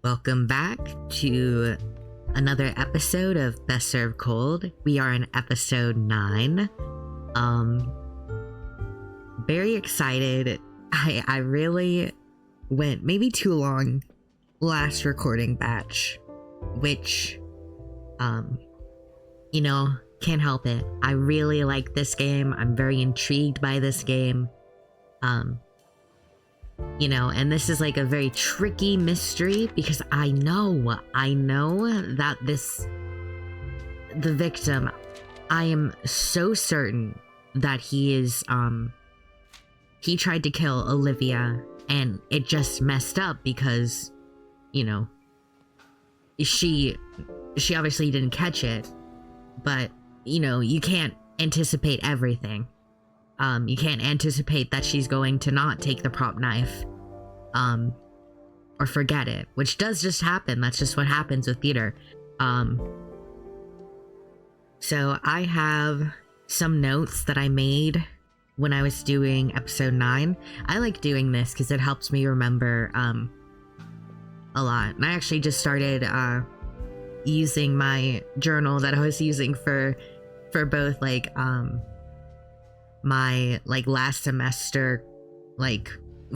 Welcome back to another episode of Best Served Cold. We are in episode 9. Very excited. I really went maybe too long last recording batch, which, can't help it. I really like this game. I'm very intrigued by this game. And this is like a very tricky mystery because I know that the victim, I am so certain that he tried to kill Olivia and it just messed up because, she obviously didn't catch it, but, you can't anticipate everything. You can't anticipate that she's going to not take the prop knife, or forget it, which does just happen. That's just what happens with theater. So I have some notes that I made when I was doing episode 9. I like doing this because it helps me remember, a lot. And I actually just started, using my journal that I was using for both, my last semester,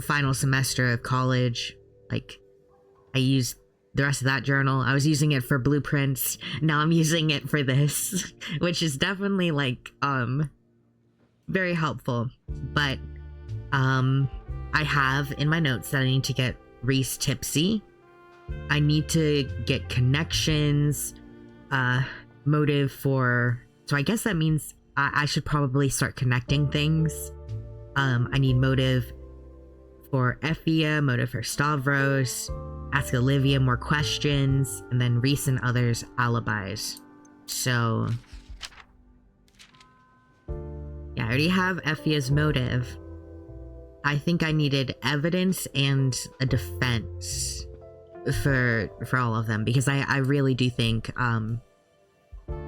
final semester of college. I used the rest of that journal. I was using it for blueprints. Now I'm using it for this, which is definitely very helpful. But I have in my notes that I need to get Reese tipsy. I need to get connections, motive for, so I guess that means I should probably start connecting things. I need motive for Effia, motive for Stavros, ask Olivia more questions, and then Reese and others' alibis. So, yeah, I already have Effia's motive. I think I needed evidence and a defense for all of them, because I really do think,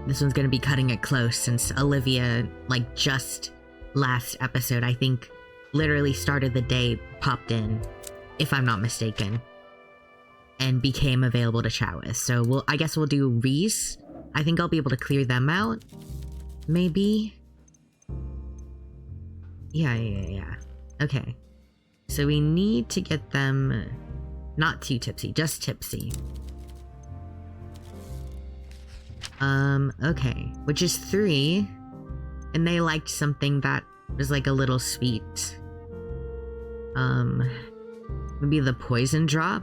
this one's gonna be cutting it close, since Olivia, just last episode, I think, literally started the day, popped in, if I'm not mistaken, and became available to chat with. So I guess we'll do Reese. I think I'll be able to clear them out, maybe. Yeah. Okay. So we need to get them not too tipsy, just tipsy. Okay, which is 3, and they liked something that was a little sweet. Maybe the poison drop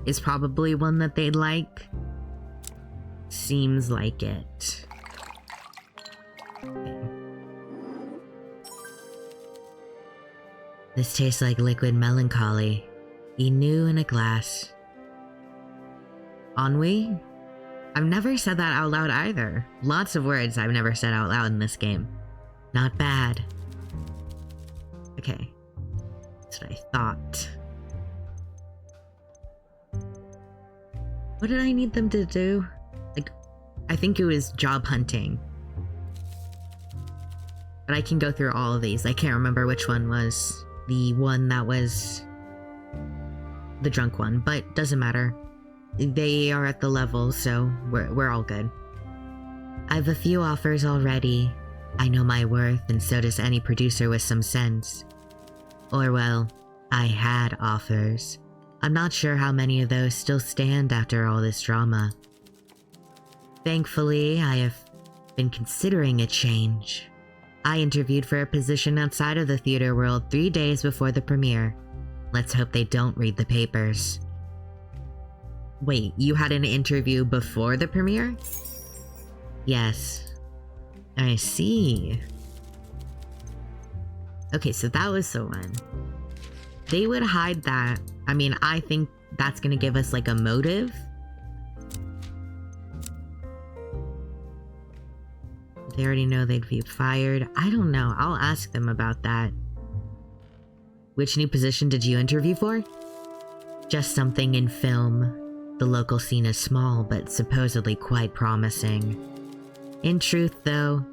is probably one that they'd like. Seems like it. Okay. This tastes like liquid melancholy. Be new in a glass. Ennui? I've never said that out loud either. Lots of words I've never said out loud in this game. Not bad. Okay. That's what I thought. What did I need them to do? I think it was job hunting. But I can go through all of these. I can't remember which one was the one that was the drunk one, but doesn't matter. They are at the level, so we're all good. I have a few offers already. I know my worth, and so does any producer with some sense. Or well, I had offers. I'm not sure how many of those still stand after all this drama. Thankfully, I have been considering a change. I interviewed for a position outside of the theater world 3 days before the premiere. Let's hope they don't read the papers. Wait, you had an interview before the premiere? Yes. I see. Okay, so that was the one. They would hide that. I mean, I think that's gonna give us a motive. They already know they'd be fired. I don't know. I'll ask them about that. Which new position did you interview for? Just something in film. The local scene is small, but supposedly quite promising. In truth, though,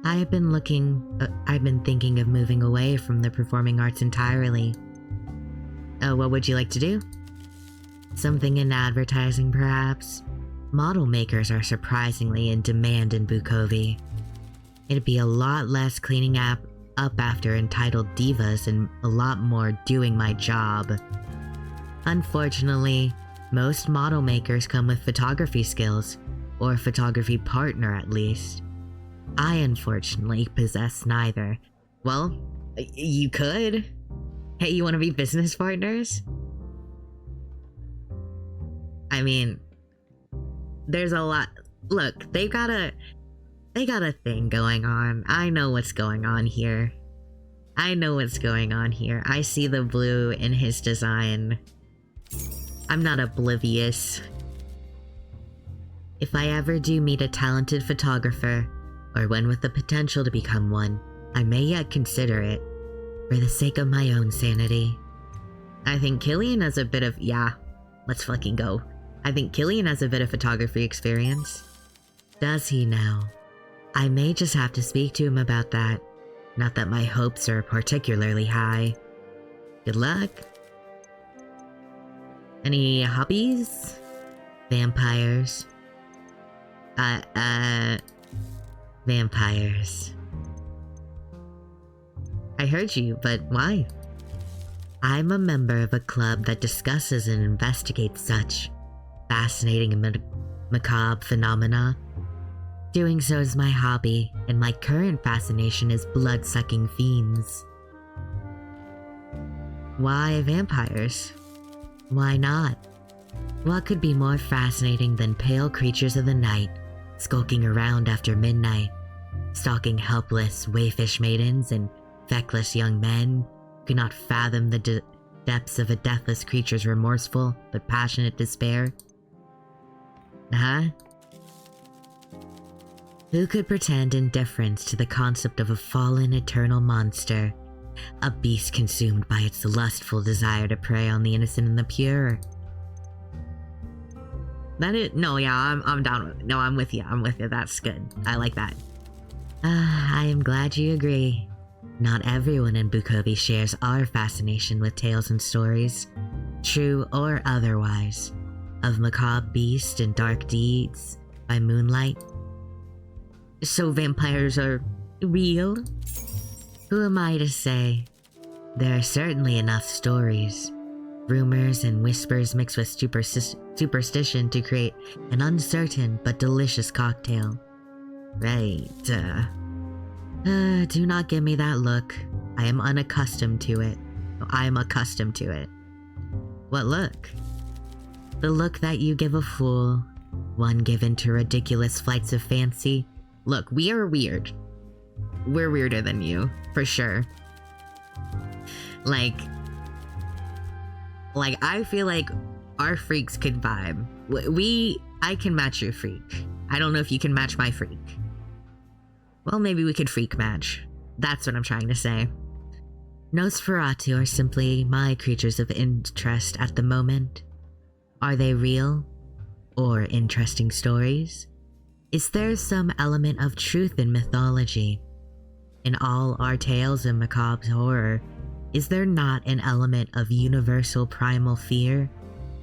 I've been thinking of moving away from the performing arts entirely. Oh, what would you like to do? Something in advertising, perhaps? Model makers are surprisingly in demand in Bukovi. It'd be a lot less cleaning up after entitled divas and a lot more doing my job. Unfortunately, most model makers come with photography skills, or a photography partner at least. I unfortunately possess neither. Well, you could. Hey, you want to be business partners? I mean, there's a lot. Look, they got a thing going on. I know what's going on here. I see the blue in his design. I'm not oblivious. If I ever do meet a talented photographer, or one with the potential to become one, I may yet consider it, for the sake of my own sanity. I think Killian has a bit of— yeah, let's fucking go. I think Killian has a bit of photography experience. Does he now? I may just have to speak to him about that. Not that my hopes are particularly high. Good luck. Any hobbies? Vampires. Vampires. I heard you, but why? I'm a member of a club that discusses and investigates such fascinating and macabre phenomena. Doing so is my hobby, and my current fascination is blood-sucking fiends. Why vampires? Why not? What could be more fascinating than pale creatures of the night, skulking around after midnight, stalking helpless, wayfish maidens and feckless young men who cannot fathom the depths of a deathless creature's remorseful but passionate despair? Huh? Who could pretend indifference to the concept of a fallen eternal monster, a beast consumed by its lustful desire to prey on the innocent and the pure? No, yeah, I'm down with it. No, I'm with you. That's good. I like that. I am glad you agree. Not everyone in Bukovi shares our fascination with tales and stories, true or otherwise, of macabre beasts and dark deeds by moonlight. So vampires are real? Who am I to say? There are certainly enough stories, rumors and whispers mixed with superstition to create an uncertain but delicious cocktail. Right, do not give me that look. I am unaccustomed to it. I am accustomed to it. What look? The look that you give a fool, one given to ridiculous flights of fancy. Look, we are weird. We're weirder than you, for sure. Like, I feel like our freaks could vibe. I can match your freak. I don't know if you can match my freak. Well, maybe we could freak match. That's what I'm trying to say. Nosferatu are simply my creatures of interest at the moment. Are they real? Or interesting stories? Is there some element of truth in mythology? In all our tales of macabre horror, is there not an element of universal primal fear,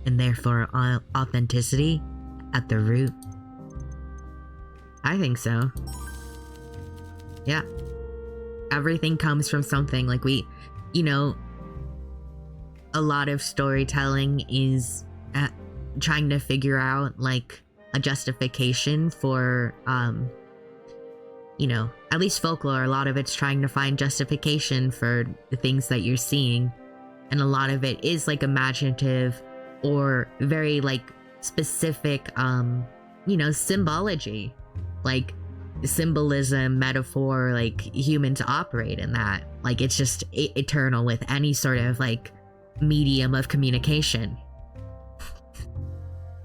and therefore authenticity, at the root? I think so. Yeah. Everything comes from something. Like a lot of storytelling is trying to figure out like a justification for at least folklore. A lot of it's trying to find justification for the things that you're seeing, and a lot of it is like imaginative or very like specific symbology, like symbolism, metaphor. Like humans operate in that. Like it's just eternal with any sort of like medium of communication.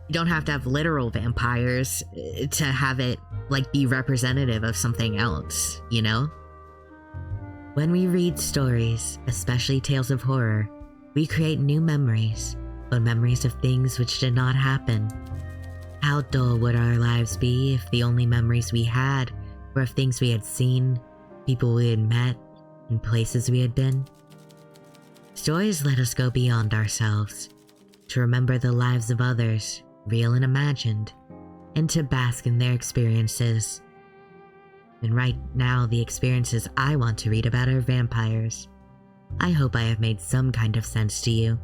You don't have to have literal vampires to have it like be representative of something else, you know? When we read stories, especially tales of horror, we create new memories, but memories of things which did not happen. How dull would our lives be if the only memories we had were of things we had seen, people we had met, and places we had been? Stories let us go beyond ourselves, to remember the lives of others, real and imagined, and to bask in their experiences. And right now, the experiences I want to read about are vampires. I hope I have made some kind of sense to you.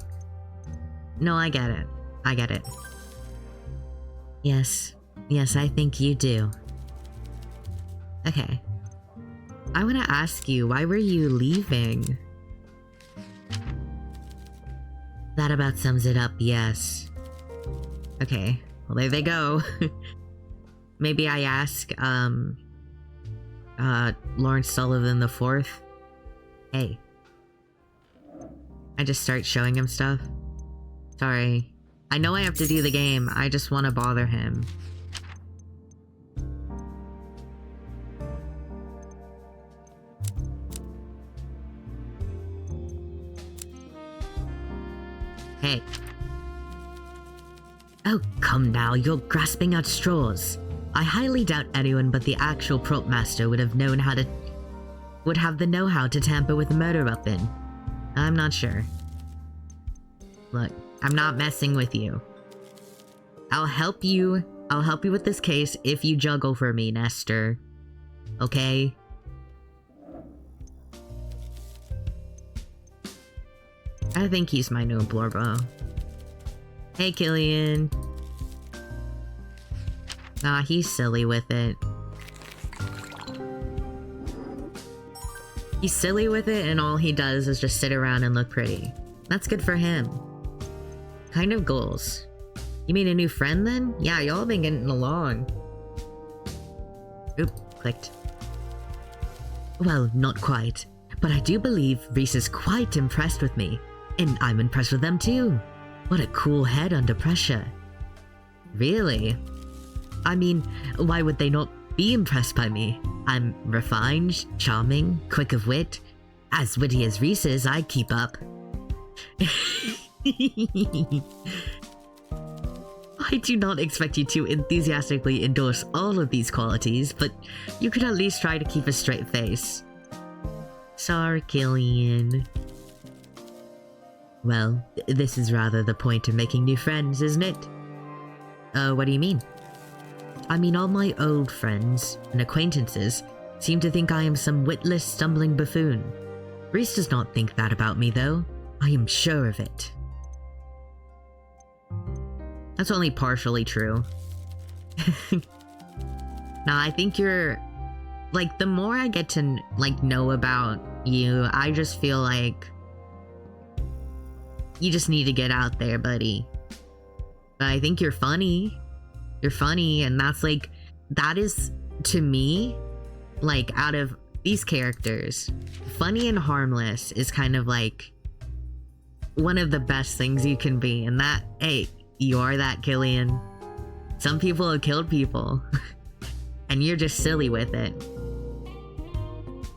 No, I get it. I get it. Yes, I think you do. Okay. I want to ask you, why were you leaving? That about sums it up, yes. Okay, well there they go. Maybe I ask, Lawrence Sullivan IV. Hey. I just start showing him stuff. Sorry. I know I have to do the game, I just want to bother him. Hey. Oh, come now, you're grasping at straws. I highly doubt anyone but the actual prop master would have the know-how to tamper with a murder weapon. I'm not sure. Look, I'm not messing with you. I'll help you with this case if you juggle for me, Nestor. Okay? I think he's my new Blorbo. Hey, Killian. Nah, he's silly with it. He's silly with it, and all he does is just sit around and look pretty. That's good for him. Kind of goals. You made a new friend then? Yeah, y'all been getting along. Oop, clicked. Well, not quite. But I do believe Reese is quite impressed with me. And I'm impressed with them too. What a cool head under pressure. Really? I mean, why would they not be impressed by me? I'm refined, charming, quick of wit. As witty as Reese is, I keep up. I do not expect you to enthusiastically endorse all of these qualities, but you could at least try to keep a straight face. Sorry, Killian. Well, this is rather the point of making new friends, isn't it? What do you mean? I mean, all my old friends and acquaintances seem to think I am some witless, stumbling buffoon. Reese does not think that about me, though. I am sure of it. That's only partially true. Nah, I think you're... Like, the more I get to, like, know about you, I just feel like... You just need to get out there, buddy. But I think you're funny. You're funny, and that's like... That is, to me, like, out of these characters, funny and harmless is kind of like... one of the best things you can be, and that... Hey, you are that, Killian. Some people have killed people. And you're just silly with it.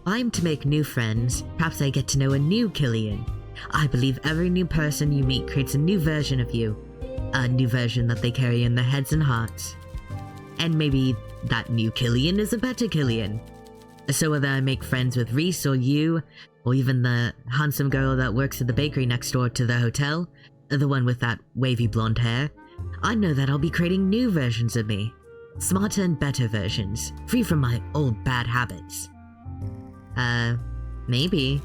I'm to make new friends. Perhaps I get to know a new Killian. I believe every new person you meet creates a new version of you. A new version that they carry in their heads and hearts. And maybe that new Killian is a better Killian. So whether I make friends with Reese or you, or even the handsome girl that works at the bakery next door to the hotel, the one with that wavy blonde hair, I know that I'll be creating new versions of me. Smarter and better versions, free from my old bad habits. Maybe.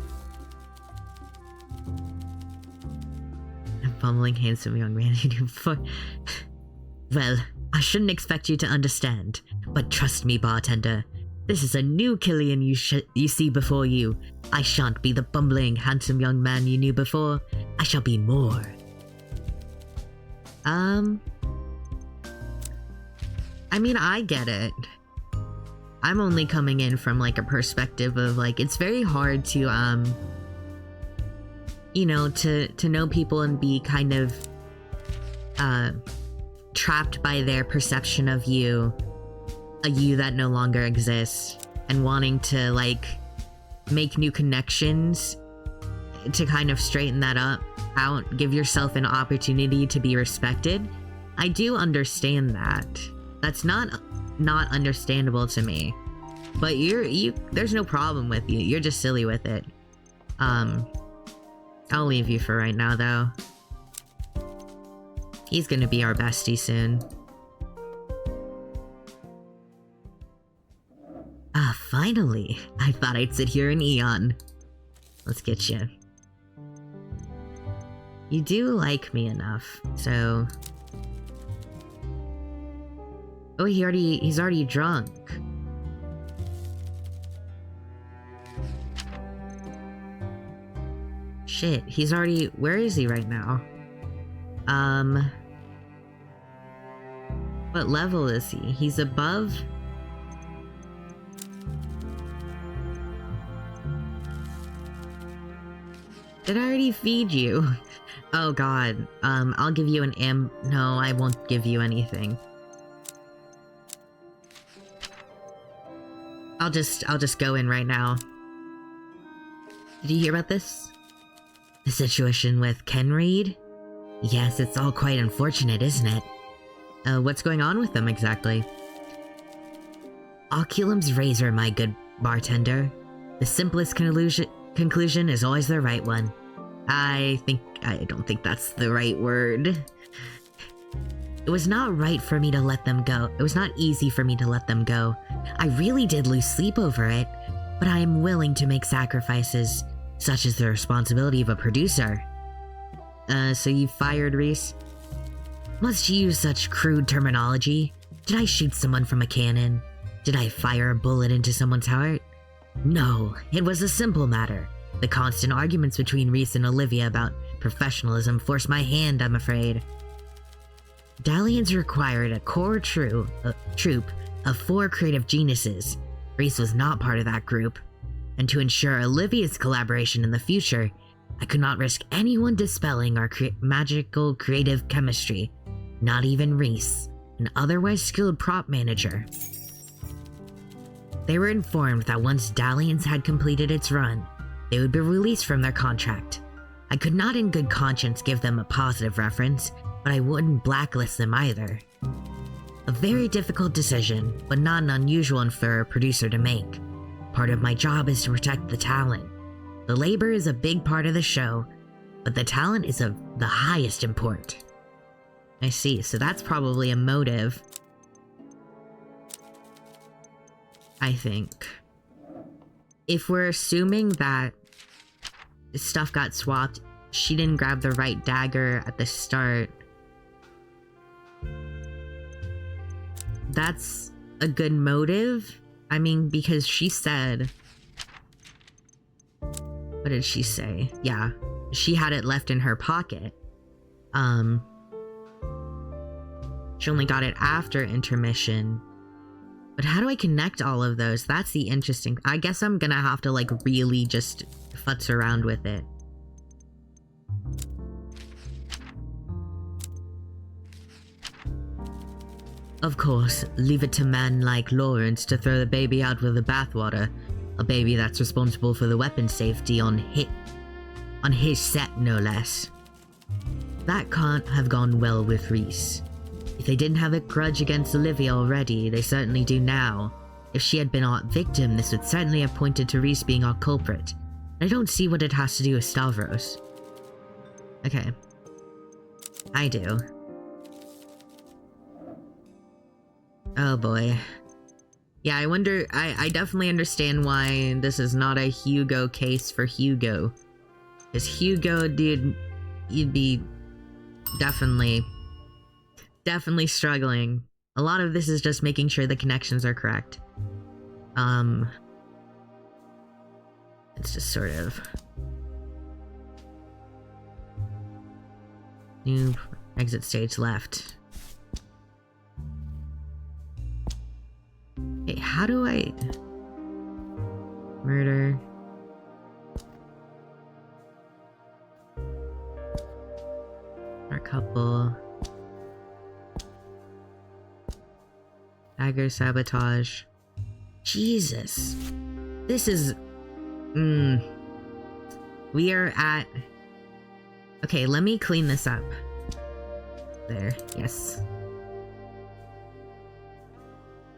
A bumbling, handsome young man you do before. Well, I shouldn't expect you to understand, but trust me, bartender. This is a new Killian you see before you. I shan't be the bumbling, handsome young man you knew before. I shall be more. I mean, I get it. I'm only coming in from, like, a perspective of, like, it's very hard to, you know, to know people and be kind of, trapped by their perception of you, a you that no longer exists, and wanting to, like, make new connections to kind of straighten that out, give yourself an opportunity to be respected. I do understand that. That's not understandable to me. But there's no problem with you. You're just silly with it. I'll leave you for right now, though. He's gonna be our bestie soon. Ah, finally. I thought I'd sit here an eon. Let's get you. You do like me enough, so... Oh, he's already drunk. Shit, he's already... Where is he right now? What level is he? He's above... Did I already feed you? Oh god. I'll give you an No, I won't give you anything. I'll just go in right now. Did you hear about this? The situation with Ken Reed? Yes, it's all quite unfortunate, isn't it? What's going on with them exactly? Oculum's razor, my good bartender. The simplest conclusion is always the right one. I don't think that's the right word. It was not right for me to let them go. It was not easy for me to let them go. I really did lose sleep over it, but I am willing to make sacrifices, such as the responsibility of a producer. So you fired Reese? Must you use such crude terminology? Did I shoot someone from a cannon? Did I fire a bullet into someone's heart? No, it was a simple matter. The constant arguments between Reese and Olivia about professionalism forced my hand, I'm afraid. Dalliance required a core troupe of 4 creative geniuses. Reese was not part of that group. And to ensure Olivia's collaboration in the future, I could not risk anyone dispelling our magical creative chemistry. Not even Reese, an otherwise skilled prop manager. They were informed that once Dalliance had completed its run, they would be released from their contract. I could not in good conscience give them a positive reference, but I wouldn't blacklist them either. A very difficult decision, but not an unusual one for a producer to make. Part of my job is to protect the talent. The labor is a big part of the show, but the talent is of the highest import. I see, so that's probably a motive. I think. If we're assuming that stuff got swapped, she didn't grab the right dagger at the start. That's a good motive. I mean, because she said... What did she say? Yeah, she had it left in her pocket. She only got it after intermission. But how do I connect all of those? That's the interesting... I guess I'm gonna have to, like, really just futz around with it. Of course, leave it to men like Lawrence to throw the baby out with the bathwater. A baby that's responsible for the weapon safety on his set, no less. That can't have gone well with Reese. If they didn't have a grudge against Olivia already, they certainly do now. If she had been our victim, this would certainly have pointed to Reese being our culprit. I don't see what it has to do with Stavros. Okay. I do. Oh boy. Yeah, I wonder, I definitely understand why this is not a Hugo case for Hugo. Because Hugo, dude, you'd be definitely struggling. A lot of this is just making sure the connections are correct. It's just sort of... New exit stage left. Hey, how do I... Murder... Our couple... Dagger sabotage... Jesus... This is... We are at... Okay, let me clean this up. There, yes.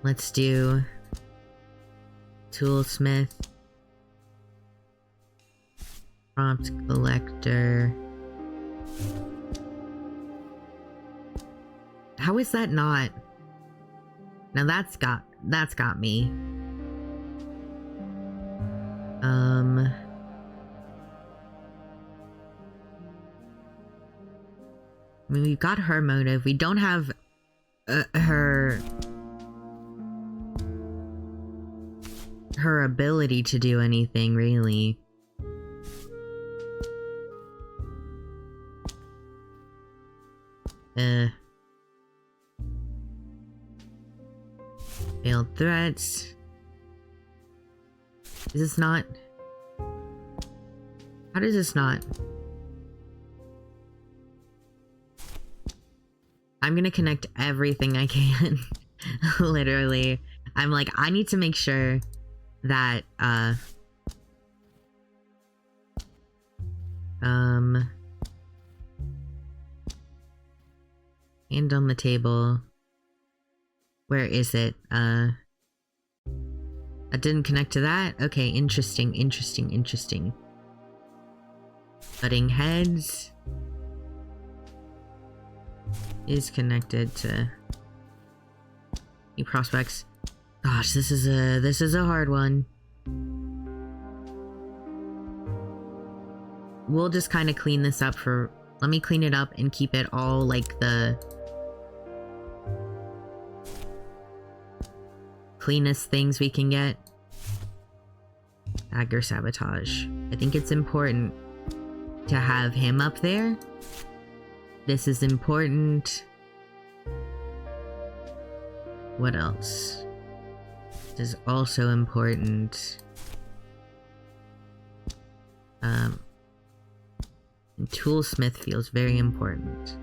Let's do... Toolsmith. Prompt collector. How is that not? Now that's got me. I mean, we've got her motive. We don't have her ability to do anything, really. Failed threats. Is this not? How does this not? I'm gonna connect everything I can. Literally. I'm like, I need to make sure that, hand on the table. Where is it? I didn't connect to that? Okay, interesting. Butting heads is connected to new prospects. Gosh, this is a hard one. We'll just kind of clean this up for... Let me clean it up and keep it all like the cleanest things we can get. Dagger sabotage. I think it's important to have him up there. This is important. What else? This is also important. Toolsmith feels very important.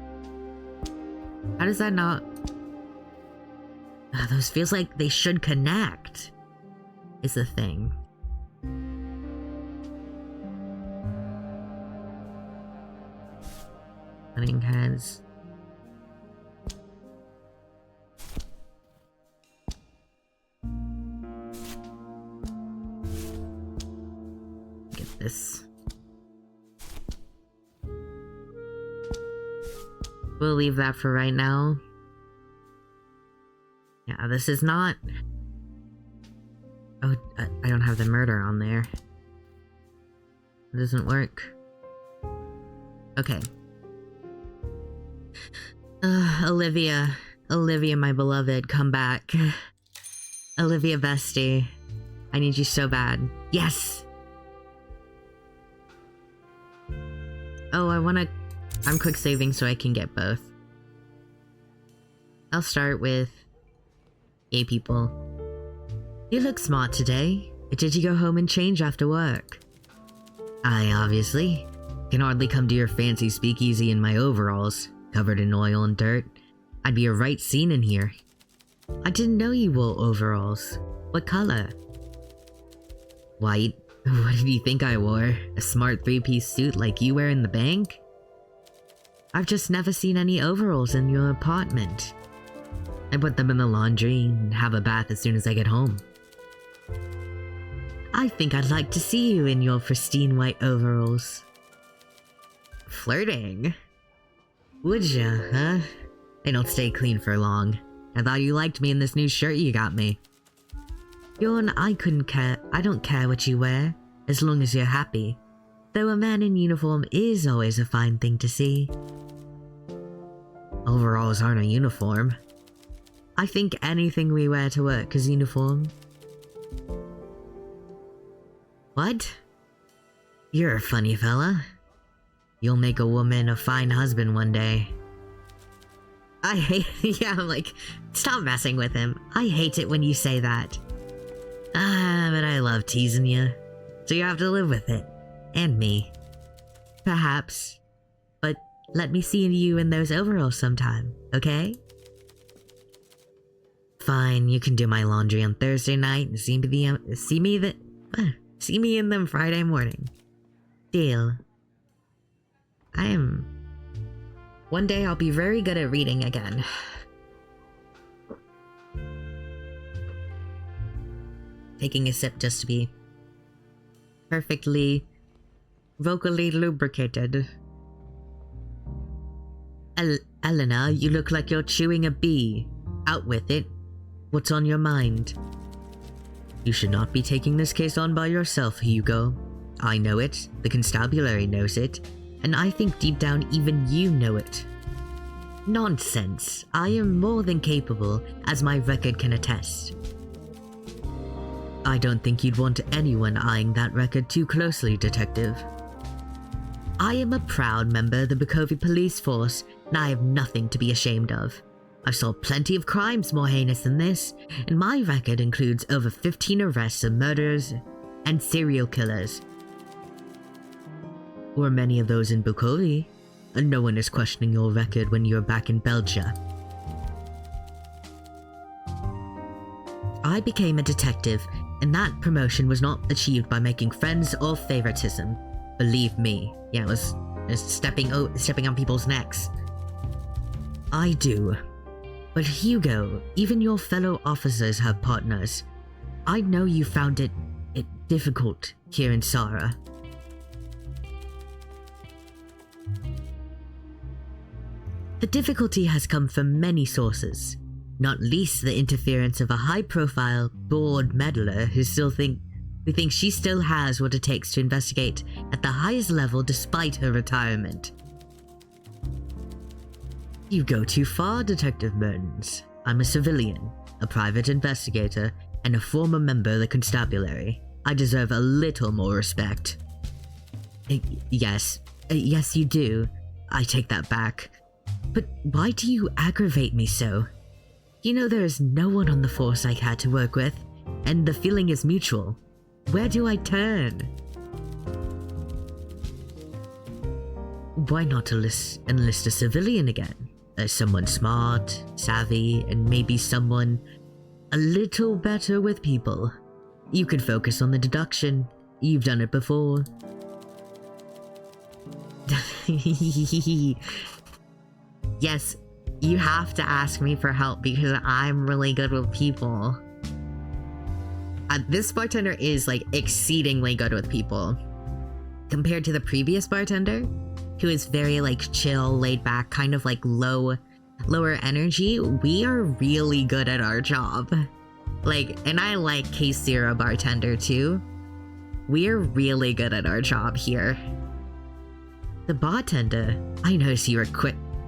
How does that not... those feels like they should connect, is the thing. Cutting heads. Get this. We'll leave that for right now. Yeah, this is not... Oh, I don't have the murder on there. It doesn't work. Okay. Olivia, my beloved, come back. Olivia bestie, I need you so bad. Yes! Oh, I'm quick saving so I can get both. I'll start with gay people. You look smart today. Did you go home and change after work? I obviously can hardly come to your fancy speakeasy in my overalls, covered in oil and dirt. I'd be a right scene in here. I didn't know you wore overalls. What color? White. What did you think I wore? A smart three-piece suit like you wear in the bank? I've just never seen any overalls in your apartment. I put them in the laundry and have a bath as soon as I get home. I think I'd like to see you in your pristine white overalls. Flirting? Would ya, huh? They don't stay clean for long. I thought you liked me in this new shirt you got me. Yawn, I don't care what you wear, as long as you're happy. Though a man in uniform is always a fine thing to see. Overalls aren't a uniform. I think anything we wear to work is uniform. What? You're a funny fella. You'll make a woman a fine husband one day. I hate... Yeah, I'm like, stop messing with him. I hate it when you say that. But I love teasing you. So you have to live with it. And me. Perhaps. But let me see you in those overalls sometime, okay? Fine, you can do my laundry on Thursday night and see me in them Friday morning. Deal. One day I'll be very good at reading again. Taking a sip just to be perfectly vocally lubricated. Eleanor, you look like you're chewing a bee. Out with it. What's on your mind? You should not be taking this case on by yourself, Hugo. I know it, the constabulary knows it, and I think deep down even you know it. Nonsense. I am more than capable, as my record can attest. I don't think you'd want anyone eyeing that record too closely, Detective. I am a proud member of the Bukovi police force, and I have nothing to be ashamed of. I've solved plenty of crimes more heinous than this, and my record includes over 15 arrests of murderers and serial killers. Were many of those in Bukovi? And no one is questioning your record when you're back in Belgium. I became a detective, and that promotion was not achieved by making friends or favoritism. Believe me, yeah, it was stepping on people's necks. I do. But Hugo, even your fellow officers have partners. I know you found it difficult here in Sarah. The difficulty has come from many sources, not least the interference of a high-profile, bored meddler who thinks she still has what it takes to investigate at the highest level despite her retirement. You go too far, Detective Mertens. I'm a civilian, a private investigator, and a former member of the constabulary. I deserve a little more respect. Yes you do. I take that back. But why do you aggravate me so? You know there is no one on the force I had to work with, and the feeling is mutual. Where do I turn? Why not enlist a civilian again? Someone smart, savvy, and maybe someone a little better with people. You could focus on the deduction. You've done it before. Yes, you have to ask me for help because I'm really good with people. This bartender is like exceedingly good with people. Compared to the previous bartender, who is very like chill, laid back, kind of like lower energy, we are really good at our job. Like, and I like Case Zero bartender too. We're really good at our job here. The bartender, I noticed you were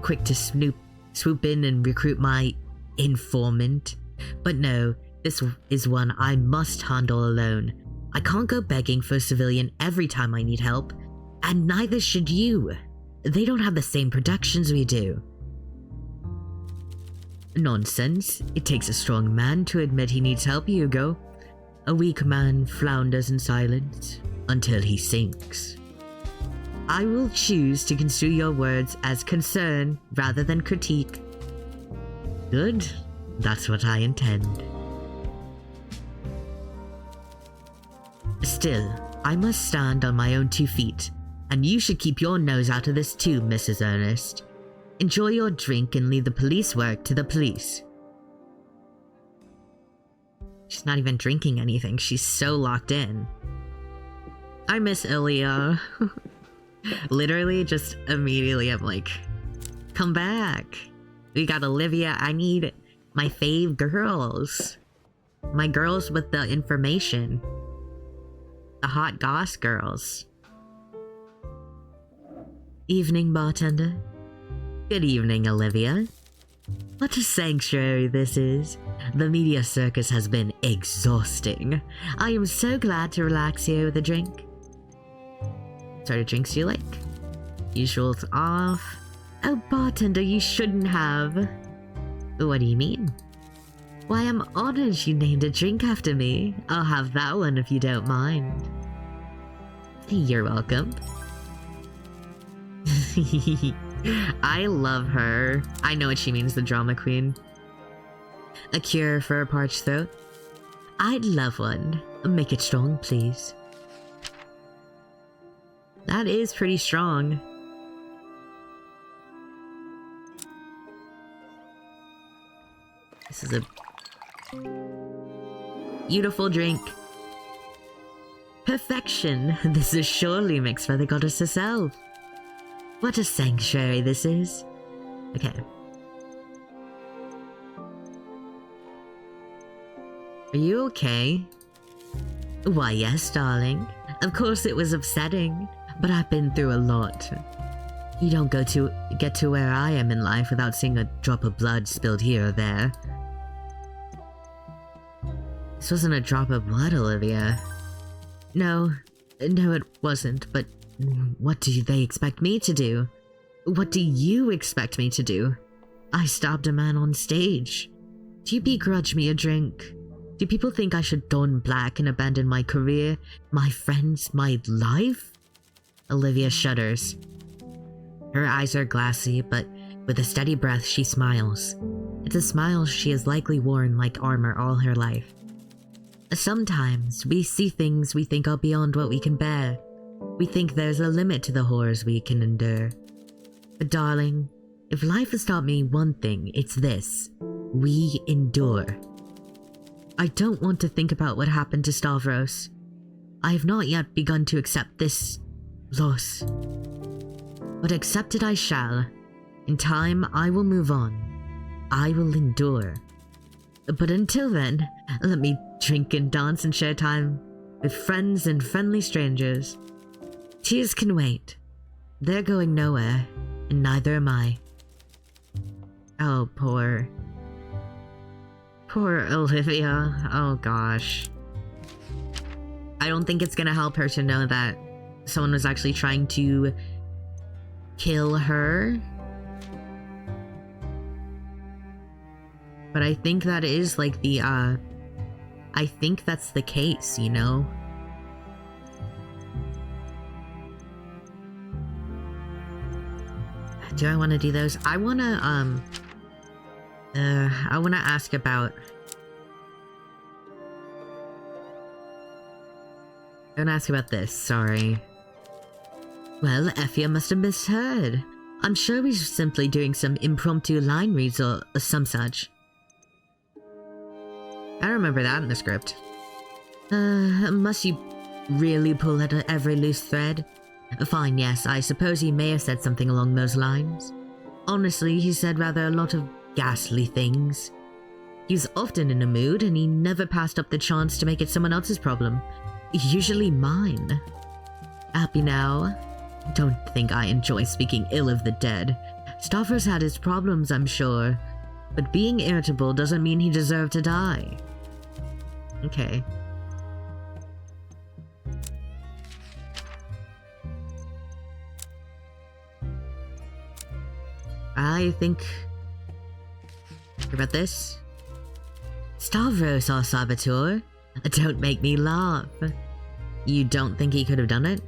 quick to swoop in and recruit my informant. But no, this is one I must handle alone. I can't go begging for a civilian every time I need help, and neither should you. They don't have the same protections we do. Nonsense. It takes a strong man to admit he needs help, Hugo. A weak man flounders in silence until he sinks. I will choose to construe your words as concern rather than critique. Good. That's what I intend. Still, I must stand on my own 2 feet, and you should keep your nose out of this too, Mrs. Ernest. Enjoy your drink and leave the police work to the police. She's not even drinking anything. She's so locked in. I miss Ilya. Literally, just immediately I'm like, come back. We got Olivia. I need my fave girls. My girls with the information. The hot goss girls. Evening, bartender. Good evening, Olivia. What a sanctuary this is. The media circus has been exhausting. I am so glad to relax here with a drink. What sort of drinks do you like? Usual's off. Oh, bartender, you shouldn't have. What do you mean? Why, I'm honored you named a drink after me. I'll have that one if you don't mind. You're welcome. I love her. I know what she means, the drama queen. A cure for a parched throat? I'd love one. Make it strong, please. That is pretty strong. This is a beautiful drink. Perfection. This is surely mixed by the goddess herself. What a sanctuary this is. Okay. Are you okay? Why, yes, darling. Of course it was upsetting, but I've been through a lot. You don't get to where I am in life without seeing a drop of blood spilled here or there. This wasn't a drop of blood, Olivia. No, it wasn't, but what do they expect me to do? What do you expect me to do? I stabbed a man on stage. Do you begrudge me a drink? Do people think I should don black and abandon my career, my friends, my life? Olivia shudders. Her eyes are glassy, but with a steady breath she smiles. It's a smile she has likely worn like armor all her life. Sometimes we see things we think are beyond what we can bear. We think there's a limit to the horrors we can endure. But darling, if life has taught me one thing, it's this. We endure. I don't want to think about what happened to Stavros. I have not yet begun to accept this loss. But accept it I shall. In time, I will move on. I will endure. But until then, let me drink and dance and share time with friends and friendly strangers. Tears can wait. They're going nowhere, and neither am I. Oh, poor Olivia. Oh gosh. I don't think it's gonna help her to know that someone was actually trying to kill her. But I think that is like the, I think that's the case, you know? Do I want to do those? I want to ask about... I want to ask about this, sorry. Well, Effia must have misheard. I'm sure he's simply doing some impromptu line reads or some such. I remember that in the script. Must you really pull at every loose thread? Fine, yes, I suppose he may have said something along those lines. Honestly, he said rather a lot of ghastly things. He was often in a mood, and he never passed up the chance to make it someone else's problem. Usually mine. Happy now? Don't think I enjoy speaking ill of the dead. Stavros had his problems, I'm sure. But being irritable doesn't mean he deserved to die. Okay. I think... about this? Stavros, our saboteur? Don't make me laugh. You don't think he could have done it?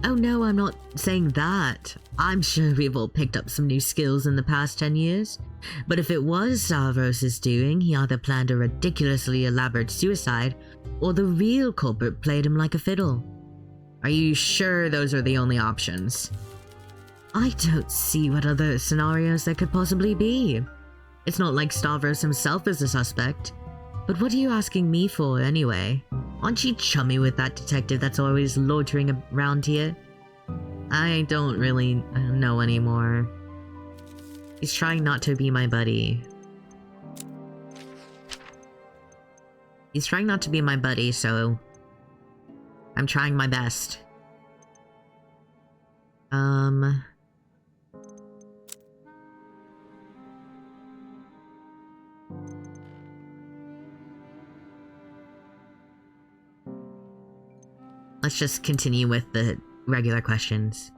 Oh no, I'm not saying that. I'm sure we've all picked up some new skills in the past 10 years. But if it was Stavros' doing, he either planned a ridiculously elaborate suicide, or the real culprit played him like a fiddle. Are you sure those are the only options? I don't see what other scenarios there could possibly be. It's not like Stavros himself is a suspect. But what are you asking me for, anyway? Aren't you chummy with that detective that's always loitering around here? I don't really know anymore. He's trying not to be my buddy. He's trying not to be my buddy, so... I'm trying my best. Let's just continue with the regular questions.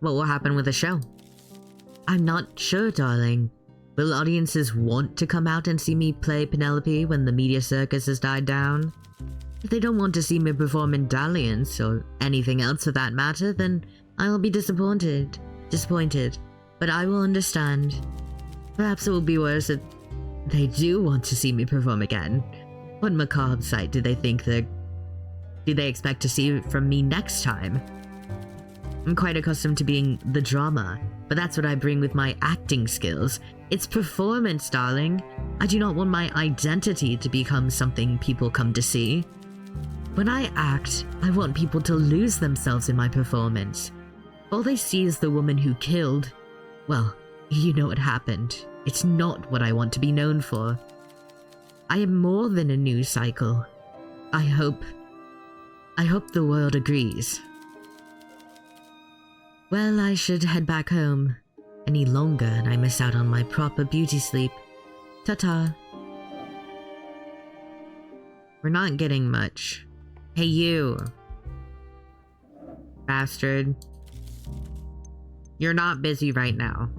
What will happen with the show? I'm not sure, darling. Will audiences want to come out and see me play Penelope when the media circus has died down? If they don't want to see me perform in Dalliance, or anything else for that matter, then I'll be disappointed. But I will understand. Perhaps it will be worse if they do want to see me perform again. What macabre sight do they expect to see from me next time? I'm quite accustomed to being the drama, but that's what I bring with my acting skills. It's performance, darling. I do not want my identity to become something people come to see. When I act, I want people to lose themselves in my performance. All they see is the woman who killed. Well, you know what happened. It's not what I want to be known for. I am more than a news cycle. I hope the world agrees. Well, I should head back home. Any longer and I miss out on my proper beauty sleep. Ta-ta. We're not getting much. Hey, you. Bastard. You're not busy right now.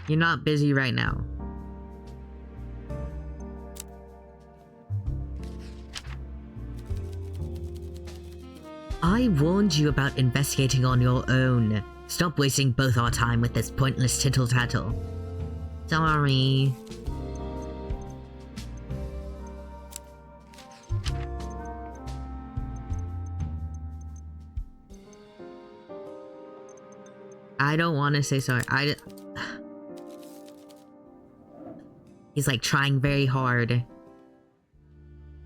You're not busy right now. I warned you about investigating on your own. Stop wasting both our time with this pointless tittle-tattle. Sorry. I don't want to say sorry. He's like trying very hard.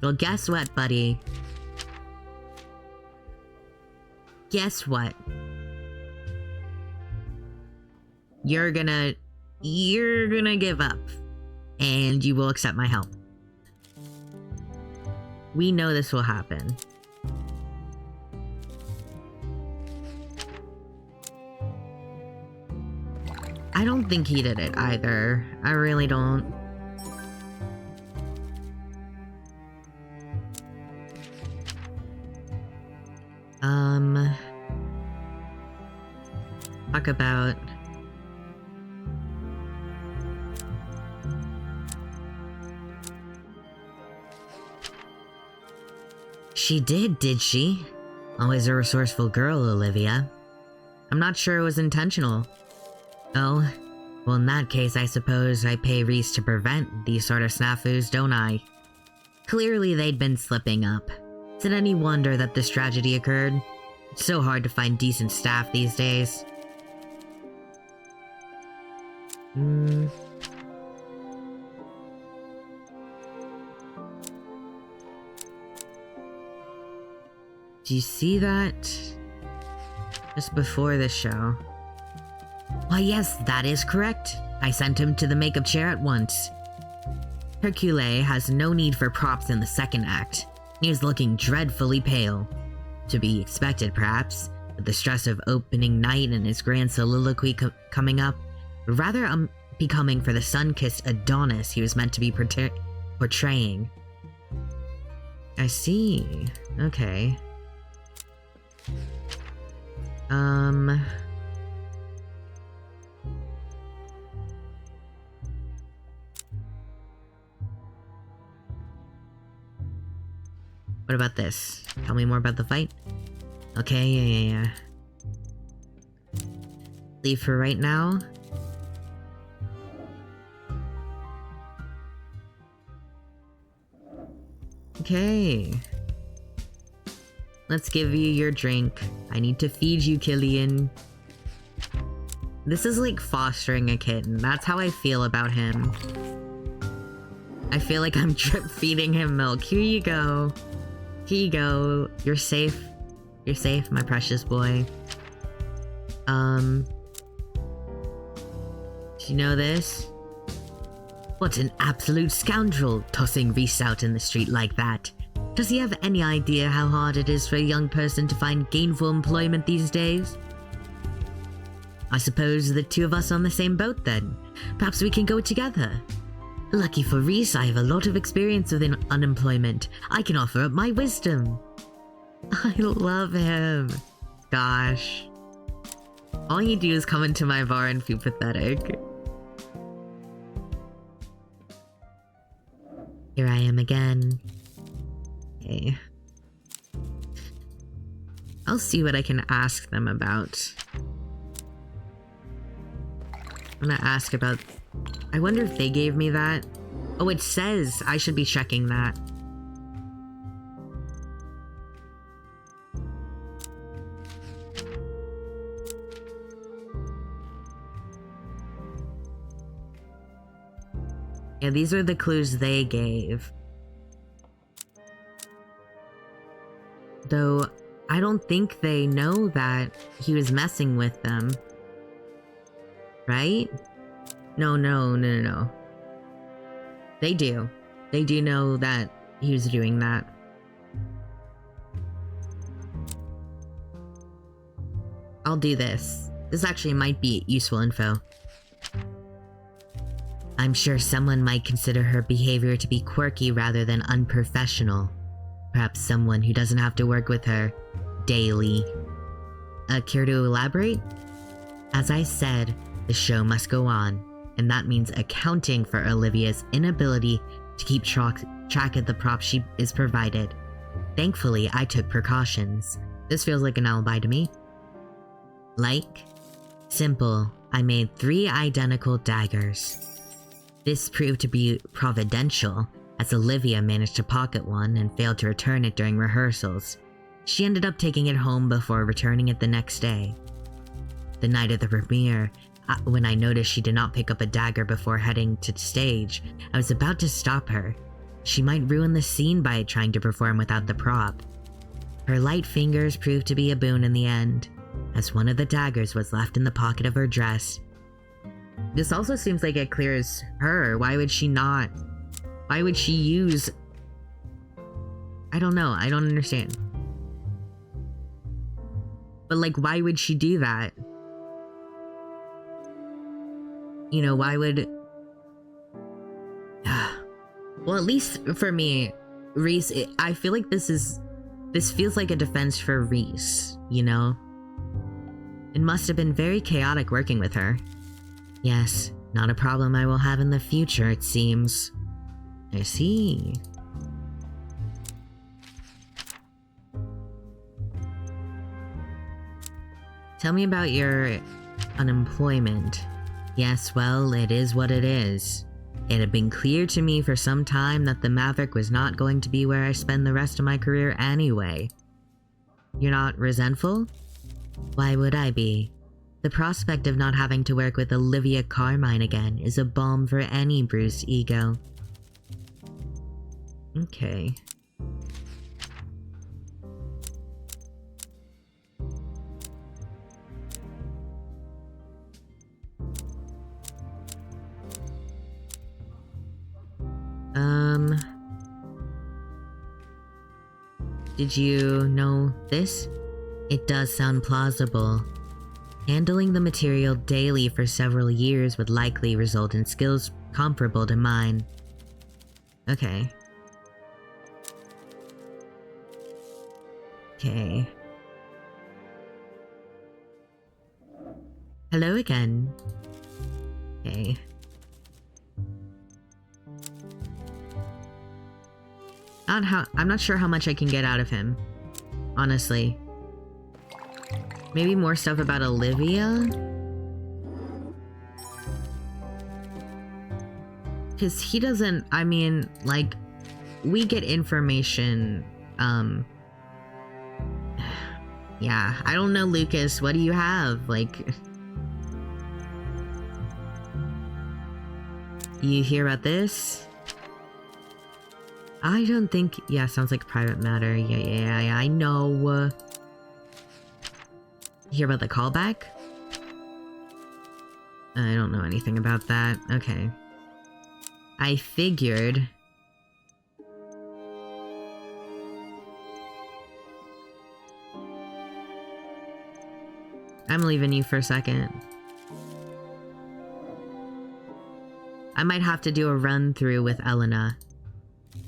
Well, guess what, buddy? Guess what? You're gonna give up. And you will accept my help. We know this will happen. I don't think he did it either. I really don't. Talk about... She did she? Always a resourceful girl, Olivia. I'm not sure it was intentional. Oh, well in that case I suppose I pay Reese to prevent these sort of snafus, don't I? Clearly they'd been slipping up. Is it any wonder that this tragedy occurred? It's so hard to find decent staff these days. Do you see that? Just before the show. Why yes, that is correct. I sent him to the makeup chair at once. Hercule has no need for props in the second act. He was looking dreadfully pale. To be expected, perhaps, with the stress of opening night and his grand soliloquy coming up, but rather becoming for the sun-kissed Adonis he was meant to be portraying. I see. Okay. What about this? Tell me more about the fight? Okay, yeah. Leave for right now. Okay. Let's give you your drink. I need to feed you, Killian. This is like fostering a kitten. That's how I feel about him. I feel like I'm drip feeding him milk. Here you go. Here you go. You're safe. You're safe, my precious boy. Do you know this? What an absolute scoundrel, tossing Reese out in the street like that. Does he have any idea how hard it is for a young person to find gainful employment these days? I suppose the two of us are on the same boat then. Perhaps we can go together. Lucky for Reese, I have a lot of experience with unemployment. I can offer up my wisdom. I love him. Gosh. All you do is come into my bar and feel pathetic. Here I am again. Okay. I'll see what I can ask them about. I'm gonna ask about... I wonder if they gave me that. Oh, it says I should be checking that. Yeah, these are the clues they gave. Though, I don't think they know that he was messing with them. Right? No. They do. They do know that he was doing that. I'll do this. This actually might be useful info. I'm sure someone might consider her behavior to be quirky rather than unprofessional. Perhaps someone who doesn't have to work with her daily. Care to elaborate? As I said, the show must go on, and that means accounting for Olivia's inability to keep track of the props she is provided. Thankfully, I took precautions. This feels like an alibi to me. Like? Simple. I made 3 identical daggers. This proved to be providential, as Olivia managed to pocket one and failed to return it during rehearsals. She ended up taking it home before returning it the next day. The night of the premiere, when I noticed she did not pick up a dagger before heading to the stage, I was about to stop her. She might ruin the scene by trying to perform without the prop. Her light fingers proved to be a boon in the end, as one of the daggers was left in the pocket of her dress. This also seems like it clears her. Why would she not? Why would she use... I don't know. I don't understand. But like, why would she do that? You know, why would... Well, at least for me, Reese, I feel like this feels like a defense for Reese, you know? It must have been very chaotic working with her. Yes, not a problem I will have in the future, it seems. I see. Tell me about your unemployment. Yes, well, it is what it is. It had been clear to me for some time that the Maverick was not going to be where I spend the rest of my career anyway. You're not resentful? Why would I be? The prospect of not having to work with Olivia Carmine again is a balm for any bruised ego. Okay. Did you know this? It does sound plausible. Handling the material daily for several years would likely result in skills comparable to mine. Okay. Okay. Hello again. Okay. I'm not sure how much I can get out of him. Honestly. Maybe more stuff about Olivia? Because he doesn't, I mean, like, we get information, yeah, I don't know, Lucas, what do you have? Like, you hear about this? I don't think, yeah, sounds like private matter, yeah, I know. Hear about the callback? I don't know anything about that. Okay. I figured. I'm leaving you for a second. I might have to do a run through with Elena.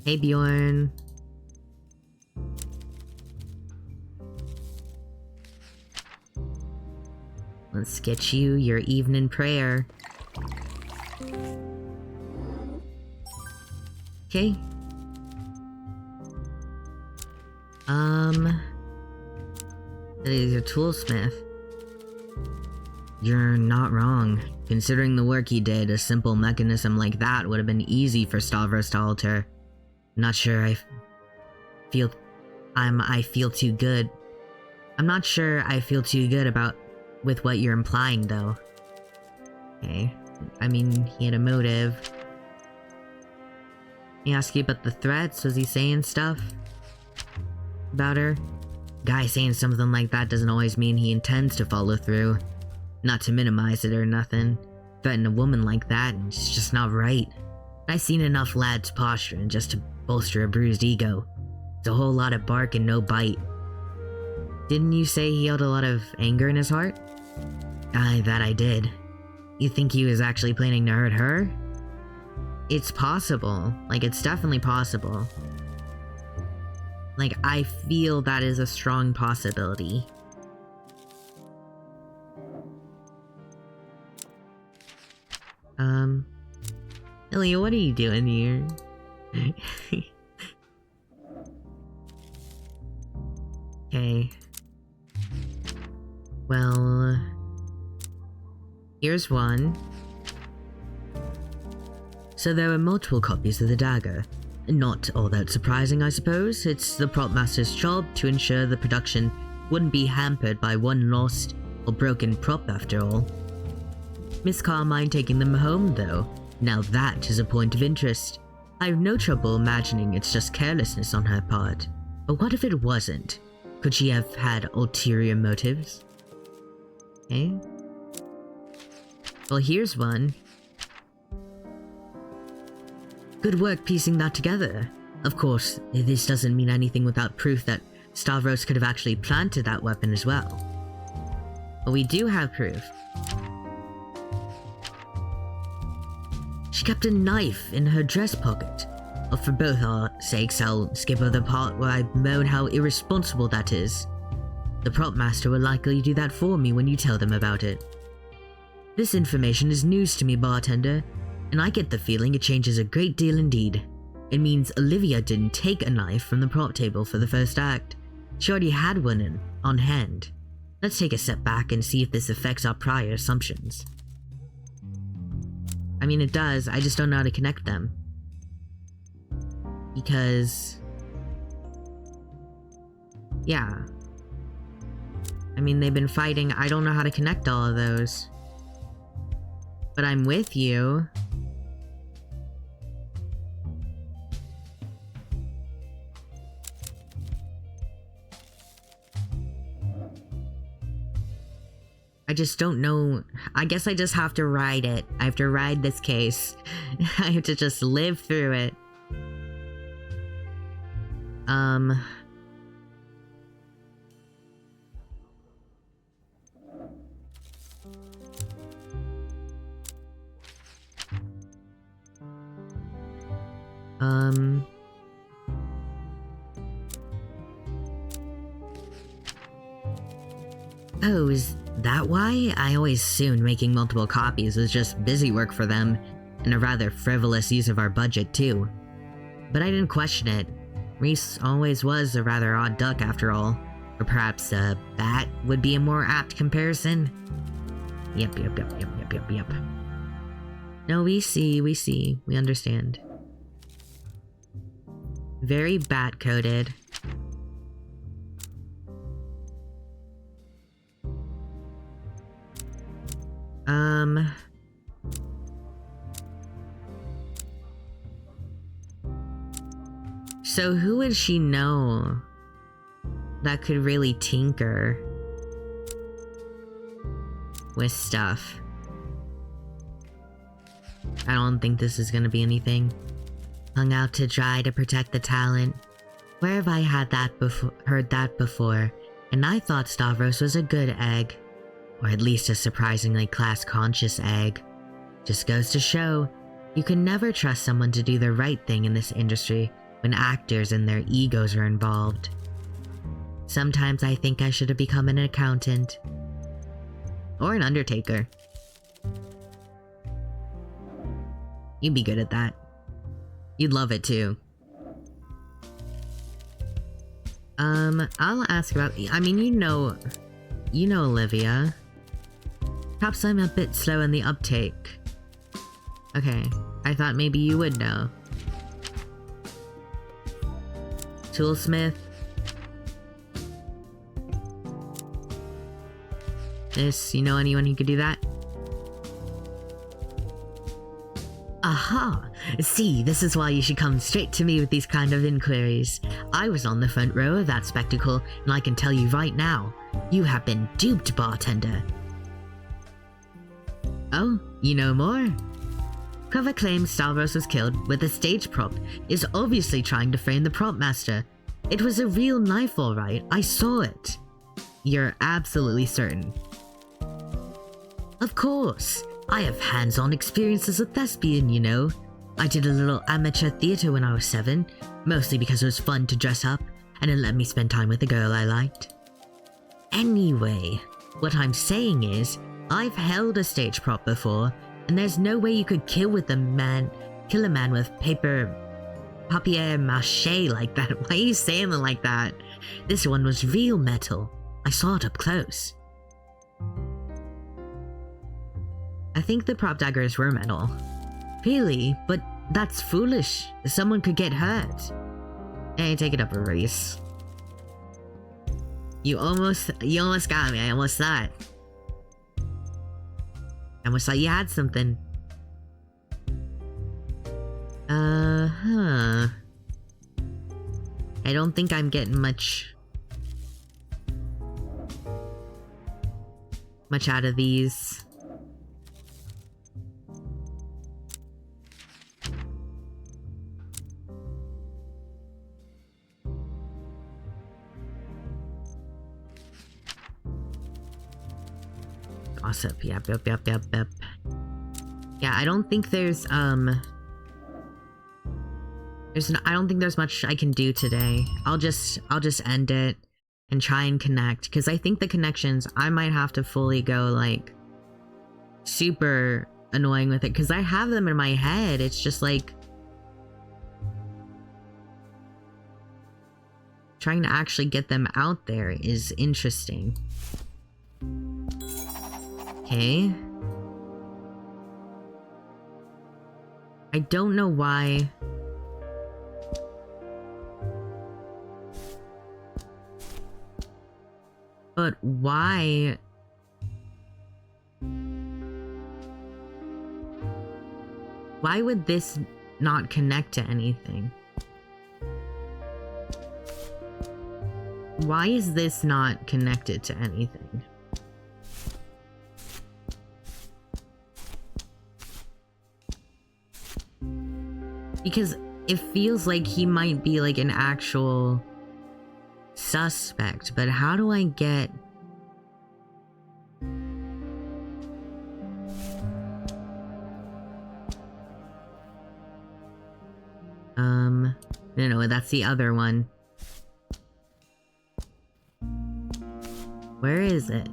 Hey, Bjorn. Let's get you your evening prayer. Okay. That is your toolsmith. You're not wrong. Considering the work he did, a simple mechanism like that would have been easy for Stavros to alter. Not sure I feel too good. I'm not sure I feel too good about with what you're implying, though. Okay. I mean, he had a motive. He asked you about the threats? Was he saying stuff about her? guy saying something like that doesn't always mean he intends to follow through. Not to minimize it or nothing. Threaten a woman like that, it's just not right. I've seen enough lads posturing just to bolster a bruised ego. It's a whole lot of bark and no bite. Didn't you say he held a lot of anger in his heart? Aye, that I did. You think he was actually planning to hurt her? It's possible. Like, it's definitely possible. Like, I feel that is a strong possibility. Ilya, what are you doing here? Okay. Well, here's one. So there are multiple copies of the dagger. Not all that surprising, I suppose. It's the prop master's job to ensure the production wouldn't be hampered by one lost or broken prop after all. Miss Carmine taking them home, though. Now that is a point of interest. I have no trouble imagining it's just carelessness on her part. But what if it wasn't? Could she have had ulterior motives? Eh? Well, here's one. Good work piecing that together. Of course, this doesn't mean anything without proof that Stavros could have actually planted that weapon as well. But we do have proof. She kept a knife in her dress pocket. But for both our sakes, I'll skip over the part where I moan how irresponsible that is. The prop master will likely do that for me when you tell them about it. This information is news to me, bartender, and I get the feeling it changes a great deal indeed. It means Olivia didn't take a knife from the prop table for the first act. She already had one on hand. Let's take a step back and see if this affects our prior assumptions. I mean, it does, I just don't know how to connect them. Because... yeah. I mean, they've been fighting, I don't know how to connect all of those. But I'm with you. I just don't know. I guess I just have to ride it. I have to ride this case. I have to just live through it. Oh, is that why? I always assumed making multiple copies was just busy work for them, and a rather frivolous use of our budget too. But I didn't question it. Reese always was a rather odd duck after all. Or perhaps a bat would be a more apt comparison. Yep. No, we see, we understand. Very bat-coded. So who would she know that could really tinker with stuff? I don't think this is gonna be anything. Hung out to dry to protect the talent. Where have I heard that before? And I thought Stavros was a good egg. Or at least a surprisingly class-conscious egg. Just goes to show, you can never trust someone to do the right thing in this industry when actors and their egos are involved. Sometimes I think I should have become an accountant. Or an undertaker. You'd be good at that. You'd love it too. I'll ask about... I mean, you know Olivia. Perhaps I'm a bit slow in the uptake. Okay, I thought maybe you would know. Toolsmith. You know anyone who could do that? Aha! See, this is why you should come straight to me with these kind of inquiries. I was on the front row of that spectacle, and I can tell you right now, you have been duped, bartender. Oh, you know more? Whoever claims Stavros was killed with a stage prop is obviously trying to frame the prop master. It was a real knife, all right. I saw it. You're absolutely certain? Of course. I have hands-on experience as a thespian, you know. I did a little amateur theater when I was 7, mostly because it was fun to dress up, and it let me spend time with a girl I liked. Anyway, what I'm saying is, I've held a stage prop before, and there's no way you could kill a man with papier mâché like that. Why are you saying it like that? This one was real metal. I saw it up close. I think the prop daggers were metal. Really? But that's foolish. Someone could get hurt. Hey, take it up, Reese. You almost got me. I almost thought you had something. I don't think I'm getting much out of these. Gossip, yep. Yeah, I don't think there's I don't think there's much I can do today. I'll just end it and try and connect, because I think the connections, I might have to fully go like super annoying with it, because I have them in my head. It's just like trying to actually get them out there is interesting. Okay. I don't know why. But why? Why would this not connect to anything? Why is this not connected to anything? Because it feels like he might be like an actual suspect, but how do I get... No, that's the other one. Where is it?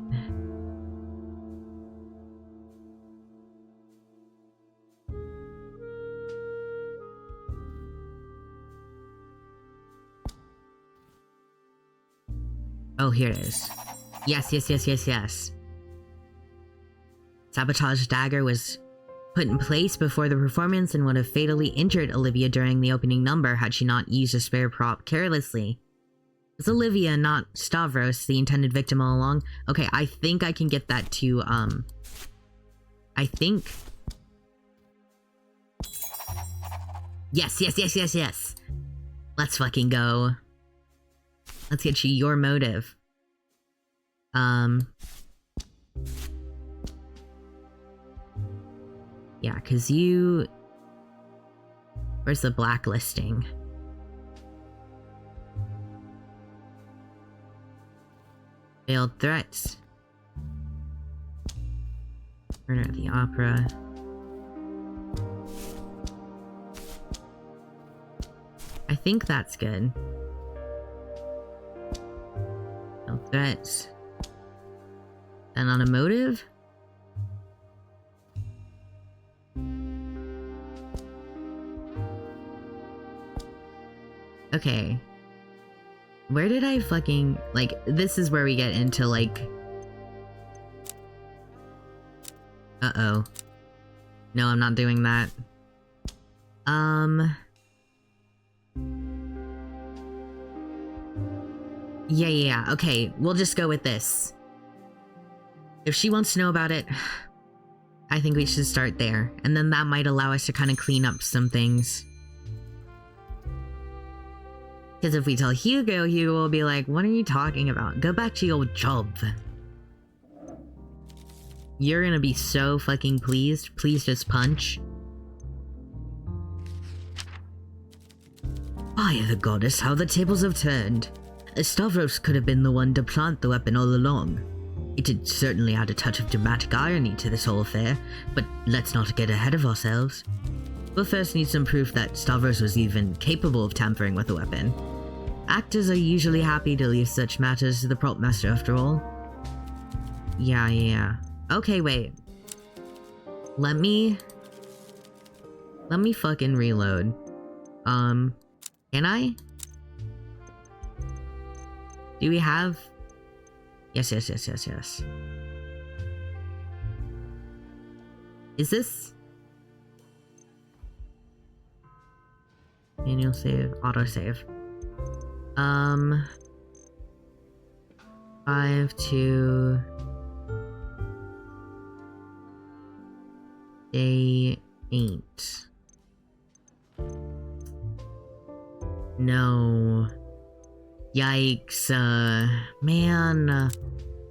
Oh, here it is. Yes. Sabotage dagger was put in place before the performance and would have fatally injured Olivia during the opening number had she not used a spare prop carelessly. It's Olivia, not Stavros, the intended victim all along. Okay, I think I can get that to, I think... Yes. Let's fucking go. Let's get you your motive. Yeah, because you... Where's the blacklisting? Failed threats. Murder at the opera. I think that's good. Failed threats. And on a motive? Okay. Where did I fucking... Like, this is where we get into, like... Uh-oh. No, I'm not doing that. Yeah. Okay, we'll just go with this. If she wants to know about it... I think we should start there. And then that might allow us to kind of clean up some things. Because if we tell Hugo, Hugo will be like, what are you talking about? Go back to your job. You're gonna be so fucking pleased. Please just punch. By the goddess, how the tables have turned. Stavros could have been the one to plant the weapon all along. It did certainly add a touch of dramatic irony to this whole affair, but let's not get ahead of ourselves. We'll first need some proof that Stavros was even capable of tampering with a weapon. Actors are usually happy to leave such matters to the prop master after all. Yeah. Okay, wait. Let me fucking reload. Can I? Do we have... Yes. Is this... Manual save, autosave. 5 to... Day 8. No. Yikes, man.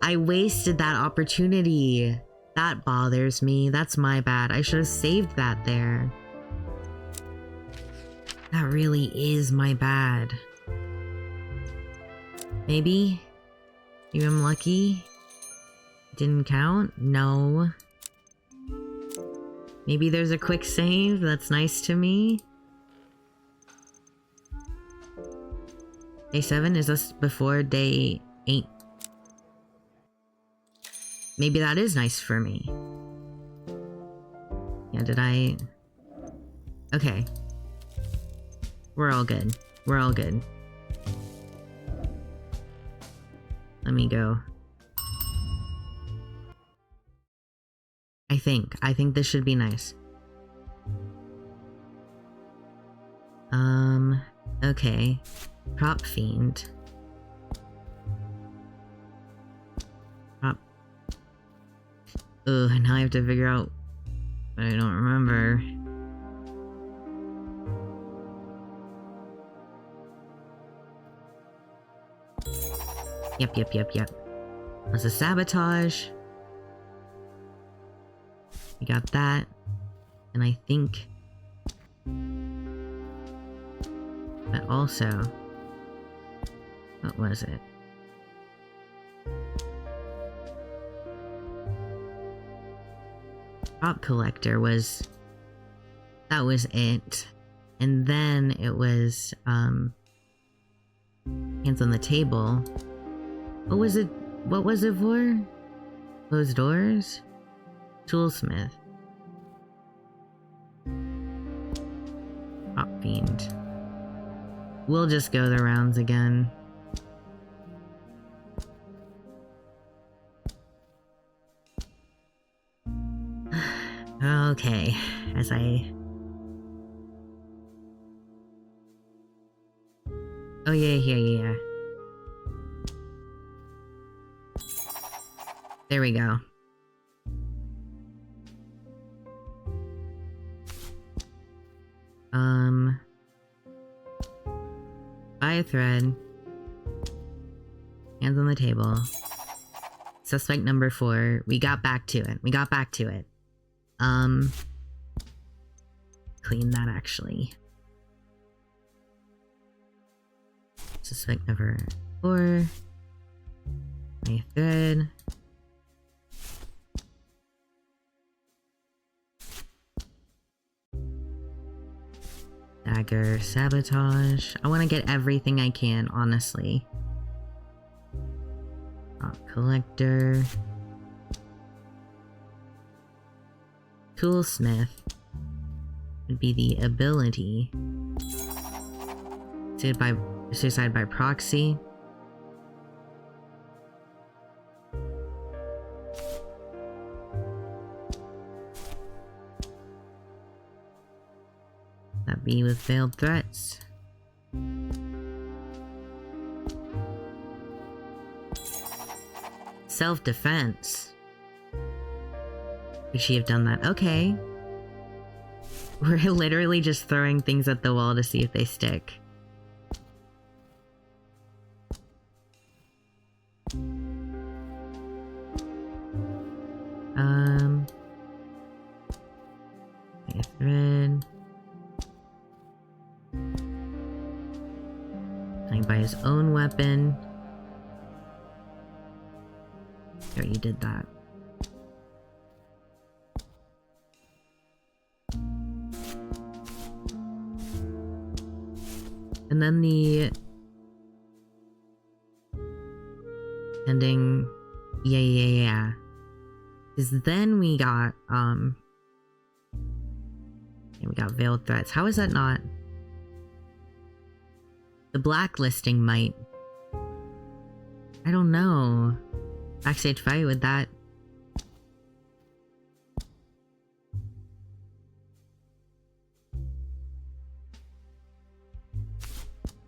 I wasted that opportunity. That bothers me. That's my bad. I should have saved that there. That really is my bad. Maybe? Maybe I'm lucky? Didn't count? No. Maybe there's a quick save that's nice to me? Day 7? Is this before day 8? Maybe that is nice for me. Yeah, did I... Okay. We're all good. We're all good. Let me go. I think this should be nice. Okay. Prop fiend. Prop. Ugh, now I have to figure out what I don't remember. Yep. That's a sabotage. We got that. And I think... But also... What was it? Prop collector was... That was it. And then it was, hands on the table. What was it? What was it for? Closed doors? Toolsmith. Prop fiend. We'll just go the rounds again. Okay, as I... Oh yeah. There we go. Buy a thread. Hands on the table. Suspect number 4. We got back to it. Clean that actually. Suspect number 4. My thread. Dagger, sabotage. I want to get everything I can, honestly. Collector. Toolsmith would be the ability. Suicide by proxy. That be with failed threats. Self-defense. Could she have done that? Okay. We're literally just throwing things at the wall to see if they stick. A thread. Playing by his own weapon. There, you did that. And then the ending, yeah. Because then we got, we got veiled threats. How is that not? The blacklisting might. I don't know. Backstage fight with that.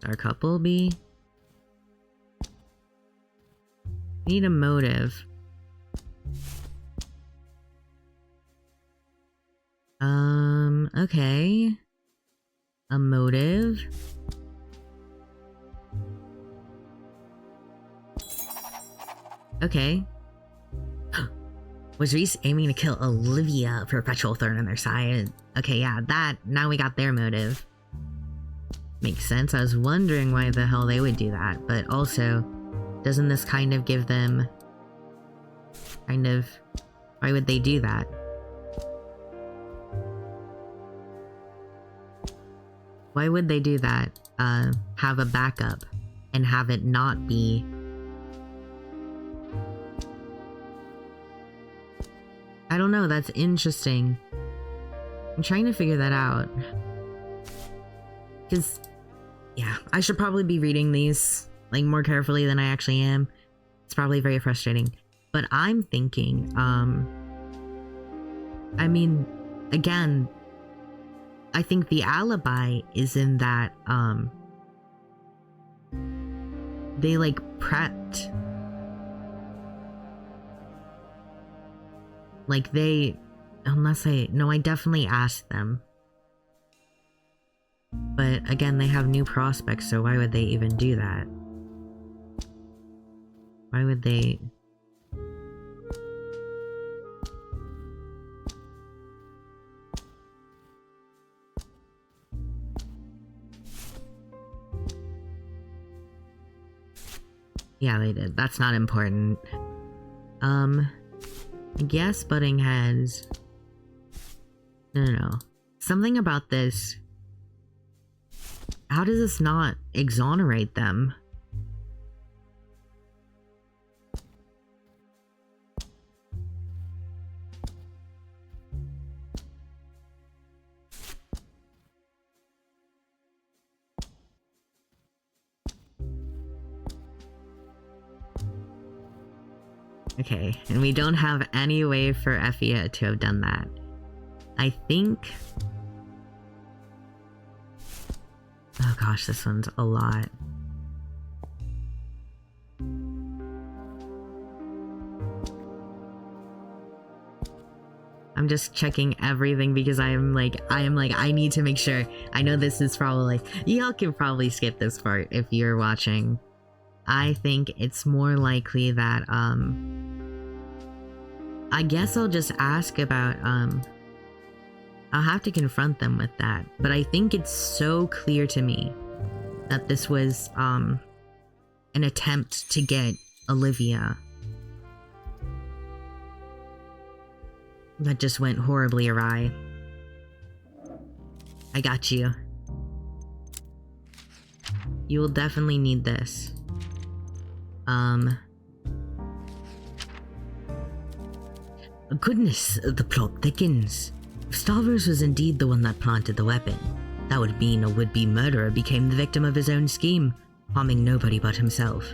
Our couple be? Need a motive. Okay. A motive. Okay. Was Reese aiming to kill Olivia, perpetual thorn on their side? Okay, yeah, that, now we got their motive. Makes sense. I was wondering why the hell they would do that, but also, doesn't this kind of give them, why would they do that? Why would they do that? Have a backup and have it not be. I don't know, that's interesting. I'm trying to figure that out. Because, yeah, I should probably be reading these, like, more carefully than I actually am. It's probably very frustrating. But I'm thinking, I mean, again, I think the alibi is in that, they, like, prepped. Like, they, I definitely asked them. But, again, they have new prospects, so why would they even do that? Why would they... Yeah, they did. That's not important. I guess butting heads. No. Something about this. How does this not exonerate them? Okay, and we don't have any way for Effia to have done that. I think... Oh gosh, this one's a lot. I'm just checking everything because I need to make sure. I know this is probably... Y'all can probably skip this part if you're watching. I think it's more likely that, I guess I'll just ask about, I'll have to confront them with that. But I think it's so clear to me that this was, an attempt to get Olivia. That just went horribly awry. I got you. You will definitely need this. Goodness, the plot thickens. If Stavros was indeed the one that planted the weapon, that would mean a would-be murderer became the victim of his own scheme, harming nobody but himself.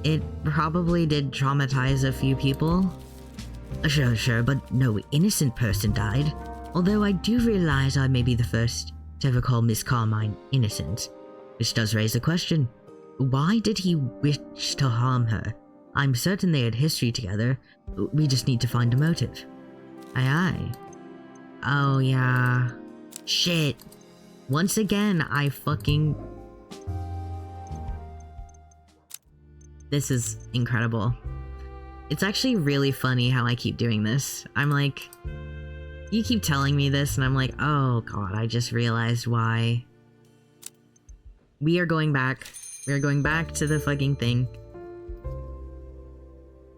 It probably did traumatize a few people. Sure, but no innocent person died. Although I do realize I may be the first to ever call Miss Carmine innocent. Which does raise a question. Why did he wish to harm her? I'm certain they had history together. We just need to find a motive. Aye aye. Oh yeah. Shit. Once again, I fucking... This is incredible. It's actually really funny how I keep doing this. I'm like... You keep telling me this and I'm like, oh god, I just realized why. We are going back. We are going back to the fucking thing.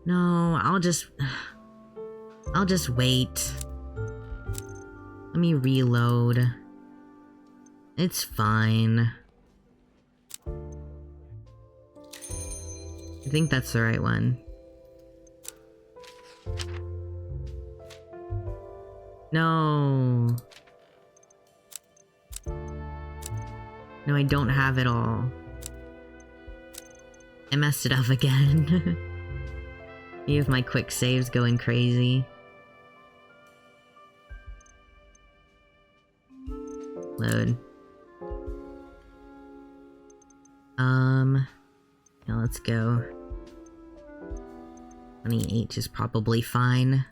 No, I'll just wait. Let me reload. It's fine. I think that's the right one. No. No, I don't have it all. I messed it up again. You have my quick saves going crazy. Load. Now let's go. 28 is probably fine.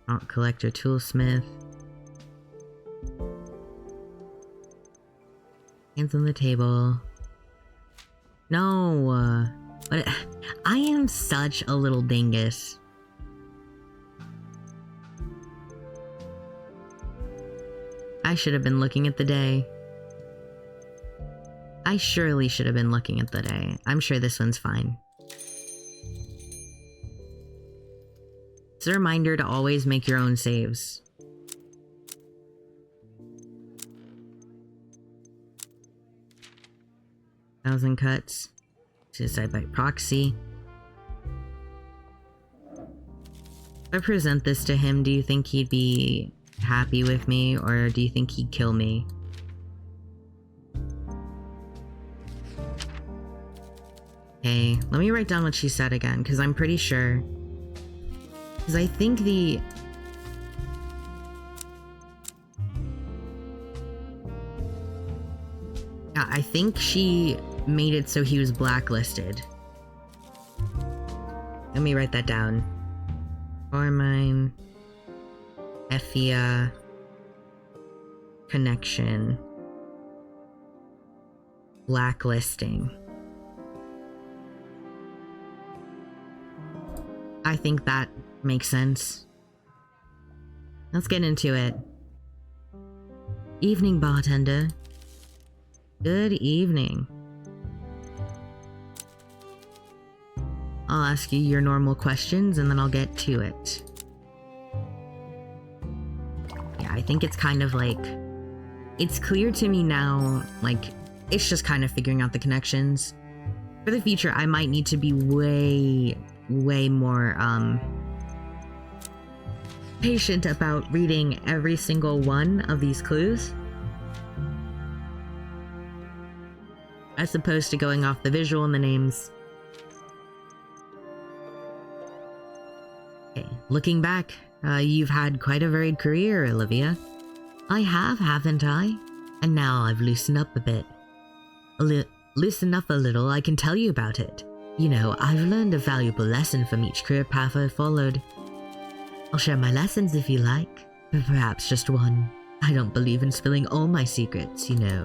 Art collector, toolsmith. Hands on the table. No! But I am such a little dingus. I should have been looking at the day. I surely should have been looking at the day. I'm sure this one's fine. It's a reminder to always make your own saves. Thousand cuts. Suicide by proxy. If I present this to him, do you think he'd be happy with me, or do you think he'd kill me? Okay, let me write down what she said again, because I'm pretty sure. Because I think the... Yeah, I think she made it so he was blacklisted. Let me write that down. Carmine... Effia... Connection... Blacklisting. I think that makes sense. Let's get into it. Evening, bartender. Good evening. I'll ask you your normal questions and then I'll get to it. Yeah, I think it's kind of like... It's clear to me now, like, it's just kind of figuring out the connections. For the future, I might need to be way more, patient about reading every single one of these clues, as opposed to going off the visual and the names. Okay, looking back, you've had quite a varied career, Olivia. I have, haven't I? And now I've loosened up a bit. Loosen up a little, I can tell you about it. You know, I've learned a valuable lesson from each career path I've followed. I'll share my lessons if you like, but perhaps just one. I don't believe in spilling all my secrets, you know.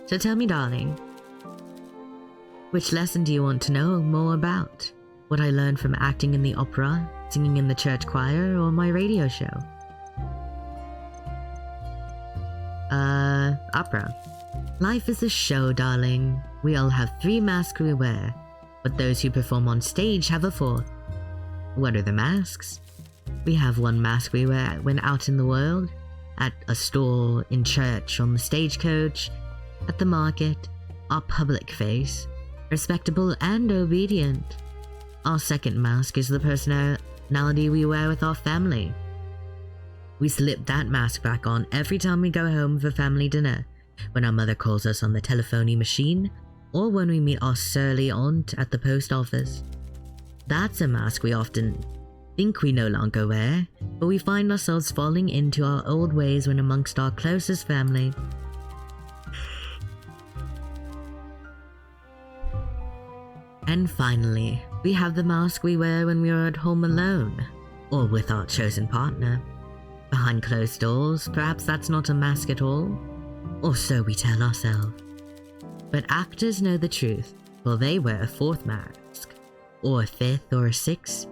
So tell me, darling, which lesson do you want to know more about? What I learned from acting in the opera, singing in the church choir, or my radio show? Opera. Life is a show, darling. We all have 3 masks we wear, but those who perform on stage have a 4th. What are the masks? We have 1 mask we wear when out in the world, at a store, in church, on the stagecoach, at the market, our public face, respectable and obedient. Our 2nd mask is the personality we wear with our family. We slip that mask back on every time we go home for family dinner, when our mother calls us on the telephony machine, or when we meet our surly aunt at the post office. That's a mask we often think we no longer wear, but we find ourselves falling into our old ways when amongst our closest family. And finally, we have the mask we wear when we are at home alone, or with our chosen partner. Behind closed doors, perhaps that's not a mask at all, or so we tell ourselves. But actors know the truth, well, they wear a fourth mask, or a fifth or a sixth,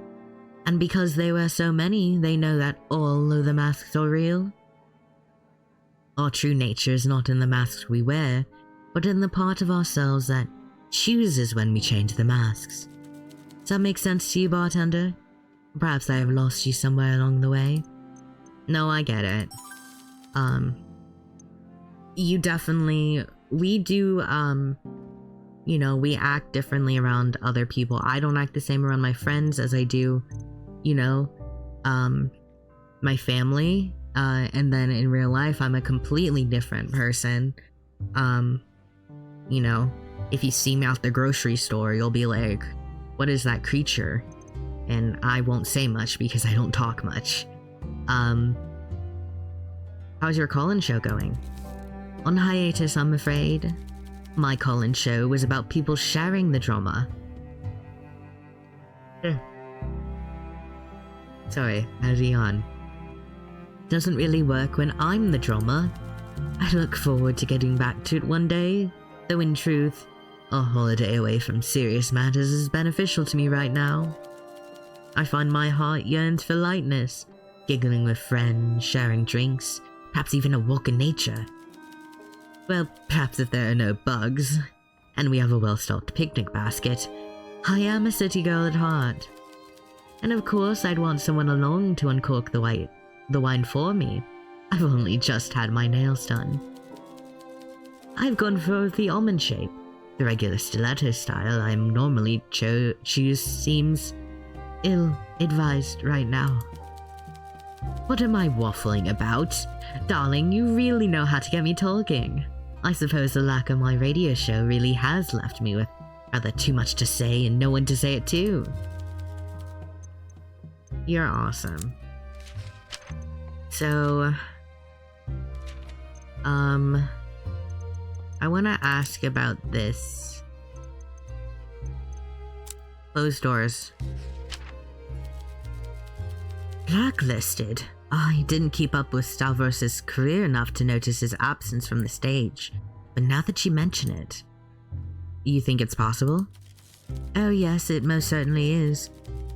and because they wear so many, they know that all of the masks are real. Our true nature is not in the masks we wear, but in the part of ourselves that chooses when we change the masks. Does that make sense to you, bartender? Perhaps I have lost you somewhere along the way. No, I get it. You definitely, we do, you know, we act differently around other people. I don't act the same around my friends as I do, you know, my family. And then in real life, I'm a completely different person. You know, if you see me out the grocery store, you'll be like, what is that creature? And I won't say much because I don't talk much. How's your call-in show going? On hiatus, I'm afraid. My call-in show was about people sharing the drama. Sorry, how's he on? Doesn't really work when I'm the drama. I look forward to getting back to it one day, though in truth, a holiday away from serious matters is beneficial to me right now. I find my heart yearns for lightness, giggling with friends, sharing drinks, perhaps even a walk in nature. Well, perhaps if there are no bugs, and we have a well-stocked picnic basket. I am a city girl at heart. And of course I'd want someone along to uncork the wine for me. I've only just had my nails done. I've gone for the almond shape. The regular stiletto style I normally choose seems ill-advised right now. What am I waffling about? Darling, you really know how to get me talking. I suppose the lack of my radio show really has left me with rather too much to say and no one to say it to. You're awesome. So, I want to ask about this. Closed doors. Blacklisted. I didn't keep up with Stavros' career enough to notice his absence from the stage, but now that you mention it, you think it's possible? Oh yes, it most certainly is.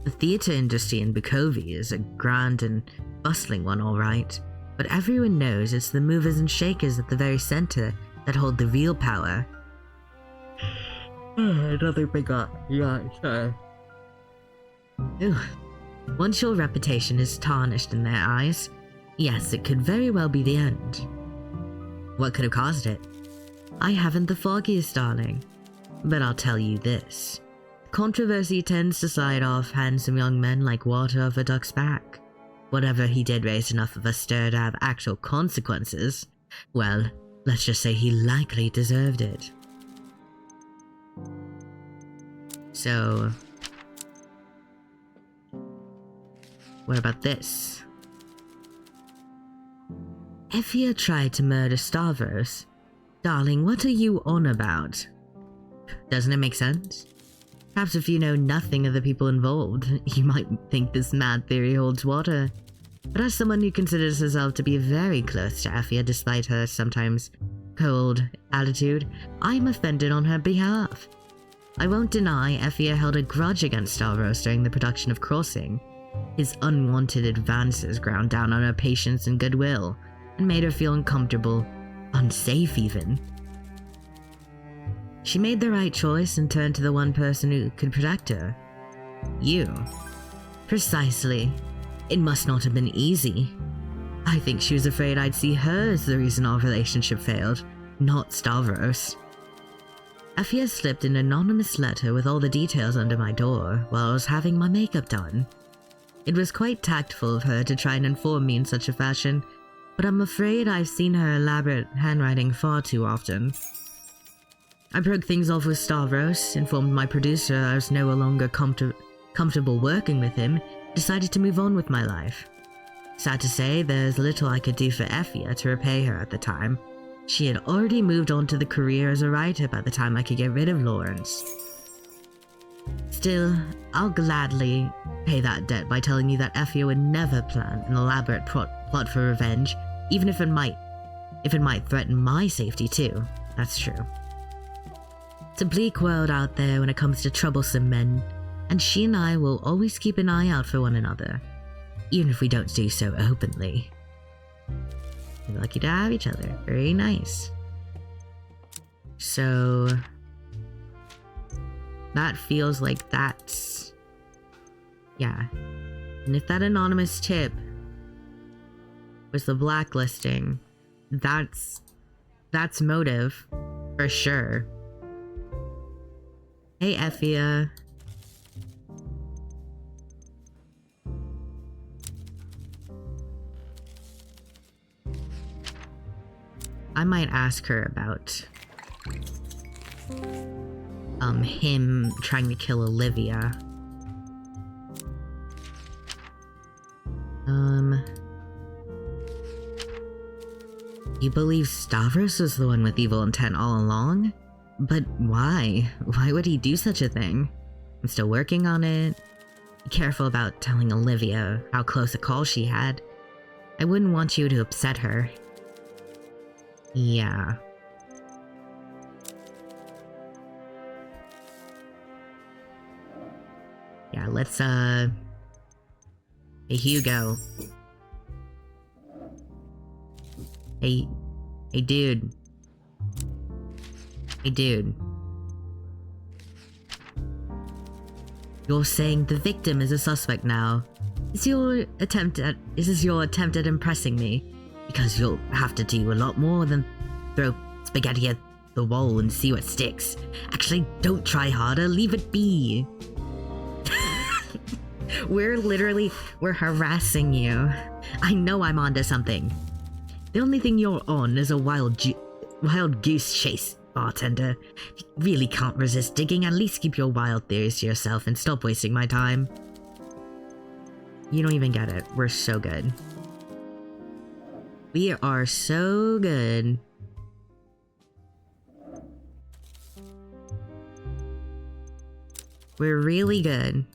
The theatre industry in Bukovi is a grand and bustling one, all right, but everyone knows it's the movers and shakers at the very center that hold the real power. Another big yeah, sorry. Ooh. Once your reputation is tarnished in their eyes, yes, it could very well be the end. What could have caused it? I haven't the foggiest, darling, but I'll tell you this. Controversy tends to slide off handsome young men like water off a duck's back. Whatever he did raise enough of a stir to have actual consequences, well, let's just say he likely deserved it. So, what about this? Effia tried to murder Stavros. Darling, what are you on about? Doesn't it make sense? Perhaps if you know nothing of the people involved, you might think this mad theory holds water. But as someone who considers herself to be very close to Effia despite her sometimes cold attitude, I'm offended on her behalf. I won't deny Effia held a grudge against Stavros during the production of Crossing. His unwanted advances ground down on her patience and goodwill, and made her feel uncomfortable, unsafe even. She made the right choice and turned to the one person who could protect her. You. Precisely. It must not have been easy. I think she was afraid I'd see her as the reason our relationship failed, not Stavros. Effia slipped an anonymous letter with all the details under my door while I was having my makeup done. It was quite tactful of her to try and inform me in such a fashion, but I'm afraid I've seen her elaborate handwriting far too often. I broke things off with Stavros, informed my producer I was no longer comfortable working with him, decided to move on with my life. Sad to say, there's little I could do for Effia to repay her at the time. She had already moved on to the career as a writer by the time I could get rid of Lawrence. Still, I'll gladly pay that debt by telling you that Effia would never plan an elaborate plot for revenge, even if it might threaten my safety too. That's true. It's a bleak world out there when it comes to troublesome men, and she and I will always keep an eye out for one another, even if we don't do so openly. We're lucky to have each other. Very nice. So that feels like that's... yeah. And if that anonymous tip was the blacklisting, that's motive for sure. Hey, Effia. I might ask her about him trying to kill Olivia. You believe Stavros was the one with evil intent all along? But why? Why would he do such a thing? I'm still working on it. Be careful about telling Olivia how close a call she had. I wouldn't want you to upset her. Yeah. Yeah, let's, Hey, Hugo. Hey, dude. Hey, dude. You're saying the victim is a suspect now. Is this your attempt at impressing me? Because you'll have to do a lot more than throw spaghetti at the wall and see what sticks. Actually, don't try harder, leave it be. We're harassing you. I know I'm onto something. The only thing you're on is a wild goose chase, bartender. If you really can't resist digging, at least keep your wild theories to yourself and stop wasting my time. You don't even get it. We're so good. We are so good. We're really good.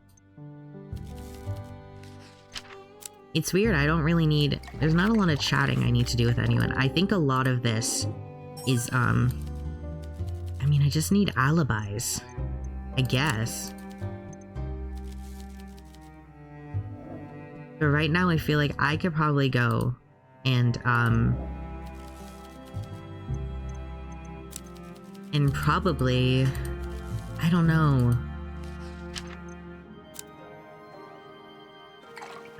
It's weird, I don't really need... there's not a lot of chatting I need to do with anyone. I think a lot of this is, I mean, I just need alibis. I guess. But right now I feel like I could probably go and probably... I don't know.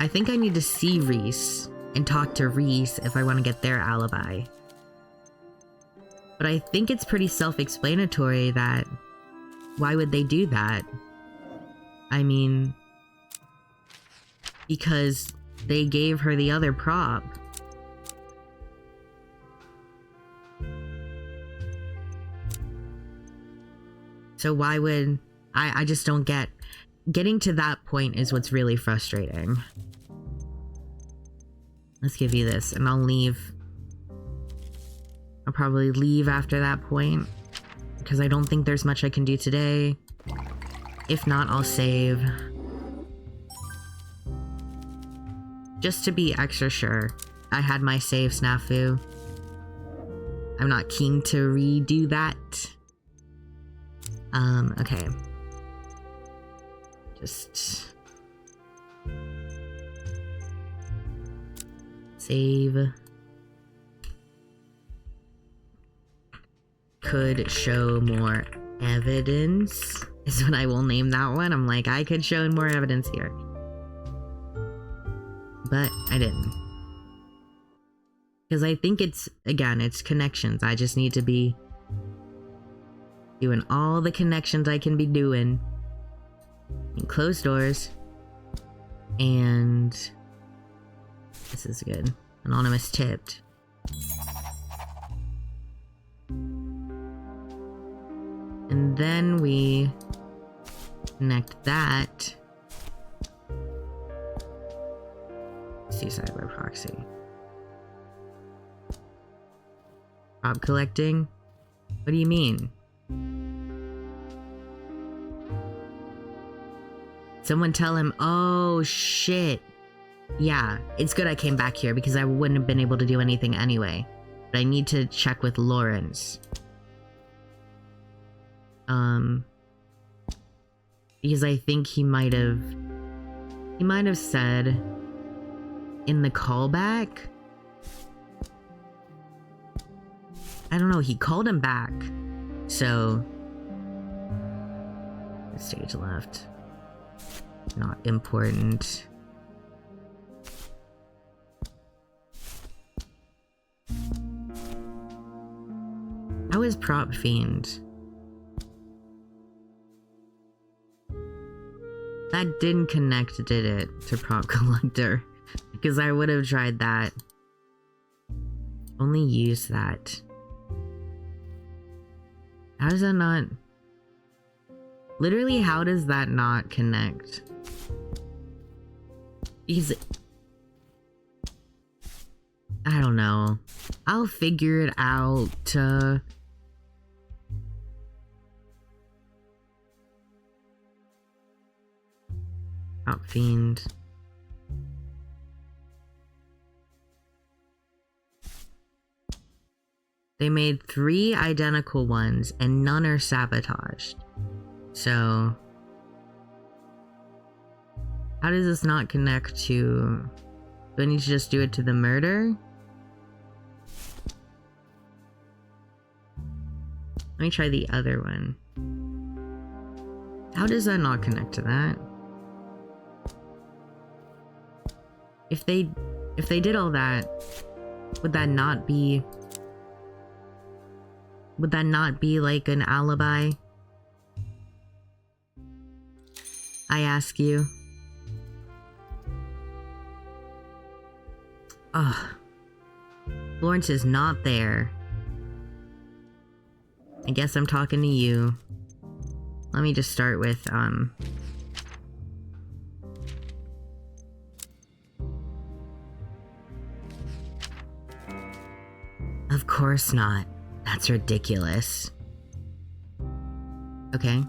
I think I need to see Reese and talk to Reese if I want to get their alibi. But I think it's pretty self-explanatory that why would they do that? I mean, because they gave her the other prop. So why would... I just don't get... Getting to that point is what's really frustrating. Let's give you this, and I'll leave. I'll probably leave after that point, because I don't think there's much I can do today. If not, I'll save. Just to be extra sure. I had my save snafu. I'm not keen to redo that. Okay. Just... save. Could show more evidence is what I will name that one. I'm like, I could show more evidence here. But I didn't. Because I think it's, again, it's connections. I just need to be doing all the connections I can be doing in closed doors. And this is good. Anonymous tipped. And then we connect that. Seaside by proxy. Prop collecting? What do you mean? Someone tell him, oh shit. Yeah, it's good I came back here because I wouldn't have been able to do anything anyway. But I need to check with Lawrence. Because I think he might have said in the callback. I don't know, he called him back. So stage left. Not important. How is Prop Fiend? That didn't connect, did it, to Prop Collector? Because I would have tried that. Only use that. How does that not... Literally, how does that not connect? Because... I don't know. I'll figure it out. Prop Fiend. They made 3 identical ones and none are sabotaged. So how does this not connect to... Do I need to just do it to the murder? Let me try the other one. How does that not connect to that? If they did all that, would that not be like an alibi? I ask you. Ugh. Lawrence is not there. I guess I'm talking to you. Let me just start with, Of course not. That's ridiculous. Okay.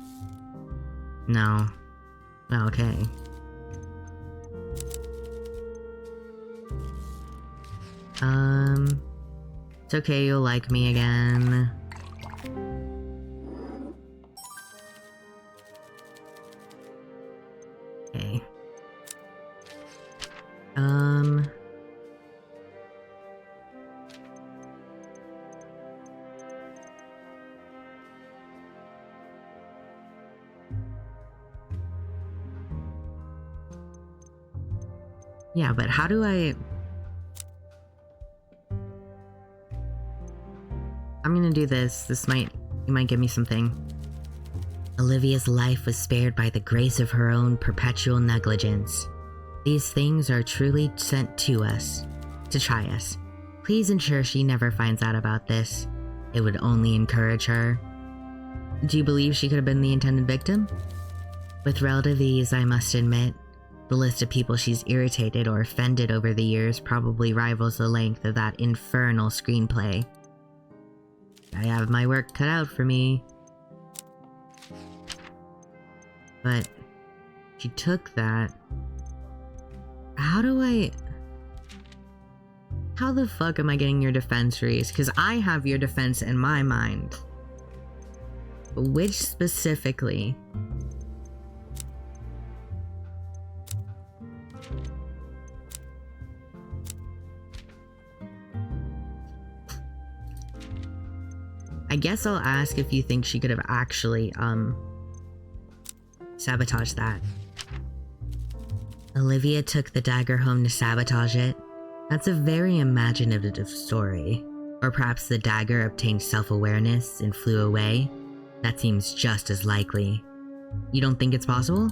No. Okay. It's okay, you'll like me again. Okay. Yeah, but how do I... I'm gonna do this. You might give me something. Olivia's life was spared by the grace of her own perpetual negligence. These things are truly sent to us, to try us. Please ensure she never finds out about this. It would only encourage her. Do you believe she could have been the intended victim? With relative ease, I must admit. The list of people she's irritated or offended over the years probably rivals the length of that infernal screenplay. I have my work cut out for me. But she took that. How the fuck am I getting your defense, Reese? Because I have your defense in my mind. But which specifically? I guess I'll ask if you think she could have actually, sabotaged that. Olivia took the dagger home to sabotage it. That's a very imaginative story. Or perhaps the dagger obtained self-awareness and flew away. That seems just as likely. You don't think it's possible?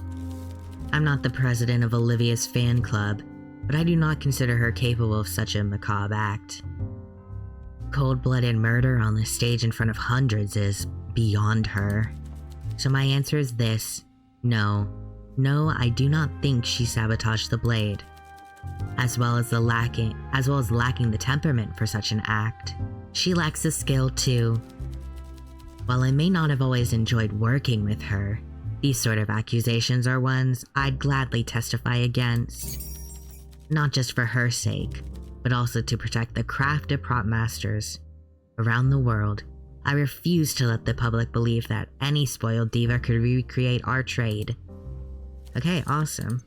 I'm not the president of Olivia's fan club, but I do not consider her capable of such a macabre act. Cold-blooded murder on the stage in front of hundreds is beyond her. So my answer is this. No, I do not think she sabotaged the blade. As well as lacking the temperament for such an act. She lacks the skill too. While I may not have always enjoyed working with her, These sort of accusations are ones I'd gladly testify against. Not just for her sake, but also to protect the crafted prop masters around the world. I refuse to let the public believe that any spoiled diva could recreate our trade. Okay, awesome.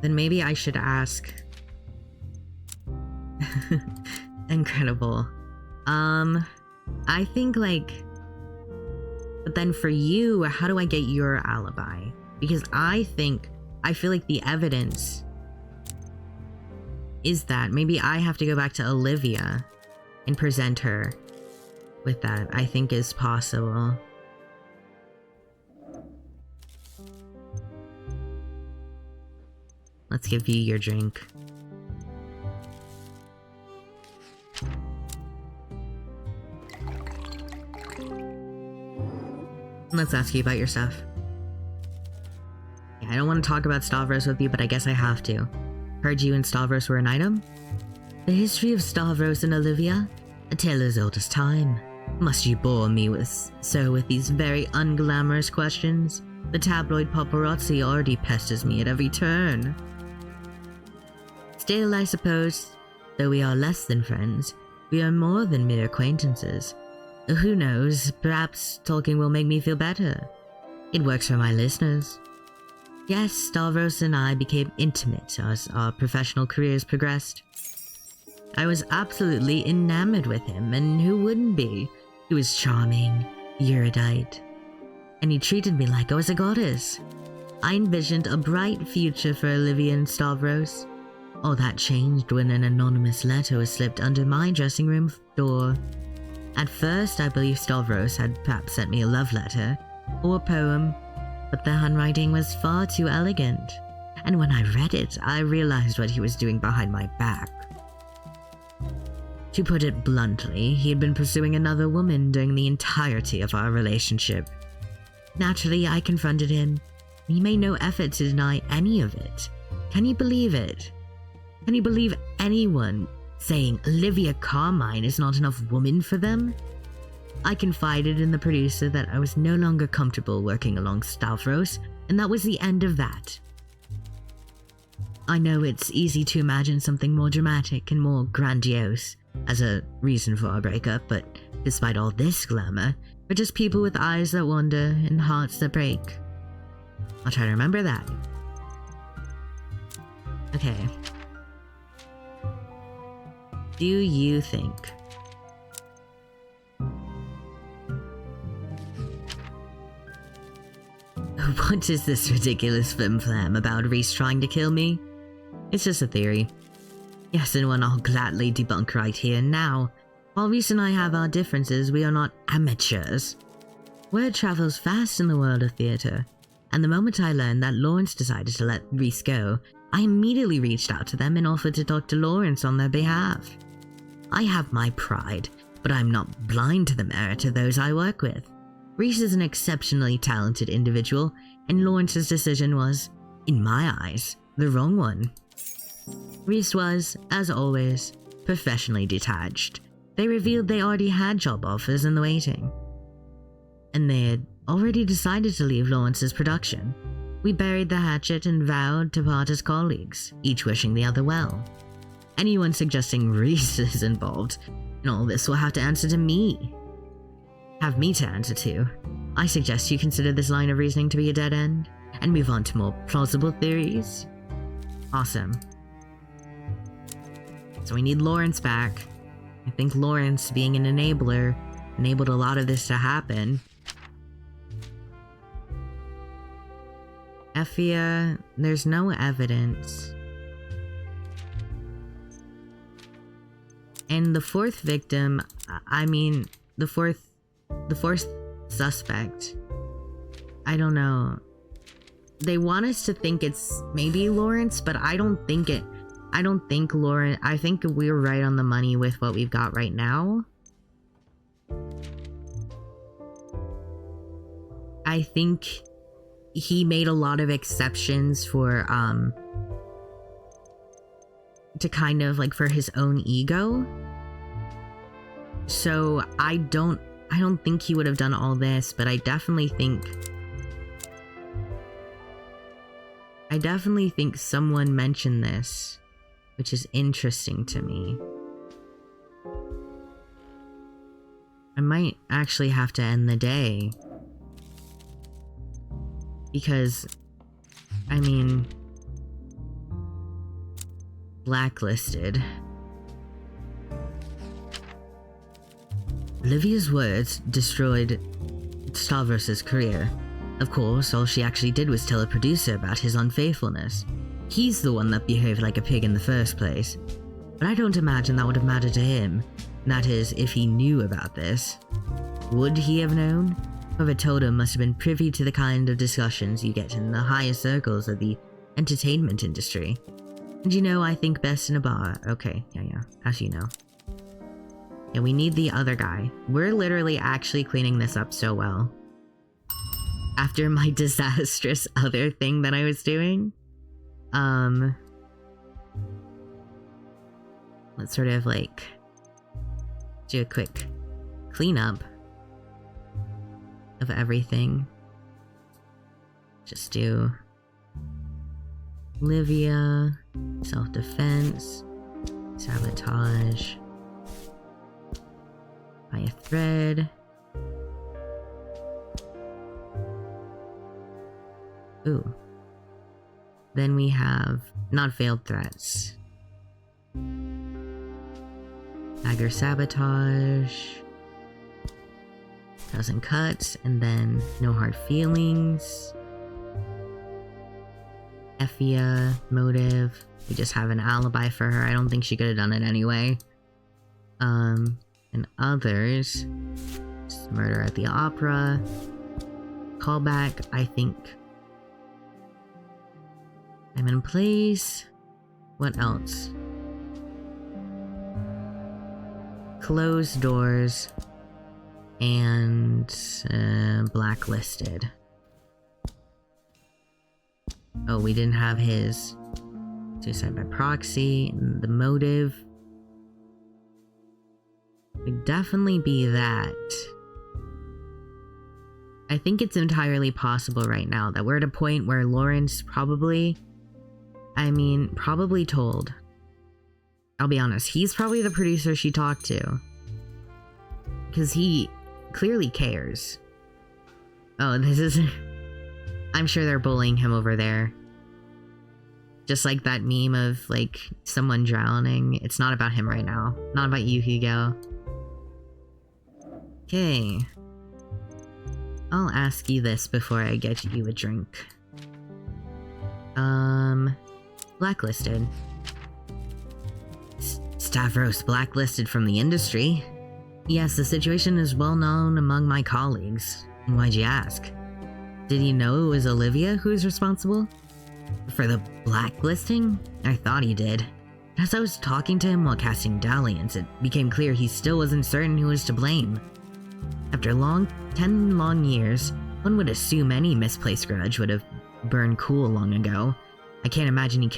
Then maybe I should ask. Incredible. I think but then for you, how do I get your alibi? Because I feel like the evidence is that maybe I have to go back to Olivia and present her with that. I think is possible. Let's give you your drink. Let's ask you about your stuff. Yeah, I don't want to talk about Stavros with you, but I guess I have to. Heard you and Stavros were an item? The history of Stavros and Olivia? A tale as old as time. Must you bore me with these very unglamorous questions? The tabloid paparazzi already pesters me at every turn. Still, I suppose, though we are less than friends, we are more than mere acquaintances. Who knows, perhaps talking will make me feel better. It works for my listeners. Yes, Stavros and I became intimate as our professional careers progressed. I was absolutely enamored with him, and who wouldn't be? He was charming, erudite, and he treated me like I was a goddess. I envisioned a bright future for Olivia and Stavros. All that changed when an anonymous letter was slipped under my dressing room door. At first, I believed Stavros had perhaps sent me a love letter or a poem, but the handwriting was far too elegant, and when I read it, I realized what he was doing behind my back. To put it bluntly, he had been pursuing another woman during the entirety of our relationship. Naturally, I confronted him. He made no effort to deny any of it. Can you believe it? Can you believe anyone saying Olivia Carmine is not enough woman for them? I confided in the producer that I was no longer comfortable working along Stavros, and that was the end of that. I know it's easy to imagine something more dramatic and more grandiose as a reason for our breakup, but despite all this glamour, we're just people with eyes that wander and hearts that break. I'll try to remember that. Okay. Do you think what is this ridiculous flim-flam about Reese trying to kill me? It's just a theory. Yes, and one I'll gladly debunk right here and now. While Reese and I have our differences, we are not amateurs. Word travels fast in the world of theatre, and the moment I learned that Lawrence decided to let Reese go, I immediately reached out to them and offered to talk to Lawrence on their behalf. I have my pride, but I'm not blind to the merit of those I work with. Reese is an exceptionally talented individual, and Lawrence's decision was, in my eyes, the wrong one. Reese was, as always, professionally detached. They revealed they already had job offers in the waiting, and they had already decided to leave Lawrence's production. We buried the hatchet and vowed to part as colleagues, each wishing the other well. Anyone suggesting Reese is involved in all this will have to answer to me. Have me to answer to. I suggest you consider this line of reasoning to be a dead end, and move on to more plausible theories. Awesome. So we need Lawrence back. I think Lawrence, being an enabler, enabled a lot of this to happen. Effia, there's no evidence. And the fourth victim, the fourth suspect, I don't know. They want us to think it's maybe Lawrence, but I don't think Lawrence, I think we're right on the money with what we've got right now. I think he made a lot of exceptions for, to kind of like for his own ego. So I don't think he would have done all this, but I definitely think someone mentioned this, which is interesting to me. I might actually have to end the day. Because, I mean, blacklisted. Olivia's words destroyed Stavros' career. Of course, all she actually did was tell a producer about his unfaithfulness. He's the one that behaved like a pig in the first place. But I don't imagine that would have mattered to him. That is, if he knew about this. Would he have known? Whoever told him must have been privy to the kind of discussions you get in the higher circles of the entertainment industry. And you know, I think best in a bar. Okay, yeah, as you know. Yeah, we need the other guy. We're literally actually cleaning this up so well. After my disastrous other thing that I was doing. Let's sort of like do a quick cleanup of everything. Just do Olivia, self-defense, sabotage, by a thread. Ooh. Then we have not failed threats. Dagger sabotage. 1,000 cuts, and then no hard feelings. Effia, motive. We just have an alibi for her. I don't think she could have done it anyway. And others. Just murder at the opera. Callback, I think. I'm in place. What else? Closed doors. And blacklisted. Oh, we didn't have his suicide by proxy and the motive. Would definitely be that. I think it's entirely possible right now that we're at a point where Lawrence probably told. I'll be honest, he's probably the producer she talked to. Because he clearly cares. Oh, this is... I'm sure they're bullying him over there. Just like that meme of, like, someone drowning. It's not about him right now. Not about you, Hugo. Okay. I'll ask you this before I get you a drink. Blacklisted. Stavros blacklisted from the industry? Yes, the situation is well known among my colleagues. Why'd you ask? Did you know it was Olivia who was responsible for the blacklisting? I thought he did. As I was talking to him while casting Dalliance, it became clear he still wasn't certain who was to blame. After 10 long years, one would assume any misplaced grudge would have burned cool long ago. I can't imagine he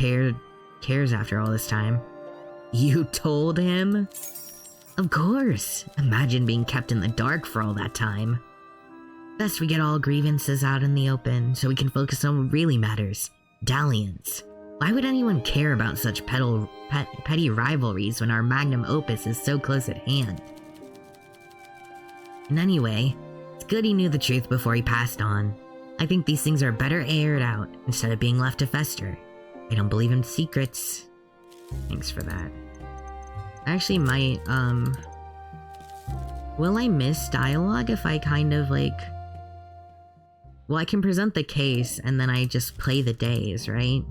cares after all this time. You told him? Of course. Imagine being kept in the dark for all that time. Best we get all grievances out in the open so we can focus on what really matters. Dalliance. Why would anyone care about such petty rivalries when our magnum opus is so close at hand? And anyway, it's good he knew the truth before he passed on. I think these things are better aired out instead of being left to fester. I don't believe in secrets. Thanks for that. I actually might, will I miss dialogue if I kind of like... Well, I can present the case and then I just play the days, right?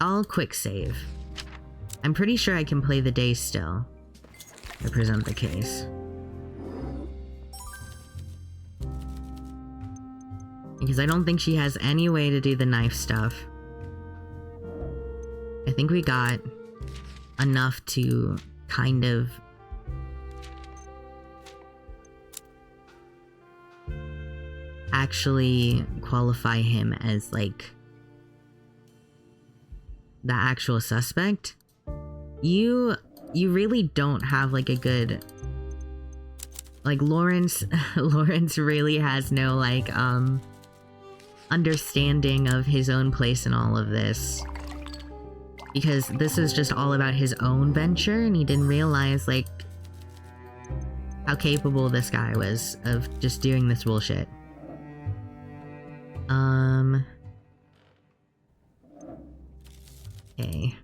I'll quick save. I'm pretty sure I can play the days still. I present the case. Because I don't think she has any way to do the knife stuff. I think we got enough to kind of actually qualify him as like the actual suspect. you really don't have like a good, like Lawrence really has no like understanding of his own place in all of this, because this is just all about his own venture, and he didn't realize like how capable this guy was of just doing this bullshit. Okay.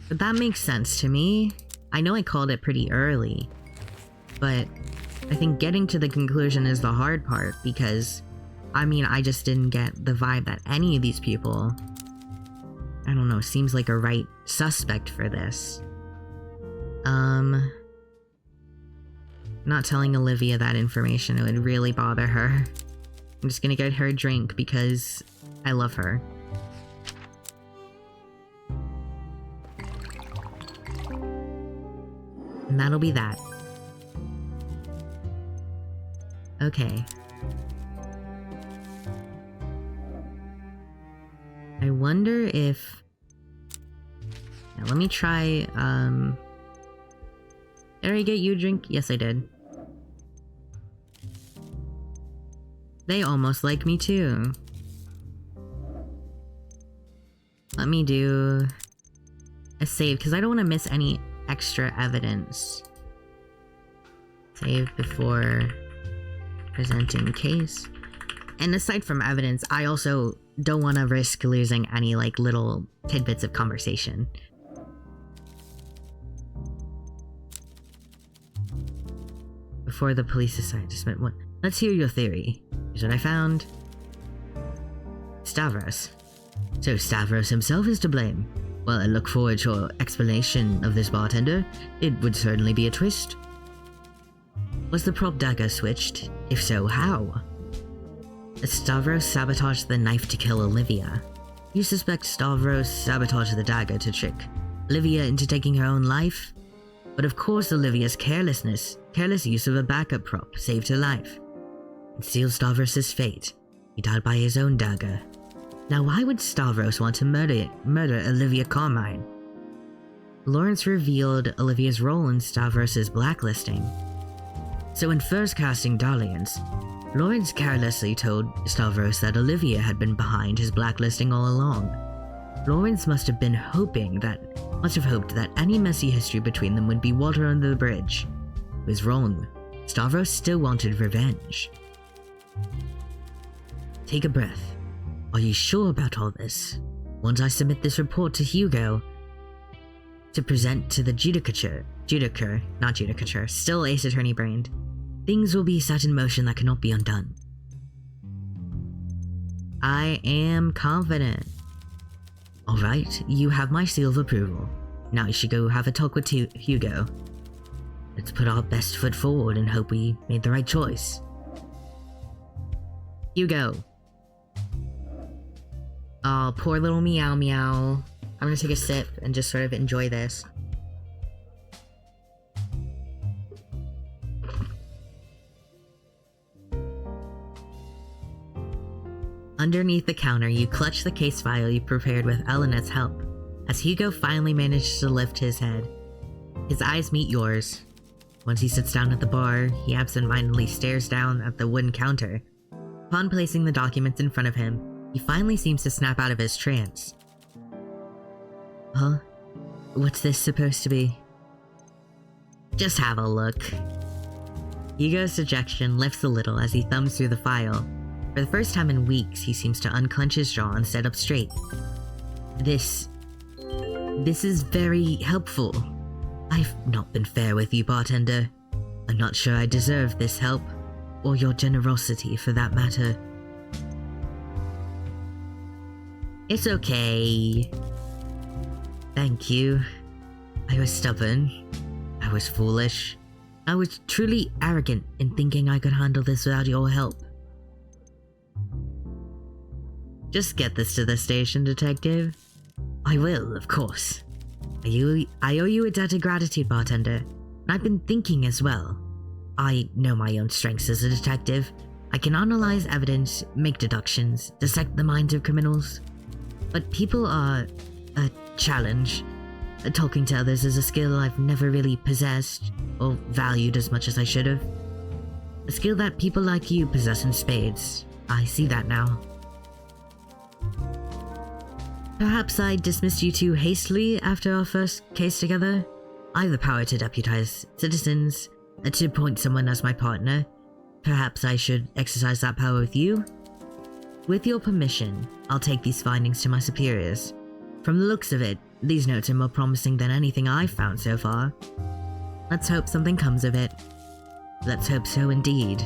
But that makes sense to me. I know I called it pretty early, but I think getting to the conclusion is the hard part, because, I mean, I just didn't get the vibe that any of these people, I don't know, seems like a right suspect for this. Not telling Olivia that information, it would really bother her. I'm just gonna get her a drink because I love her. And that'll be that. Okay. I wonder if... Now, let me try, Did I get you a drink? Yes, I did. They almost like me too. Let me do a save, because I don't want to miss any extra evidence. Save before presenting case. And aside from evidence, I also don't want to risk losing any like little tidbits of conversation. Before the police decide to spend what? Let's hear your theory. Here's what I found. Stavros. So Stavros himself is to blame. Well, I look forward to your explanation of this, bartender. It would certainly be a twist. Was the prop dagger switched? If so, how? Stavros sabotaged the knife to kill Olivia. You suspect Stavros sabotaged the dagger to trick Olivia into taking her own life? But of course Olivia's careless use of a backup prop saved her life. It sealed Stavros' fate. He died by his own dagger. Now why would Stavros want to murder Olivia Carmine? Lawrence revealed Olivia's role in Stavros' blacklisting. So in first casting Darlians, Lawrence carelessly told Stavros that Olivia had been behind his blacklisting all along. Lawrence must have hoped that any messy history between them would be water under the bridge. He was wrong. Stavros still wanted revenge. Take a breath. Are you sure about all this? Once I submit this report to Hugo to present to the judicature, still Ace Attorney brained, things will be set in motion that cannot be undone. I am confident. Alright, you have my seal of approval. Now you should go have a talk with Hugo. Let's put our best foot forward and hope we made the right choice. Hugo. Oh, poor little meow meow. I'm gonna take a sip and just sort of enjoy this. Underneath the counter, you clutch the case file you prepared with Elena's help, as Hugo finally manages to lift his head. His eyes meet yours. Once he sits down at the bar, he absentmindedly stares down at the wooden counter. Upon placing the documents in front of him, he finally seems to snap out of his trance. Huh? What's this supposed to be? Just have a look. Hugo's dejection lifts a little as he thumbs through the file. For the first time in weeks, he seems to unclench his jaw and sit up straight. This is very helpful. I've not been fair with you, bartender. I'm not sure I deserve this help, or your generosity for that matter. It's okay. Thank you. I was stubborn. I was foolish. I was truly arrogant in thinking I could handle this without your help. Just get this to the station, detective. I will, of course. I owe you a debt of gratitude, bartender. And I've been thinking as well. I know my own strengths as a detective. I can analyze evidence, make deductions, dissect the minds of criminals. But people are a challenge. Talking to others is a skill I've never really possessed or valued as much as I should have. A skill that people like you possess in spades. I see that now. Perhaps I dismissed you too hastily after our first case together. I have the power to deputize citizens, to appoint someone as my partner. Perhaps I should exercise that power with you? With your permission, I'll take these findings to my superiors. From the looks of it, these notes are more promising than anything I've found so far. Let's hope something comes of it. Let's hope so indeed.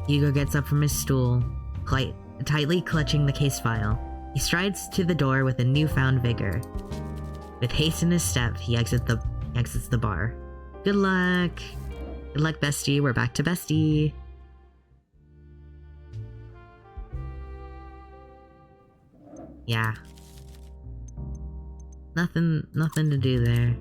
Hugo gets up from his stool, quite tightly clutching the case file. He strides to the door with a newfound vigor. With haste in his step, he exits the bar. Good luck. Good luck, bestie. We're back to bestie. Yeah. Nothing to do there.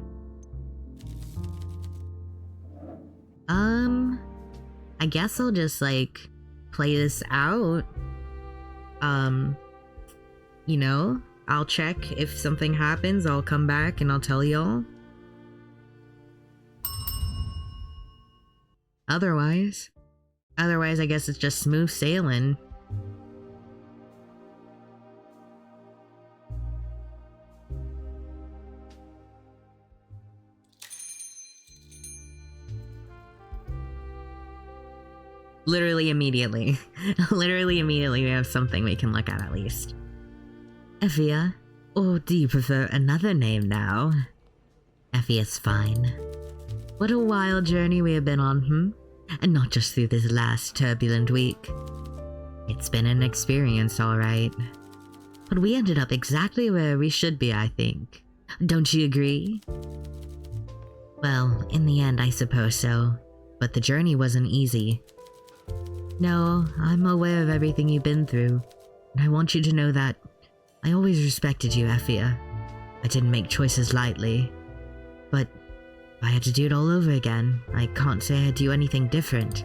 I guess I'll just, like, play this out. You know, I'll check if something happens, I'll come back and I'll tell y'all. Otherwise, I guess it's just smooth sailing. Literally immediately. Literally immediately we have something we can look at least. Effia? Or do you prefer another name now? Effia's fine. What a wild journey we have been on, And not just through this last turbulent week. It's been an experience, alright. But we ended up exactly where we should be, I think. Don't you agree? Well, in the end, I suppose so. But the journey wasn't easy. No, I'm aware of everything you've been through, and I want you to know that I always respected you, Effia. I didn't make choices lightly, but if I had to do it all over again, I can't say I'd do anything different.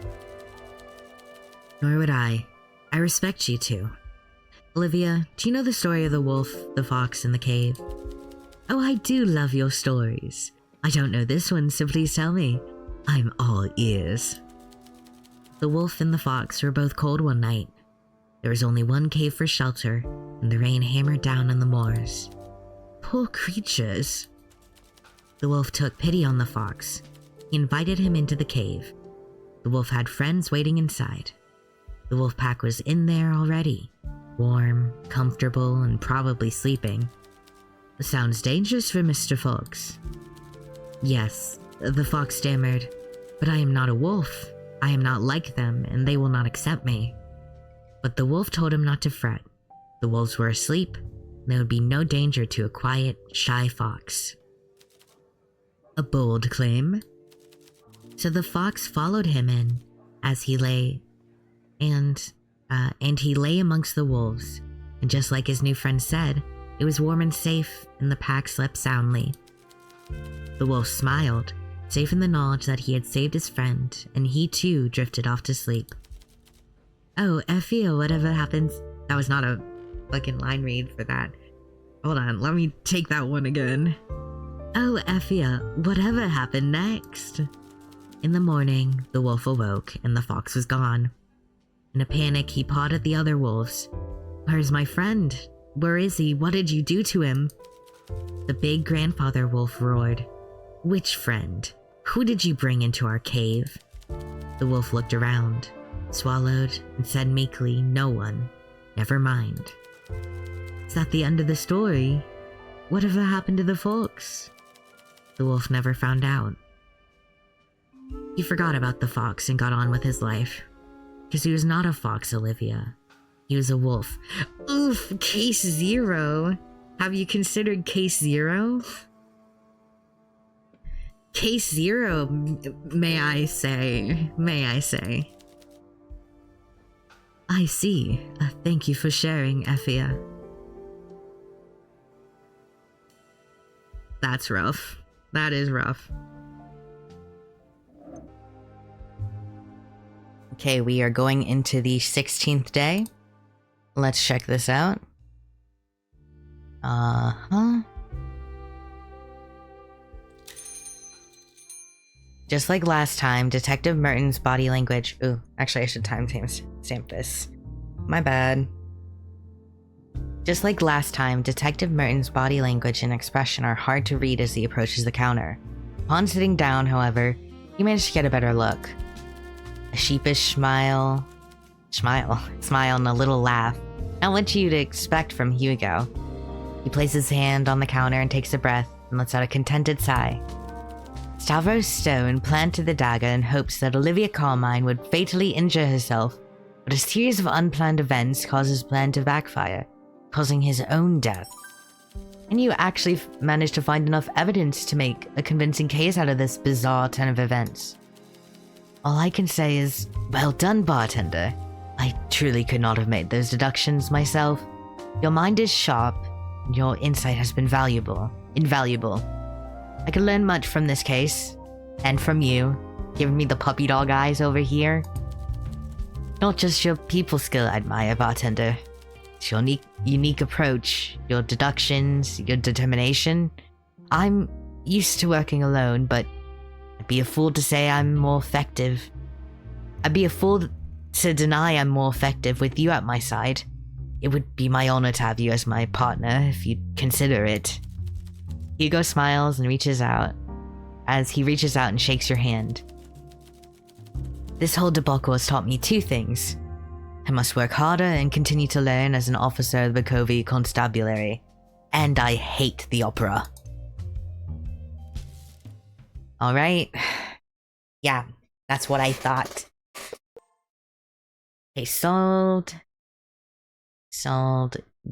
Nor would I. I respect you too. Olivia, do you know the story of the wolf, the fox, and the cave? Oh, I do love your stories. I don't know this one, so please tell me. I'm all ears. The wolf and the fox were both cold one night. There was only one cave for shelter, and the rain hammered down on the moors. Poor creatures. The wolf took pity on the fox. He invited him into the cave. The wolf had friends waiting inside. The wolf pack was in there already, warm, comfortable, and probably sleeping. Sounds dangerous for Mr. Fox. Yes, the fox stammered, but I am not a wolf. I am not like them, and they will not accept me. But the wolf told him not to fret. The wolves were asleep, and there would be no danger to a quiet, shy fox. A bold claim. So the fox followed him in, as he lay, and he lay amongst the wolves. And just like his new friend said, it was warm and safe, and the pack slept soundly. The wolf smiled, safe in the knowledge that he had saved his friend, and he too drifted off to sleep. Oh, Effia, whatever happens... That was not a fucking line read for that. Hold on, let me take that one again. Oh, Effia, whatever happened next? In the morning, the wolf awoke, and the fox was gone. In a panic, he pawed at the other wolves. Where's my friend? Where is he? What did you do to him? The big grandfather wolf roared. Which friend? Who did you bring into our cave? The wolf looked around, swallowed, and said meekly, no one. Never mind. Is that the end of the story? Whatever happened to the fox? The wolf never found out. He forgot about the fox and got on with his life. Because he was not a fox, Olivia. He was a wolf. Oof, case 0. Have you considered case 0? Case 0, may I say. I see. Thank you for sharing, Effia. That's rough. That is rough. Okay, we are going into the 16th day. Let's check this out. Uh-huh. Just like last time, Detective Merton's body language... Ooh, actually I should timestamp this. My bad. Just like last time, Detective Merton's body language and expression are hard to read as he approaches the counter. Upon sitting down, however, he managed to get a better look. A sheepish smile and a little laugh. Not what you'd expect from Hugo. He places his hand on the counter and takes a breath and lets out a contented sigh. Stavros Stone planted the dagger in hopes that Olivia Carmine would fatally injure herself, but a series of unplanned events caused his plan to backfire, causing his own death. And you actually managed to find enough evidence to make a convincing case out of this bizarre turn of events. All I can say is, well done, bartender. I truly could not have made those deductions myself. Your mind is sharp, and your insight has been invaluable. I could learn much from this case, and from you, giving me the puppy dog eyes over here. Not just your people skill I admire, bartender. It's your unique approach, your deductions, your determination. I'm used to working alone, but I'd be a fool to say I'm more effective. I'd be a fool to deny I'm more effective with you at my side. It would be my honor to have you as my partner, if you'd consider it. Hugo smiles and reaches out and shakes your hand. This whole debacle has taught me two things. I must work harder and continue to learn as an officer of the Covey Constabulary. And I hate the opera. Alright. Yeah, that's what I thought. Okay, solved,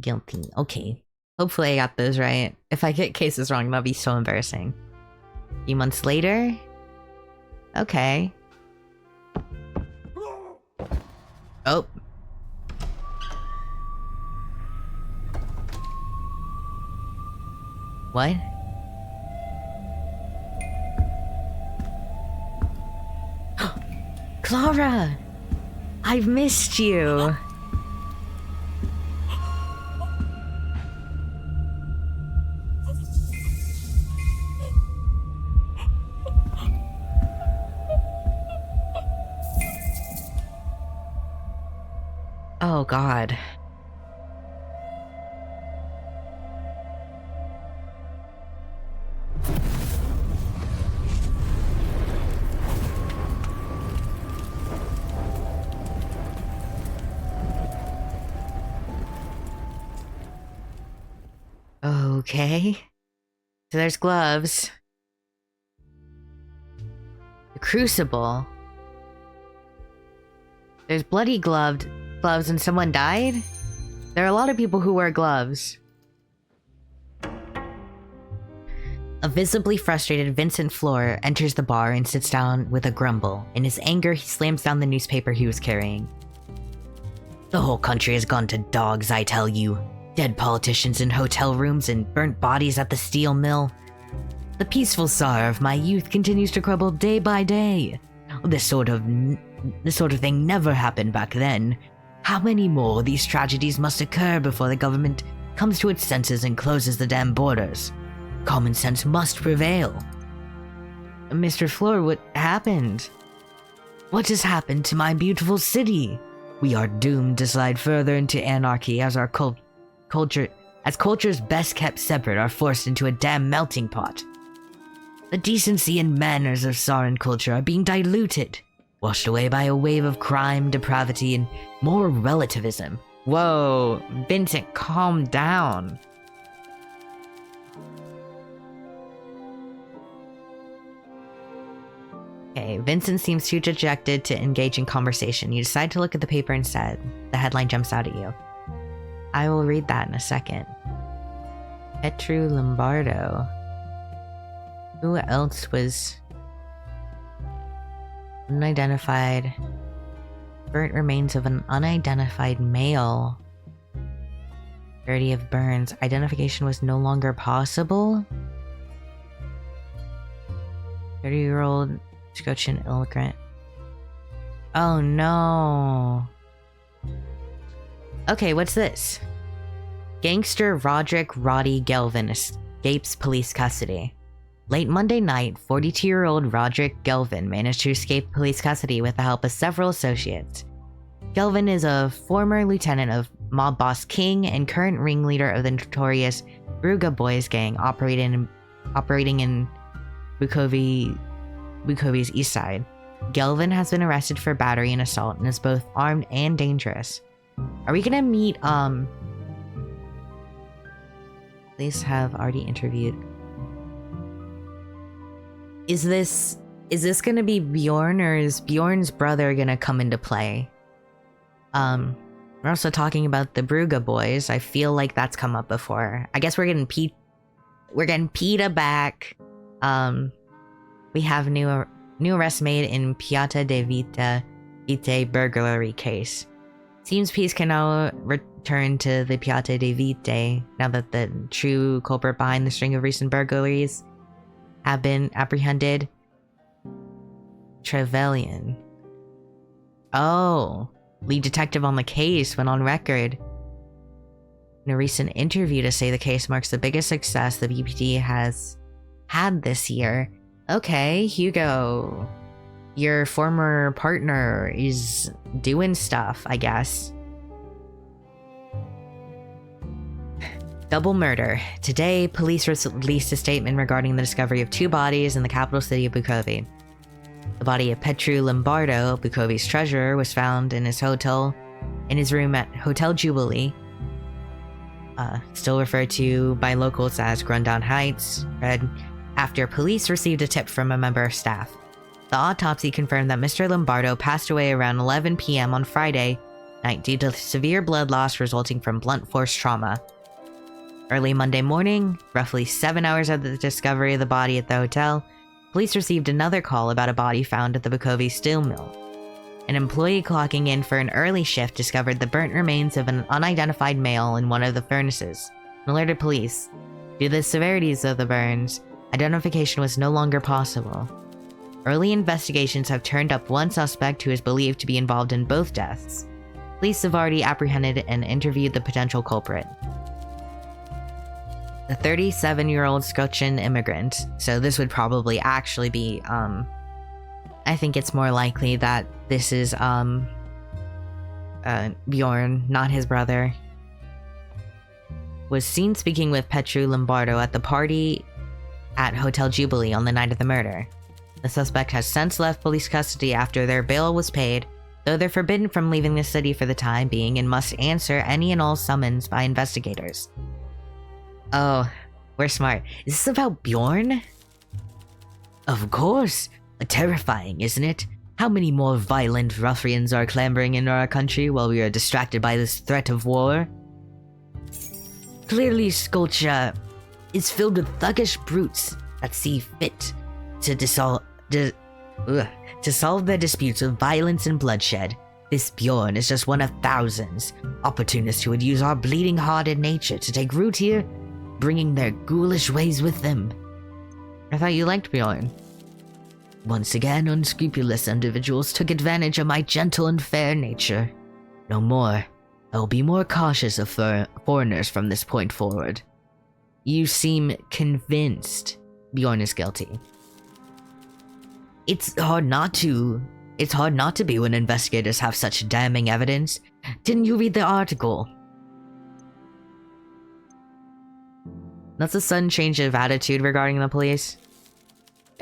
guilty. Okay. Hopefully I got those right. If I get cases wrong, that'd be so embarrassing. A few months later? Okay. Oh. What? Clara! I've missed you! Oh God. Okay. So there's gloves. The crucible. There's bloody gloves and someone died? There are a lot of people who wear gloves. A visibly frustrated Vincent Fleur enters the bar and sits down with a grumble. In his anger, he slams down the newspaper he was carrying. The whole country has gone to dogs, I tell you. Dead politicians in hotel rooms and burnt bodies at the steel mill. The peaceful sorrow of my youth continues to crumble day by day. This sort of thing never happened back then. How many more of these tragedies must occur before the government comes to its senses and closes the damn borders? Common sense must prevail. Mr. Fleur, what happened? What has happened to my beautiful city? We are doomed to slide further into anarchy as our culture's best kept separate are forced into a damn melting pot. The decency and manners of Saran culture are being diluted, washed away by a wave of crime, depravity, and moral relativism. Whoa, Vincent, calm down. Okay, Vincent seems too dejected to engage in conversation. You decide to look at the paper instead. The headline jumps out at you. I will read that in a second. Petru Lombardo. Who else was unidentified? Burnt remains of an unidentified male. 30 of burns. Identification was no longer possible? 30-year-old Scotian immigrant. Oh no. Okay, what's this? Gangster Roderick Roddy Gelvin escapes police custody. Late Monday night, 42-year-old Roderick Gelvin managed to escape police custody with the help of several associates. Gelvin is a former lieutenant of mob boss King and current ringleader of the notorious Brugga Boys gang operating in Bukovi's east side. Gelvin has been arrested for battery and assault and is both armed and dangerous. Are we gonna meet, Police have already interviewed. Is this gonna be Bjorn, or is Bjorn's brother gonna come into play? We're also talking about the Brugga Boys. I feel like that's come up before. I guess we're getting PETA back. We have new arrest made in Piazza de Vite burglary case. Seems peace can now return to the Piazza de Vite now that the true culprit behind the string of recent burglaries have been apprehended. Trevelyan. Oh, lead detective on the case went on record in a recent interview to say the case marks the biggest success the BPD has had this year. Okay, Hugo, your former partner is doing stuff, I guess. Double murder. Today, police released a statement regarding the discovery of 2 bodies in the capital city of Bukovi. The body of Petru Lombardo, Bukovi's treasurer, was found in his room at Hotel Jubilee, still referred to by locals as Grundown Heights, after police received a tip from a member of staff. The autopsy confirmed that Mr. Lombardo passed away around 11 p.m. on Friday night due to severe blood loss resulting from blunt force trauma. Early Monday morning, roughly 7 hours after the discovery of the body at the hotel, police received another call about a body found at the Bukovi steel mill. An employee clocking in for an early shift discovered the burnt remains of an unidentified male in one of the furnaces and alerted police. Due to the severities of the burns, identification was no longer possible. Early investigations have turned up one suspect who is believed to be involved in both deaths. Police have already apprehended and interviewed the potential culprit. The 37-year-old Scottish immigrant, so this would probably actually be, I think it's more likely that this is, Bjorn, not his brother, was seen speaking with Petru Lombardo at the party at Hotel Jubilee on the night of the murder. The suspect has since left police custody after their bail was paid, though they're forbidden from leaving the city for the time being and must answer any and all summons by investigators. Oh, we're smart. Is this about Bjorn? Of course. Terrifying, isn't it? How many more violent ruffians are clambering into our country while we are distracted by this threat of war? Clearly, Scotia is filled with thuggish brutes that see fit to solve their disputes with violence and bloodshed. This Bjorn is just one of thousands. Opportunists who would use our bleeding-hearted nature to take root here, bringing their ghoulish ways with them. I thought you liked Bjorn. Once again, unscrupulous individuals took advantage of my gentle and fair nature. No more. I will be more cautious of foreigners from this point forward. You seem convinced Bjorn is guilty. It's hard not to be when investigators have such damning evidence. Didn't you read the article? That's a sudden change of attitude regarding the police.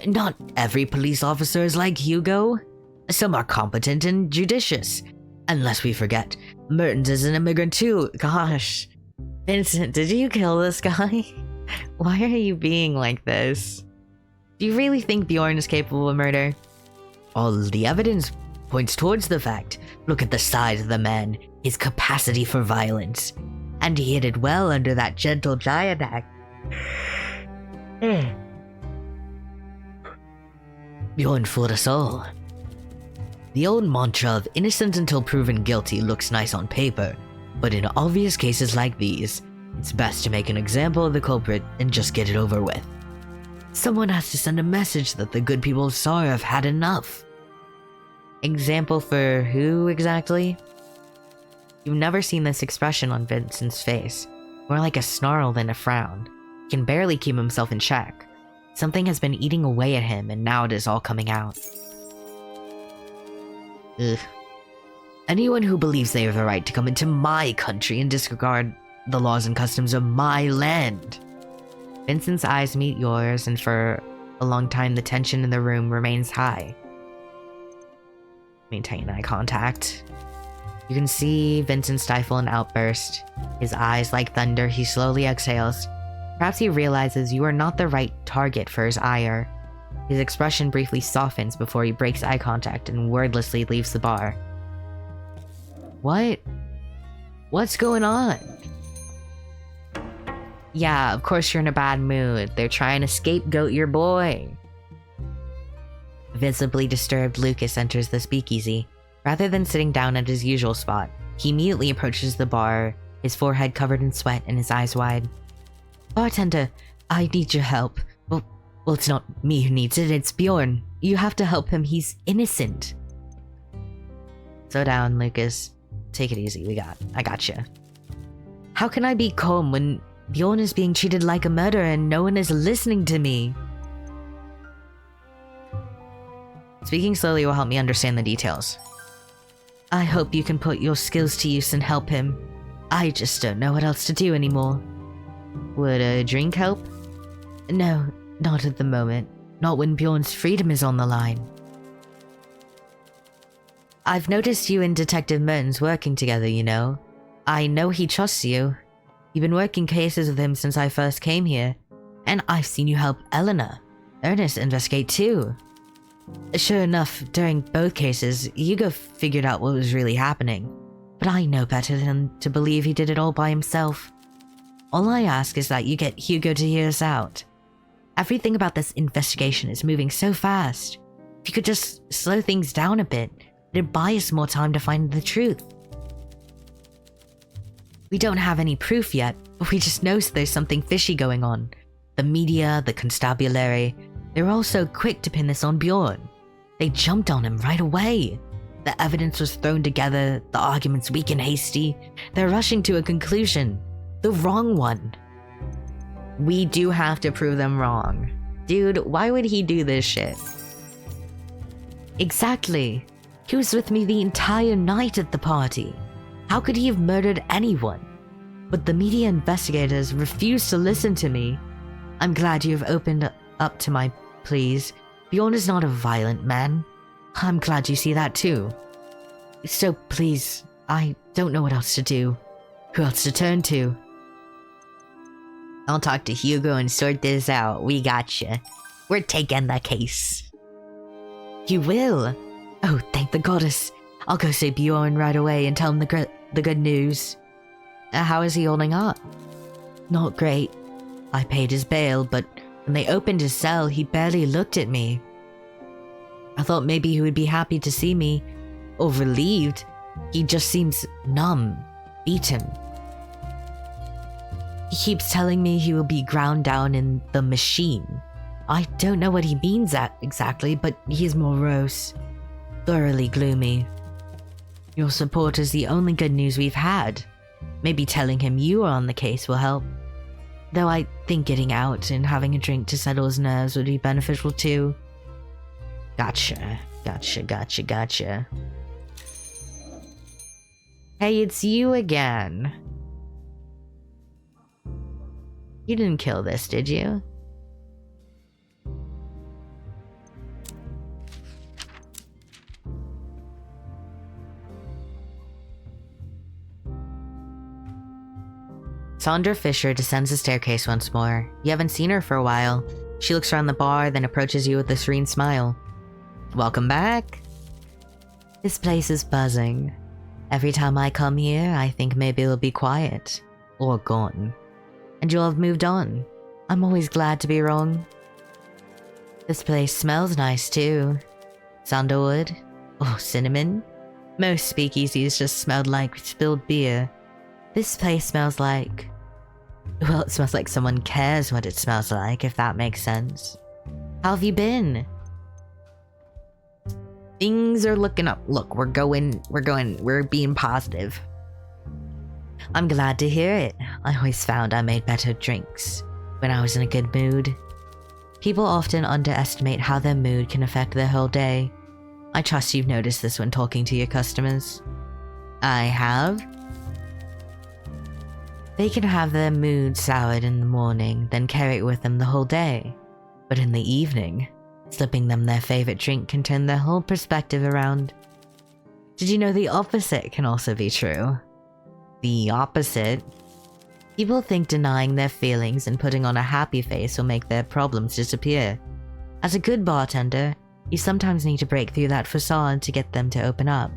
Not every police officer is like Hugo. Some are competent and judicious. Unless we forget, Mertens is an immigrant too. Gosh. Vincent, did you kill this guy? Why are you being like this? Do you really think Bjorn is capable of murder? All the evidence points towards the fact. Look at the size of the man, his capacity for violence. And he hid it well under that gentle giant act. Bjorn fooled us all. The old mantra of innocent until proven guilty looks nice on paper, but in obvious cases like these, it's best to make an example of the culprit and just get it over with. Someone has to send a message that the good people of Sar have had enough. Example for who exactly? You've never seen this expression on Vincent's face. more like a snarl than a frown. He can barely keep himself in check. Something has been eating away at him, and now it is all coming out. Ugh. Anyone who believes they have the right to come into my country and disregard the laws and customs of my land. Vincent's eyes meet yours, and for a long time the tension in the room remains high. Maintain eye contact. You can see Vincent stifle an outburst. His eyes like thunder, he slowly exhales. Perhaps he realizes you are not the right target for his ire. His expression briefly softens before he breaks eye contact and wordlessly leaves the bar. What? What's going on? Yeah, of course you're in a bad mood. They're trying to scapegoat your boy. Visibly disturbed, Lucas enters the speakeasy. Rather than sitting down at his usual spot, he immediately approaches the bar, his forehead covered in sweat and his eyes wide. Bartender, I need your help. Well, it's not me who needs it, it's Bjorn. You have to help him, he's innocent. Slow down, Lucas. Take it easy, I got you. How can I be calm when Bjorn is being treated like a murderer and no one is listening to me? Speaking slowly will help me understand the details. I hope you can put your skills to use and help him. I just don't know what else to do anymore. Would a drink help? No, not at the moment. Not when Bjorn's freedom is on the line. I've noticed you and Detective Mertens working together, you know. I know he trusts you. You've been working cases with him since I first came here. And I've seen you help Eleanor. Ernest investigate too. Sure enough, during both cases, Hugo figured out what was really happening. But I know better than to believe he did it all by himself. All I ask is that you get Hugo to hear us out. Everything about this investigation is moving so fast. If you could just slow things down a bit, it'd buy us more time to find the truth. We don't have any proof yet, but we just know there's something fishy going on. The media, the constabulary, they're all so quick to pin this on Bjorn. They jumped on him right away. The evidence was thrown together, the arguments weak and hasty. They're rushing to a conclusion. The wrong one. We do have to prove them wrong. Dude, why would he do this shit? Exactly. He was with me the entire night at the party. How could he have murdered anyone? But the media investigators refused to listen to me. I'm glad you have opened up to my pleas. Bjorn is not a violent man. I'm glad you see that too. So please, I don't know what else to do. Who else to turn to? I'll talk to Hugo and sort this out. We gotcha. We're taking the case. You will? Oh, thank the goddess. I'll go see Bjorn right away and tell him the good news. How is he holding up? Not great. I paid his bail, but when they opened his cell, he barely looked at me. I thought maybe he would be happy to see me, or relieved. He just seems numb, beaten. He keeps telling me he will be ground down in the machine. I don't know what he means exactly, but he's morose, thoroughly gloomy. Your support is the only good news we've had. Maybe telling him you are on the case will help. Though I think getting out and having a drink to settle his nerves would be beneficial too. Gotcha. Hey, it's you again. You didn't kill this, did you? Sandra Fisher descends the staircase once more. You haven't seen her for a while. She looks around the bar, then approaches you with a serene smile. Welcome back. This place is buzzing. Every time I come here, I think maybe it'll be quiet. Or gone. And you'll have moved on. I'm always glad to be wrong. This place smells nice too. Sandalwood. Oh, cinnamon. Most speakeasies just smelled like spilled beer. This place smells like... Well, it smells like someone cares what it smells like, if that makes sense. How have you been? Things are looking up. Look, we're being positive. I'm glad to hear it. I always found I made better drinks when I was in a good mood. People often underestimate how their mood can affect their whole day. I trust you've noticed this when talking to your customers. I have. They can have their mood soured in the morning, then carry it with them the whole day. But in the evening, slipping them their favorite drink can turn their whole perspective around. Did you know the opposite can also be true? The opposite? People think denying their feelings and putting on a happy face will make their problems disappear. As a good bartender, you sometimes need to break through that facade to get them to open up.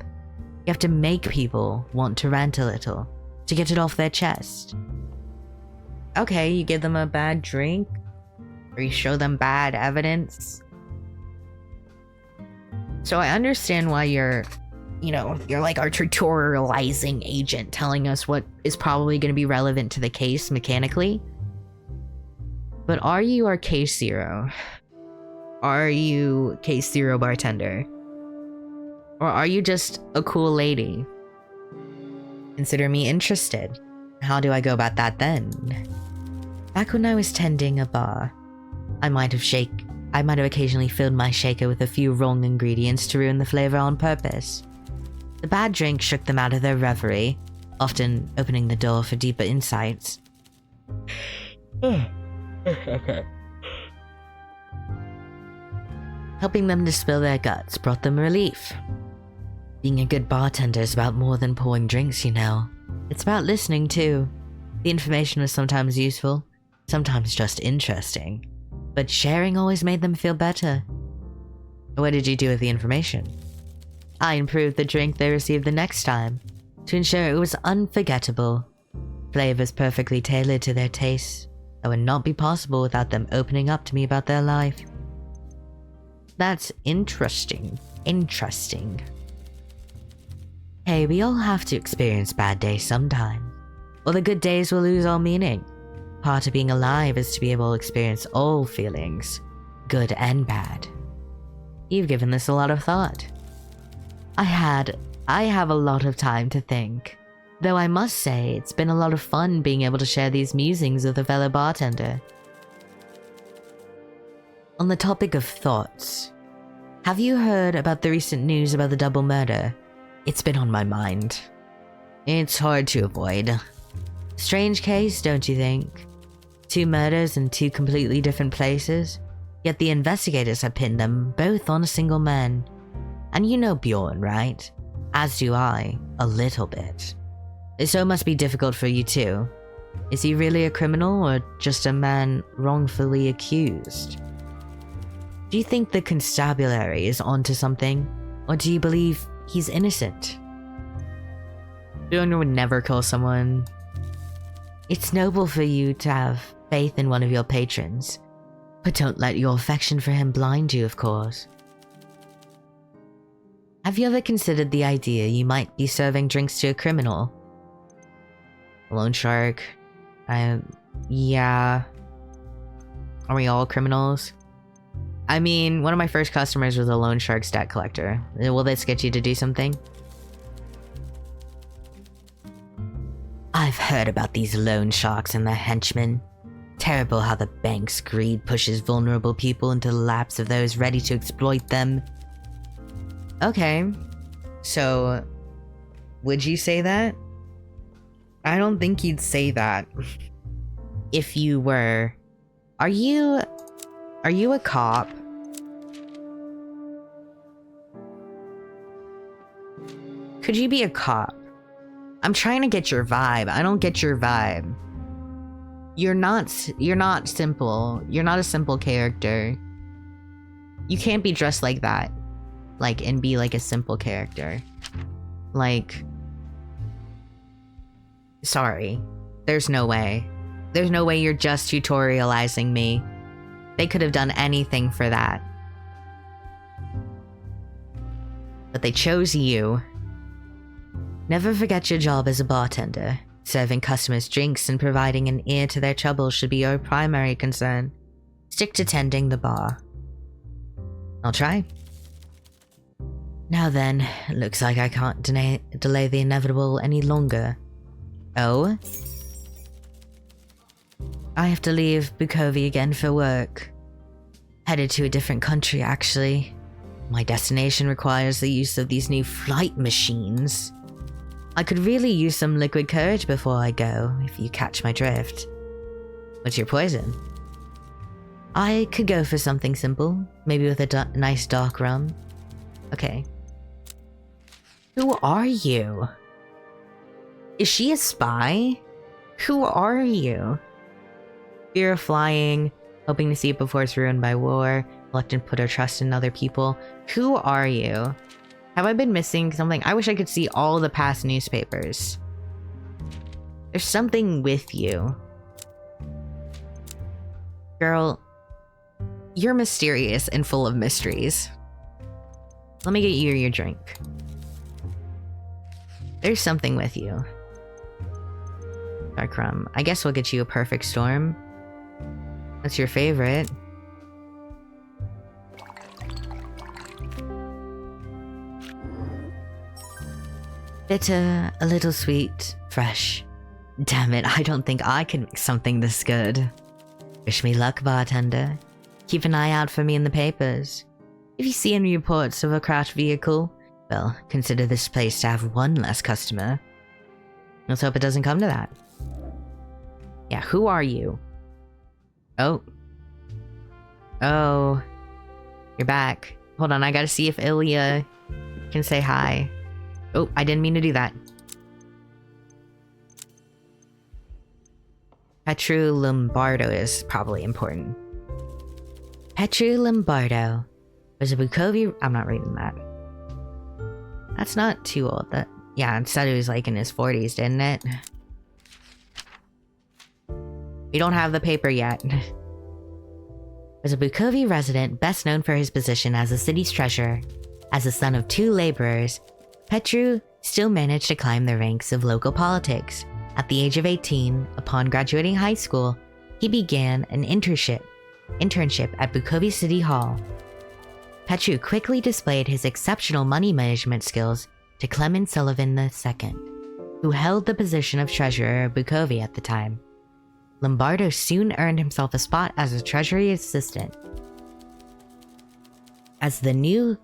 You have to make people want to rant a little, to get it off their chest. Okay, you give them a bad drink, or you show them bad evidence. So I understand why you're like our tutorializing agent telling us what is probably going to be relevant to the case mechanically. But are you our case zero? Are you case zero bartender? Or are you just a cool lady? Consider me interested. How do I go about that then? Back when I was tending a bar, I might have occasionally filled my shaker with a few wrong ingredients to ruin the flavor on purpose. The bad drink shook them out of their reverie, often opening the door for deeper insights. Helping them to spill their guts brought them relief. Being a good bartender is about more than pouring drinks, you know. It's about listening too. The information was sometimes useful, sometimes just interesting, but sharing always made them feel better. What did you do with the information? I improved the drink they received the next time to ensure it was unforgettable. Flavors perfectly tailored to their tastes that would not be possible without them opening up to me about their life. That's interesting. Hey, we all have to experience bad days sometime, or the good days will lose all meaning. Part of being alive is to be able to experience all feelings, good and bad. You've given this a lot of thought. I have a lot of time to think, though I must say it's been a lot of fun being able to share these musings with a fellow bartender. On the topic of thoughts, have you heard about the recent news about the double murder? It's been on my mind. It's hard to avoid. Strange case, don't you think? 2 murders in 2 completely different places, yet the investigators have pinned them both on a single man. And you know Bjorn, right? As do I, a little bit. So it must be difficult for you too. Is he really a criminal or just a man wrongfully accused? Do you think the constabulary is onto something, or do you believe he's innocent? Bjorn would never kill someone. It's noble for you to have faith in one of your patrons, but don't let your affection for him blind you, of course. Have you ever considered the idea you might be serving drinks to a criminal? Loan shark. Yeah. Are we all criminals? I mean, one of my first customers was a loan shark stat collector. Will this get you to do something? I've heard about these loan sharks and their henchmen. Terrible how the bank's greed pushes vulnerable people into the laps of those ready to exploit them. Okay, so would you say that? I don't think you'd say that. If you were. Are you a cop? Could you be a cop? I'm trying to get your vibe. I don't get your vibe. You're not simple. You're not a simple character. You can't be dressed like that. And be like a simple character. Sorry. There's no way. There's no way you're just tutorializing me. They could have done anything for that. But they chose you. Never forget your job as a bartender. Serving customers drinks and providing an ear to their troubles should be your primary concern. Stick to tending the bar. I'll try. Now then, it looks like I can't delay the inevitable any longer. Oh? I have to leave Bukovi again for work. Headed to a different country, actually. My destination requires the use of these new flight machines. I could really use some liquid courage before I go, if you catch my drift. What's your poison? I could go for something simple, maybe with a nice dark rum. Okay. Who are you? Is she a spy? Who are you? Fear of flying, hoping to see it before it's ruined by war, reluctant to put her trust in other people. Who are you? Have I been missing something? I wish I could see all the past newspapers. There's something with you. Girl, you're mysterious and full of mysteries. Let me get you your drink. There's something with you. Dark rum. I guess we'll get you a perfect storm. That's your favorite. Bitter, a little sweet, fresh. Damn it, I don't think I can make something this good. Wish me luck, bartender. Keep an eye out for me in the papers. If you see any reports of a crashed vehicle, well, consider this place to have one less customer. Let's hope it doesn't come to that. Yeah, who are you? Oh. Oh. You're back. Hold on, I gotta see if Ilya can say hi. Oh, I didn't mean to do that. Petru Lombardo is probably important. Petru Lombardo was a Bukovi... I'm not reading that. That's not too old. Yeah, it said he was like in his 40s, didn't it? We don't have the paper yet. Was a Bukovi resident best known for his position as the city's treasurer. As the son of 2 laborers, Petru still managed to climb the ranks of local politics. At the age of 18, upon graduating high school, he began an internship at Bukovi City Hall. Petru quickly displayed his exceptional money management skills to Clement Sullivan II, who held the position of treasurer of Bukovi at the time. Lombardo soon earned himself a spot as a treasury assistant. As the new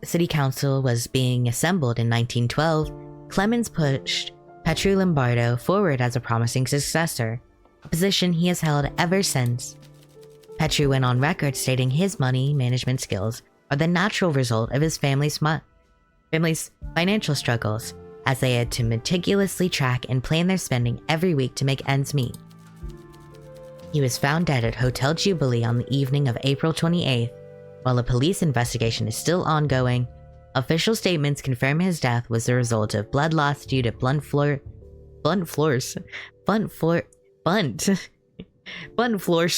city council was being assembled in 1912, Clemens pushed Petru Lombardo forward as a promising successor, a position he has held ever since. Petru went on record stating his money management skills are the natural result of his family's financial struggles, as they had to meticulously track and plan their spending every week to make ends meet. He was found dead at Hotel Jubilee on the evening of April 28th. While a police investigation is still ongoing, official statements confirm his death was the result of blood loss due to blunt force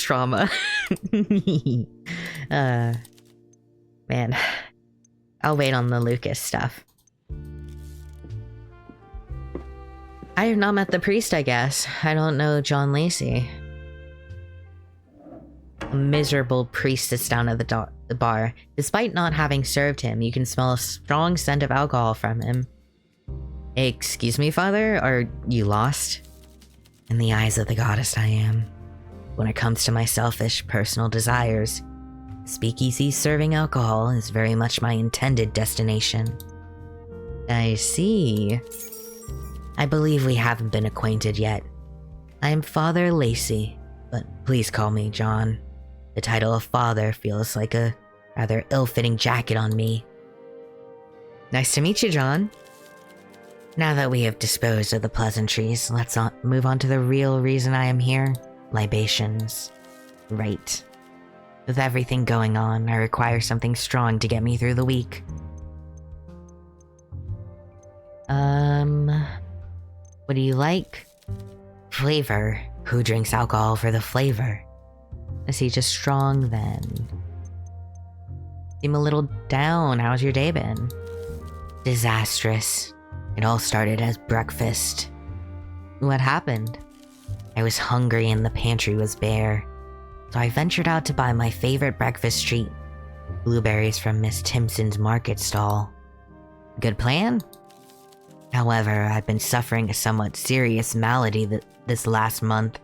trauma. Man, I'll wait on the Lucas stuff. I have not met the priest, I guess. I don't know John Lacey. A miserable priest sits down at the bar. Despite not having served him, you can smell a strong scent of alcohol from him. Excuse me, father? Are you lost? In the eyes of the goddess I am. When it comes to my selfish personal desires, speakeasy serving alcohol is very much my intended destination. I see. I believe we haven't been acquainted yet. I am Father Lacey, but please call me John. The title of father feels like a rather ill-fitting jacket on me. Nice to meet you, John. Now that we have disposed of the pleasantries, let's move on to the real reason I am here. Libations. Right. With everything going on, I require something strong to get me through the week. What do you like? Flavor. Who drinks alcohol for the flavor? Is he just strong then? Seem a little down. How's your day been? Disastrous. It all started as breakfast. What happened? I was hungry and the pantry was bare, so I ventured out to buy my favorite breakfast treat, blueberries from Miss Timpson's market stall. Good plan? However, I've been suffering a somewhat serious malady this last month.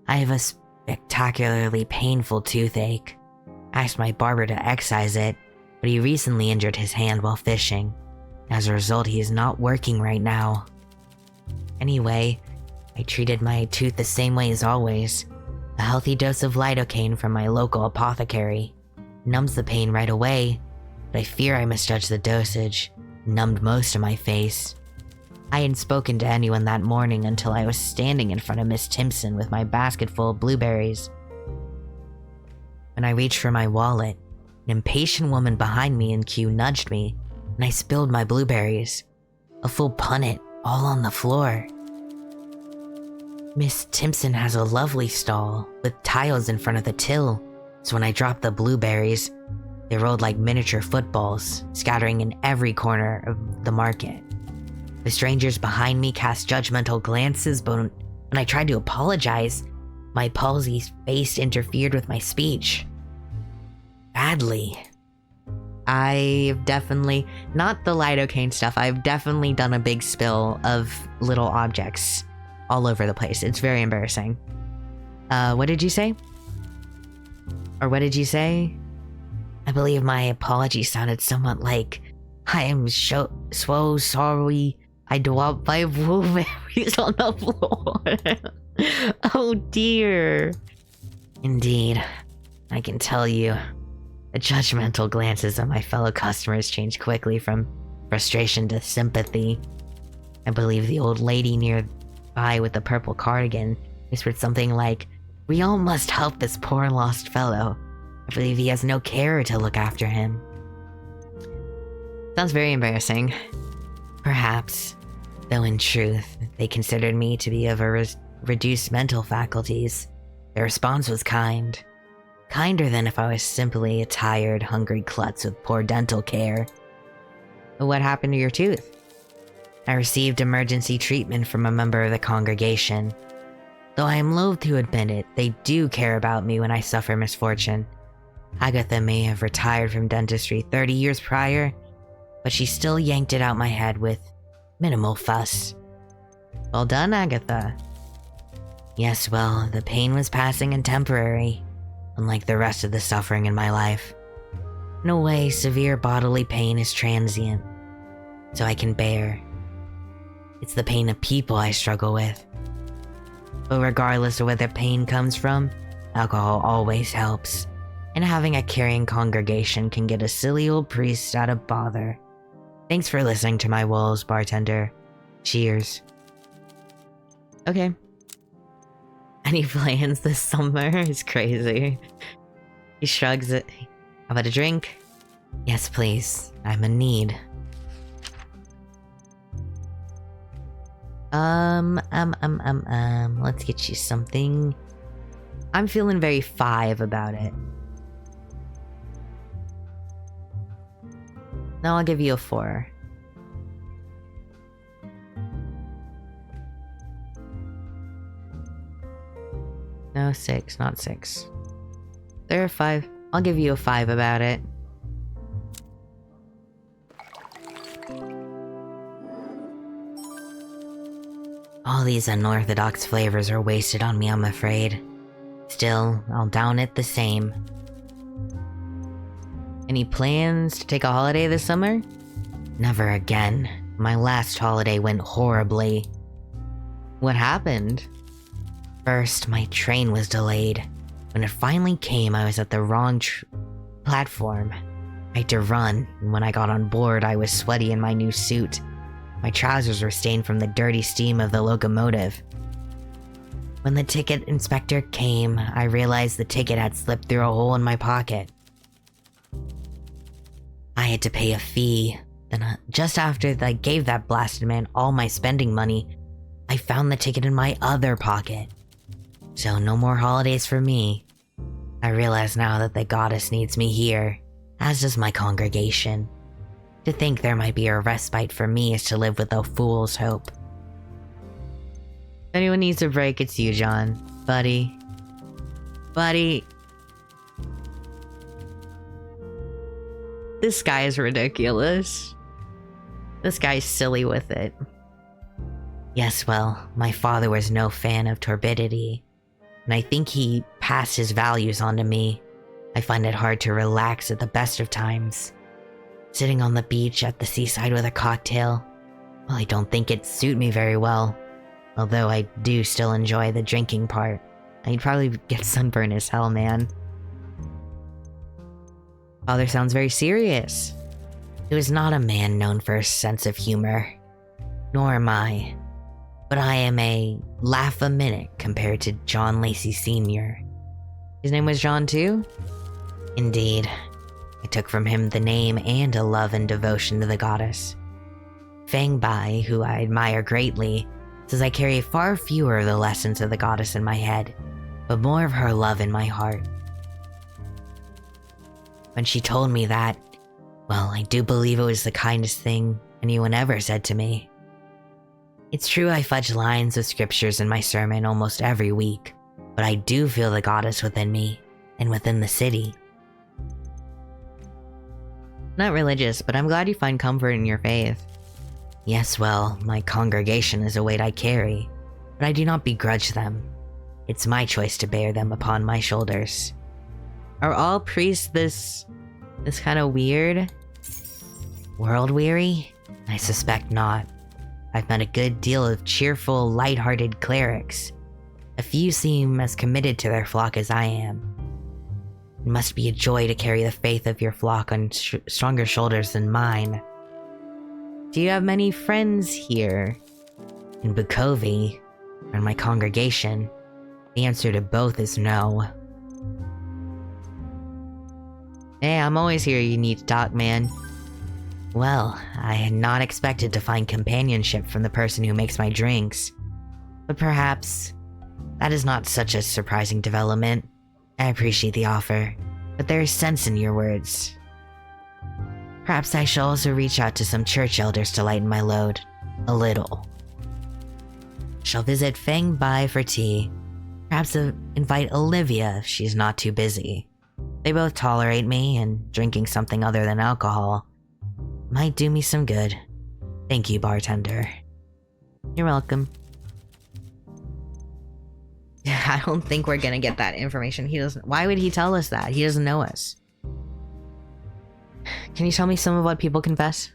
I have a spectacularly painful toothache. I asked my barber to excise it, but he recently injured his hand while fishing. As a result, he is not working right now. Anyway, I treated my tooth the same way as always. A healthy dose of lidocaine from my local apothecary. Numbs the pain right away, but I fear I misjudged the dosage. Numbed most of my face. I hadn't spoken to anyone that morning until I was standing in front of Miss Timpson with my basket full of blueberries. When I reached for my wallet, an impatient woman behind me in queue nudged me, and I spilled my blueberries. A full punnet, all on the floor. Miss Timpson has a lovely stall with tiles in front of the till, so when I dropped the blueberries, they rolled like miniature footballs, scattering in every corner of the market. The strangers behind me cast judgmental glances, but when I tried to apologize, my palsy face interfered with my speech. Badly. I've definitely, not the lidocaine stuff, I've definitely done a big spill of little objects all over the place. It's very embarrassing. What did you say? Or what did you say? I believe my apology sounded somewhat like, I am so sorry I dropped my blueberries on the floor. Oh dear. Indeed, I can tell you, the judgmental glances of my fellow customers changed quickly from frustration to sympathy. I believe the old lady nearby with the purple cardigan whispered something like, "We all must help this poor lost fellow. I believe he has no carer to look after him." Sounds very embarrassing. Perhaps, though in truth, they considered me to be of a reduced mental faculties. Their response was kind. Kinder than if I was simply a tired, hungry klutz with poor dental care. But what happened to your tooth? I received emergency treatment from a member of the congregation. Though I am loath to admit it, they do care about me when I suffer misfortune. Agatha may have retired from dentistry 30 years prior, but she still yanked it out my head with minimal fuss. Well done, Agatha. Yes, well, the pain was passing and temporary, unlike the rest of the suffering in my life. In a way, severe bodily pain is transient, so I can bear. It's the pain of people I struggle with. But regardless of where the pain comes from, alcohol always helps, and having a caring congregation can get a silly old priest out of bother. Thanks for listening to my woes, bartender. Cheers. Okay. Any plans this summer? It's crazy. He shrugs it. How about a drink? Yes, please. I'm in need. Let's get you something. I'm feeling very 5 about it. No, I'll give you a 4. No, 6, not 6. There are 5. I'll give you a 5 about it. All these unorthodox flavors are wasted on me, I'm afraid. Still, I'll down it the same. Any plans to take a holiday this summer? Never again. My last holiday went horribly. What happened? First, my train was delayed. When it finally came, I was at the wrong platform. I had to run, and when I got on board, I was sweaty in my new suit. My trousers were stained from the dirty steam of the locomotive. When the ticket inspector came, I realized the ticket had slipped through a hole in my pocket. I had to pay a fee. Then, just after I gave that blasted man all my spending money, I found the ticket in my other pocket. So no more holidays for me. I realize now that the goddess needs me here, as does my congregation. To think there might be a respite for me is to live with a fool's hope. If anyone needs a break, it's you, John. Buddy. Buddy. This guy is ridiculous. This guy's silly with it. Yes, well, my father was no fan of turbidity, and I think he passed his values on to me. I find it hard to relax at the best of times. Sitting on the beach at the seaside with a cocktail, well, I don't think it'd suit me very well. Although I do still enjoy the drinking part. I'd probably get sunburned as hell, man. Father sounds very serious. He was not a man known for a sense of humor. Nor am I. But I am a laugh a minute compared to John Lacey Sr. His name was John too? Indeed. I took from him the name and a love and devotion to the goddess. Fang Bai, who I admire greatly, says I carry far fewer of the lessons of the goddess in my head, but more of her love in my heart. When she told me that, well, I do believe it was the kindest thing anyone ever said to me. It's true I fudge lines of scriptures in my sermon almost every week, but I do feel the goddess within me and within the city. Not religious, but I'm glad you find comfort in your faith. Yes, well, my congregation is a weight I carry, but I do not begrudge them. It's my choice to bear them upon my shoulders. Are all priests this kind of weird? World weary? I suspect not. I've met a good deal of cheerful, light-hearted clerics. A few seem as committed to their flock as I am. It must be a joy to carry the faith of your flock on stronger shoulders than mine. Do you have many friends here? In Bukovi, or in my congregation? The answer to both is no. Hey, I'm always here, you need to talk, man. Well, I had not expected to find companionship from the person who makes my drinks. But perhaps that is not such a surprising development. I appreciate the offer, but there is sense in your words. Perhaps I shall also reach out to some church elders to lighten my load. A little. Shall visit Feng Bai for tea. Perhaps invite Olivia if she's not too busy. They both tolerate me, and drinking something other than alcohol might do me some good. Thank you, bartender. You're welcome. I don't think we're gonna get that information. He doesn't. Why would he tell us that? He doesn't know us. Can you tell me some of what people confess?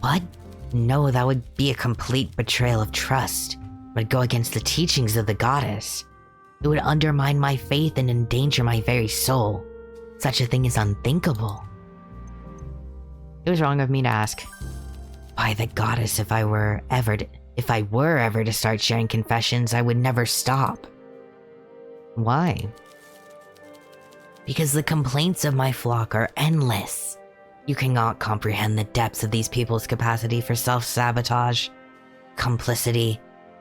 What? No, that would be a complete betrayal of trust. It would go against the teachings of the goddess. It would undermine my faith and endanger my very soul. Such a thing is unthinkable. It was wrong of me to ask. By the goddess, if I were ever to start sharing confessions, I would never stop. Why? Because the complaints of my flock are endless. You cannot comprehend the depths of these people's capacity for self-sabotage, complicity,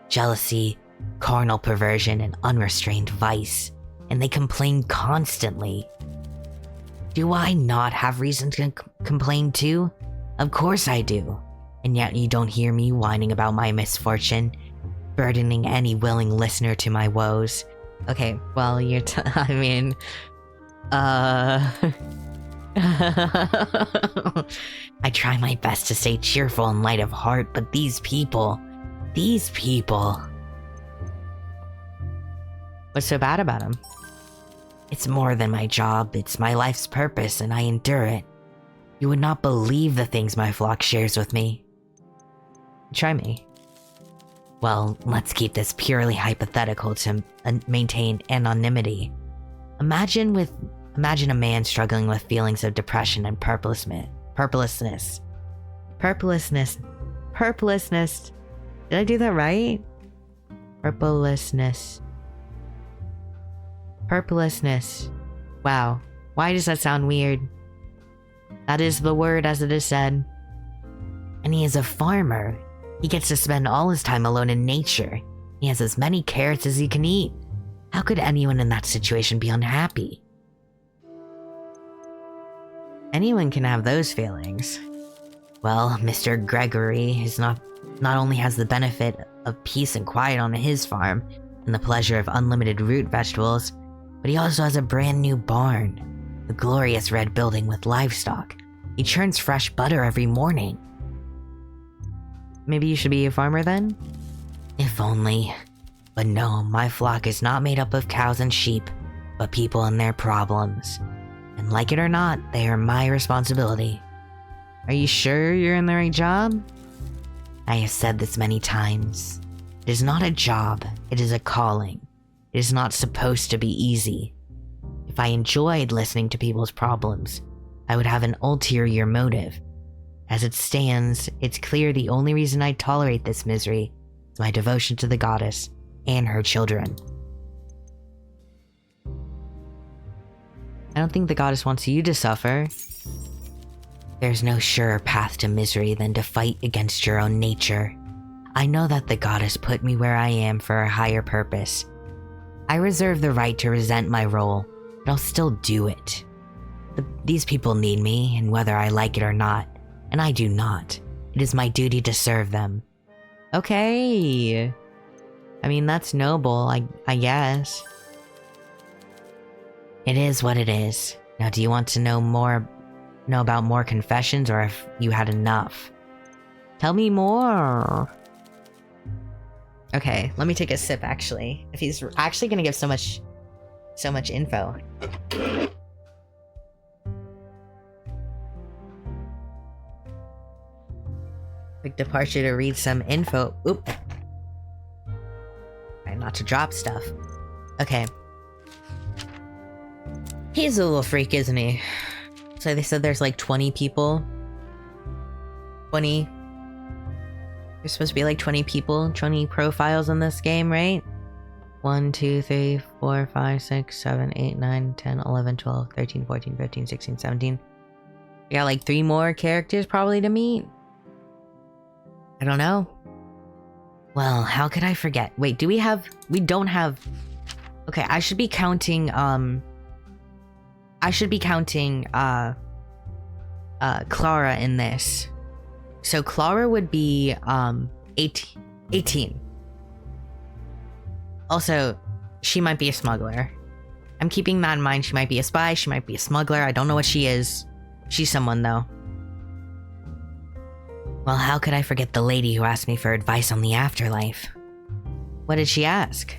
jealousy, carnal perversion, and unrestrained vice, and they complain constantly. Do I not have reason to complain too? Of course I do. And yet you don't hear me whining about my misfortune, burdening any willing listener to my woes. Okay, well, I mean... I try my best to stay cheerful and light of heart, but these people... What's so bad about them? It's more than my job, it's my life's purpose, and I endure it. You would not believe the things my flock shares with me. Try me. Well, let's keep this purely hypothetical to maintain anonymity. Imagine a man struggling with feelings of depression and purposelessness. Did I do that right? Purposelessness. Wow. Why does that sound weird? That is the word as it is said. And he is a farmer. He gets to spend all his time alone in nature. He has as many carrots as he can eat. How could anyone in that situation be unhappy? Anyone can have those feelings. Well, Mr. Gregory is not only has the benefit of peace and quiet on his farm, and the pleasure of unlimited root vegetables, but he also has a brand new barn, a glorious red building with livestock, He churns fresh butter every morning. Maybe you should be a farmer then? If only. But no, my flock is not made up of cows and sheep, but people and their problems. And like it or not, they are my responsibility. Are you sure you're in the right job? I have said this many times. It is not a job, it is a calling. It is not supposed to be easy. If I enjoyed listening to people's problems, I would have an ulterior motive. As it stands, it's clear the only reason I tolerate this misery is my devotion to the goddess and her children. I don't think the goddess wants you to suffer. There's no surer path to misery than to fight against your own nature. I know that the goddess put me where I am for a higher purpose. I reserve the right to resent my role, but I'll still do it. These people need me, and whether I like it or not, and I do not, it is my duty to serve them. Okay. I mean, that's noble, I guess. It is what it is. Now, do you want to know about more confessions, or if you had enough? Tell me more. Okay, let me take a sip, actually. If he's actually gonna give so much info. Quick departure to read some info. Oop. Try not to drop stuff. Okay. He's a little freak, isn't he? So they said there's like 20 people. 20. There's supposed to be like 20 people, 20 profiles in this game, right? 1, 2, 3, 4, 5, 6, 7, 8, 9, 10, 11, 12, 13, 14, 15, 16, 17. We got like 3 more characters probably to meet. I don't know. Well, how could I forget? Wait, we don't have... Okay, I should be counting, Clara in this. So Clara would be, 18. Also, she might be a smuggler. I'm keeping that in mind. She might be a spy, she might be a smuggler. I don't know what she is. She's someone, though. Well, how could I forget the lady who asked me for advice on the afterlife? What did she ask?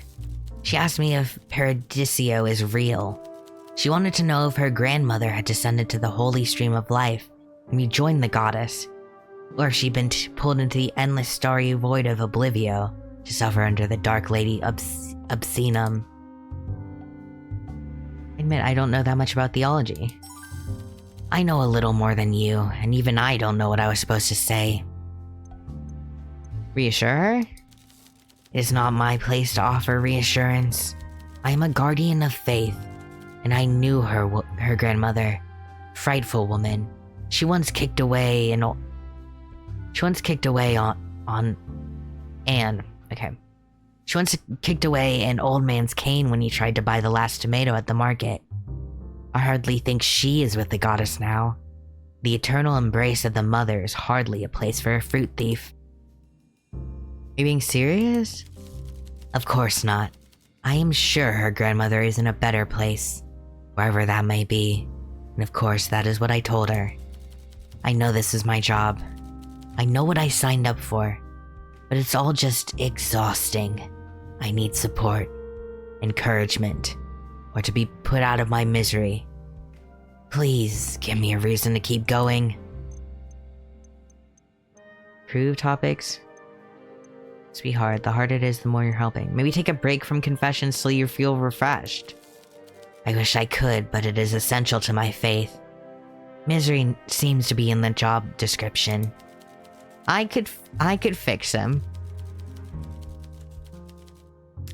She asked me if Paradiso is real. She wanted to know if her grandmother had descended to the holy stream of life and rejoined the goddess, or if she'd been pulled into the endless starry void of Oblivio to suffer under the Dark Lady Obscenum. I admit I don't know that much about theology. I know a little more than you, and even I don't know what I was supposed to say. Reassure her? It is not my place to offer reassurance. I am a guardian of faith, and I knew her grandmother. Frightful woman. She once kicked away on Anne. Okay. She once kicked away an old man's cane when he tried to buy the last tomato at the market. I hardly think she is with the goddess now. The eternal embrace of the mother is hardly a place for a fruit thief. Are you being serious? Of course not. I am sure her grandmother is in a better place, wherever that may be. And of course, that is what I told her. I know this is my job. I know what I signed up for. But it's all just exhausting. I need support, encouragement, or to be put out of my misery. Please give me a reason to keep going. Prove topics. Sweetheart, the harder it is, the more you're helping. Maybe take a break from confessions till you feel refreshed. I wish I could, but it is essential to my faith. Misery seems to be in the job description. I could fix him.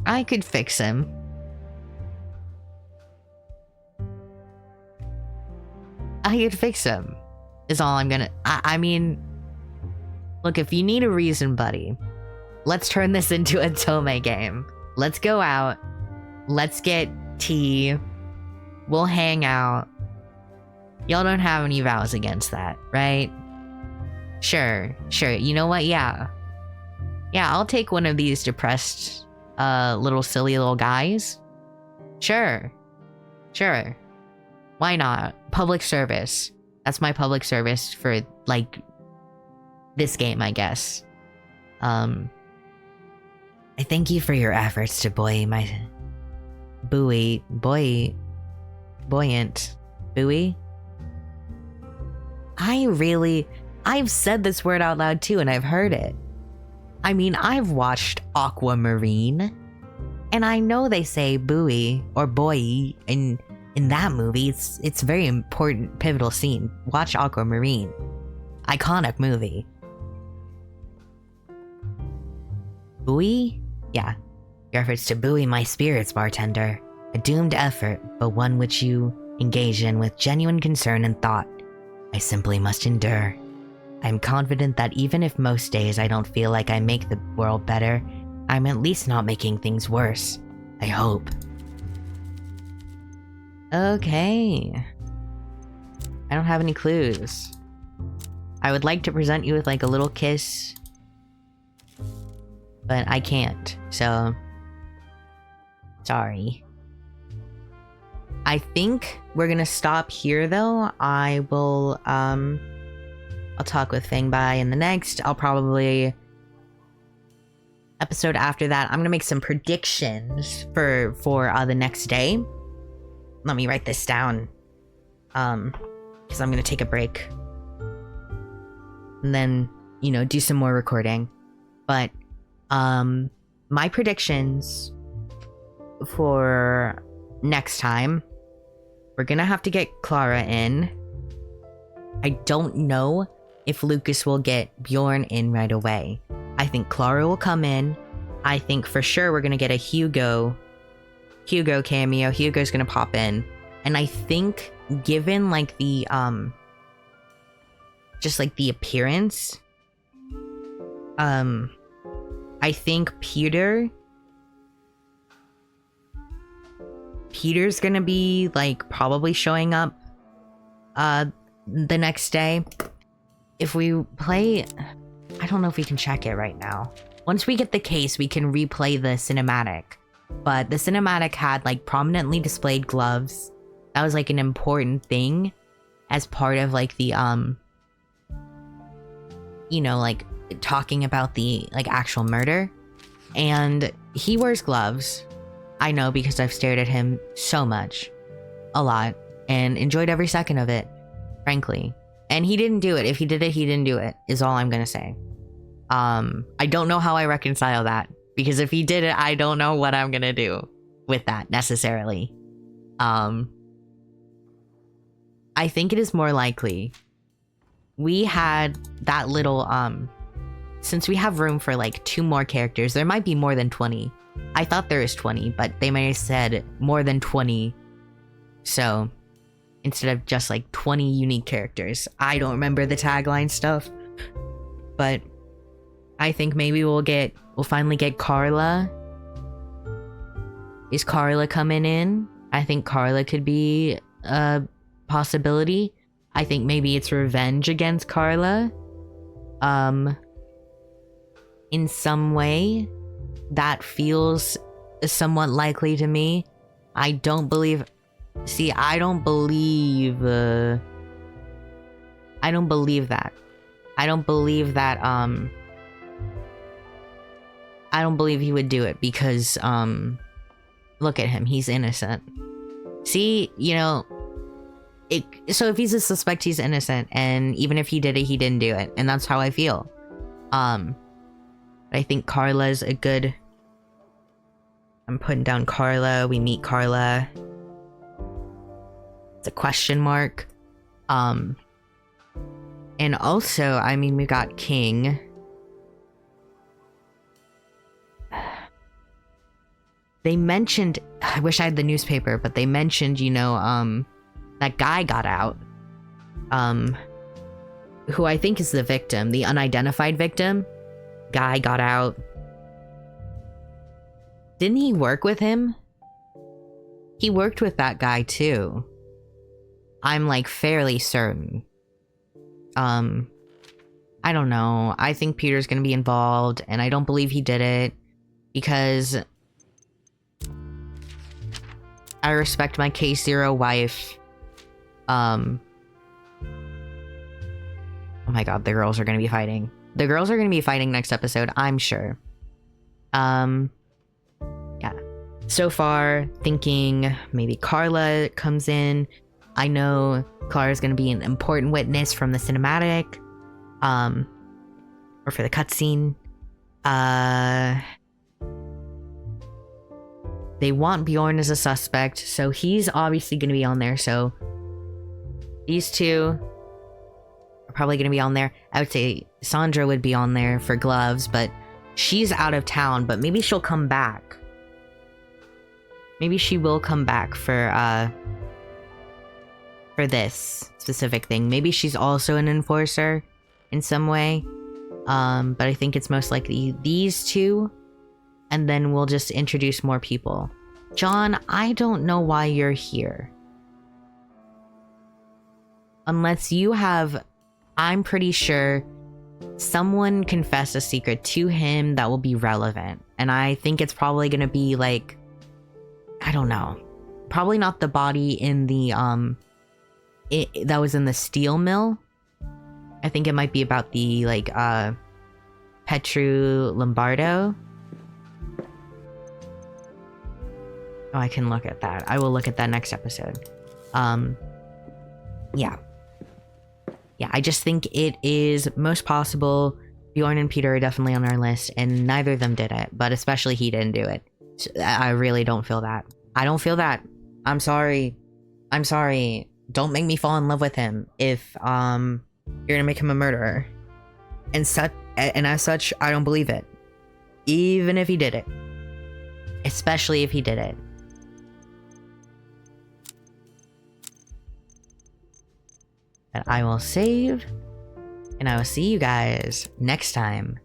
I could fix him. I could fix him. Is all I'm gonna... I mean... Look, if you need a reason, buddy, let's turn this into a Tome game. Let's go out. Let's get tea. We'll hang out. Y'all don't have any vows against that, right? Sure. You know what? Yeah, I'll take one of these depressed, silly little guys. Sure. Why not? Public service. That's my public service for, like, this game, I guess. I thank you for your efforts to buoyant. I've said this word out loud too, and I've heard it. I mean, I've watched Aquamarine, and I know they say buoy or boy in that movie. It's a very important, pivotal scene. Watch Aquamarine. Iconic movie. Buoy? Yeah. Your efforts to buoy my spirits, bartender. A doomed effort, but one which you engage in with genuine concern and thought. I simply must endure. I'm confident that even if most days I don't feel like I make the world better, I'm at least not making things worse. I hope. Okay. I don't have any clues. I would like to present you with like a little kiss, but I can't, so sorry. I think we're gonna stop here though. I'll talk with Fangbai in the next. I'll probably episode after that. I'm gonna make some predictions for the next day. Let me write this down, because I'm gonna take a break and then do some more recording. But my predictions for next time, we're gonna have to get Clara in. I don't know if Lucas will get Bjorn in right away. I think Clara will come in. I think for sure we're gonna get a Hugo cameo. Hugo's gonna pop in. And I think given like the just like the appearance, I think Peter's gonna be like probably showing up the next day. If we play, I don't know if we can check it right now. Once we get the case, we can replay the cinematic. But the cinematic had like prominently displayed gloves. That was like an important thing as part of like the like talking about the like actual murder. And he wears gloves. I know because I've stared at him so much, a lot, and enjoyed every second of it, frankly. And he didn't do it. If he did it, he didn't do it, is all I'm gonna say. I don't know how I reconcile that, because if he did it, I don't know what I'm gonna do with that necessarily. I think it is more likely we had that little, since we have room for like 2 more characters, there might be more than 20. I thought there was 20, but they may have said more than 20. So instead of just like 20 unique characters. I don't remember the tagline stuff, but I think maybe we'll finally get Carla. Is Carla coming in? I think Carla could be a possibility. I think maybe it's revenge against Carla. In some way, that feels somewhat likely to me. I don't believe that. I don't believe that. I don't believe he would do it because, look at him. He's innocent. See, so if he's a suspect, he's innocent. And even if he did it, he didn't do it. And that's how I feel. I think Carla's a good... I'm putting down Carla. We meet Carla. It's a question mark. And also, I mean, we got King. They mentioned, I wish I had the newspaper, but they mentioned, that guy got out. Who I think is the victim, the unidentified victim. Guy got out. Didn't he work with him? He worked with that guy too. I'm like fairly certain. I don't know. I think Peter's gonna be involved, and I don't believe he did it because I respect my K0 wife. Oh my god, the girls are gonna be fighting. The girls are gonna be fighting next episode, I'm sure. Yeah. So far, thinking maybe Carla comes in. I know Clara's gonna be an important witness from the cinematic. Or for the cutscene. They want Bjorn as a suspect, so he's obviously gonna be on there, so these two are probably gonna be on there. I would say Sandra would be on there for gloves, but she's out of town, but maybe she'll come back. Maybe she will come back for this specific thing. Maybe she's also an enforcer in some way. But I think it's most likely these two, and then we'll just introduce more people. John, I don't know why you're here. Unless you have, I'm pretty sure someone confessed a secret to him that will be relevant. And I think it's probably gonna be like, I don't know. Probably not the body in the, that was in the steel mill. I think it might be about the, like, Petru Lombardo. Oh, I can look at that. I will look at that next episode. Yeah. Yeah, I just think it is most possible. Bjorn and Peter are definitely on our list, and neither of them did it, but especially he didn't do it. So I really don't feel that. I don't feel that. I'm sorry. I'm sorry. Don't make me fall in love with him if, you're gonna make him a murderer. And as such, I don't believe it. Even if he did it. Especially if he did it. And I will save. And I will see you guys next time.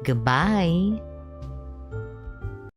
Goodbye.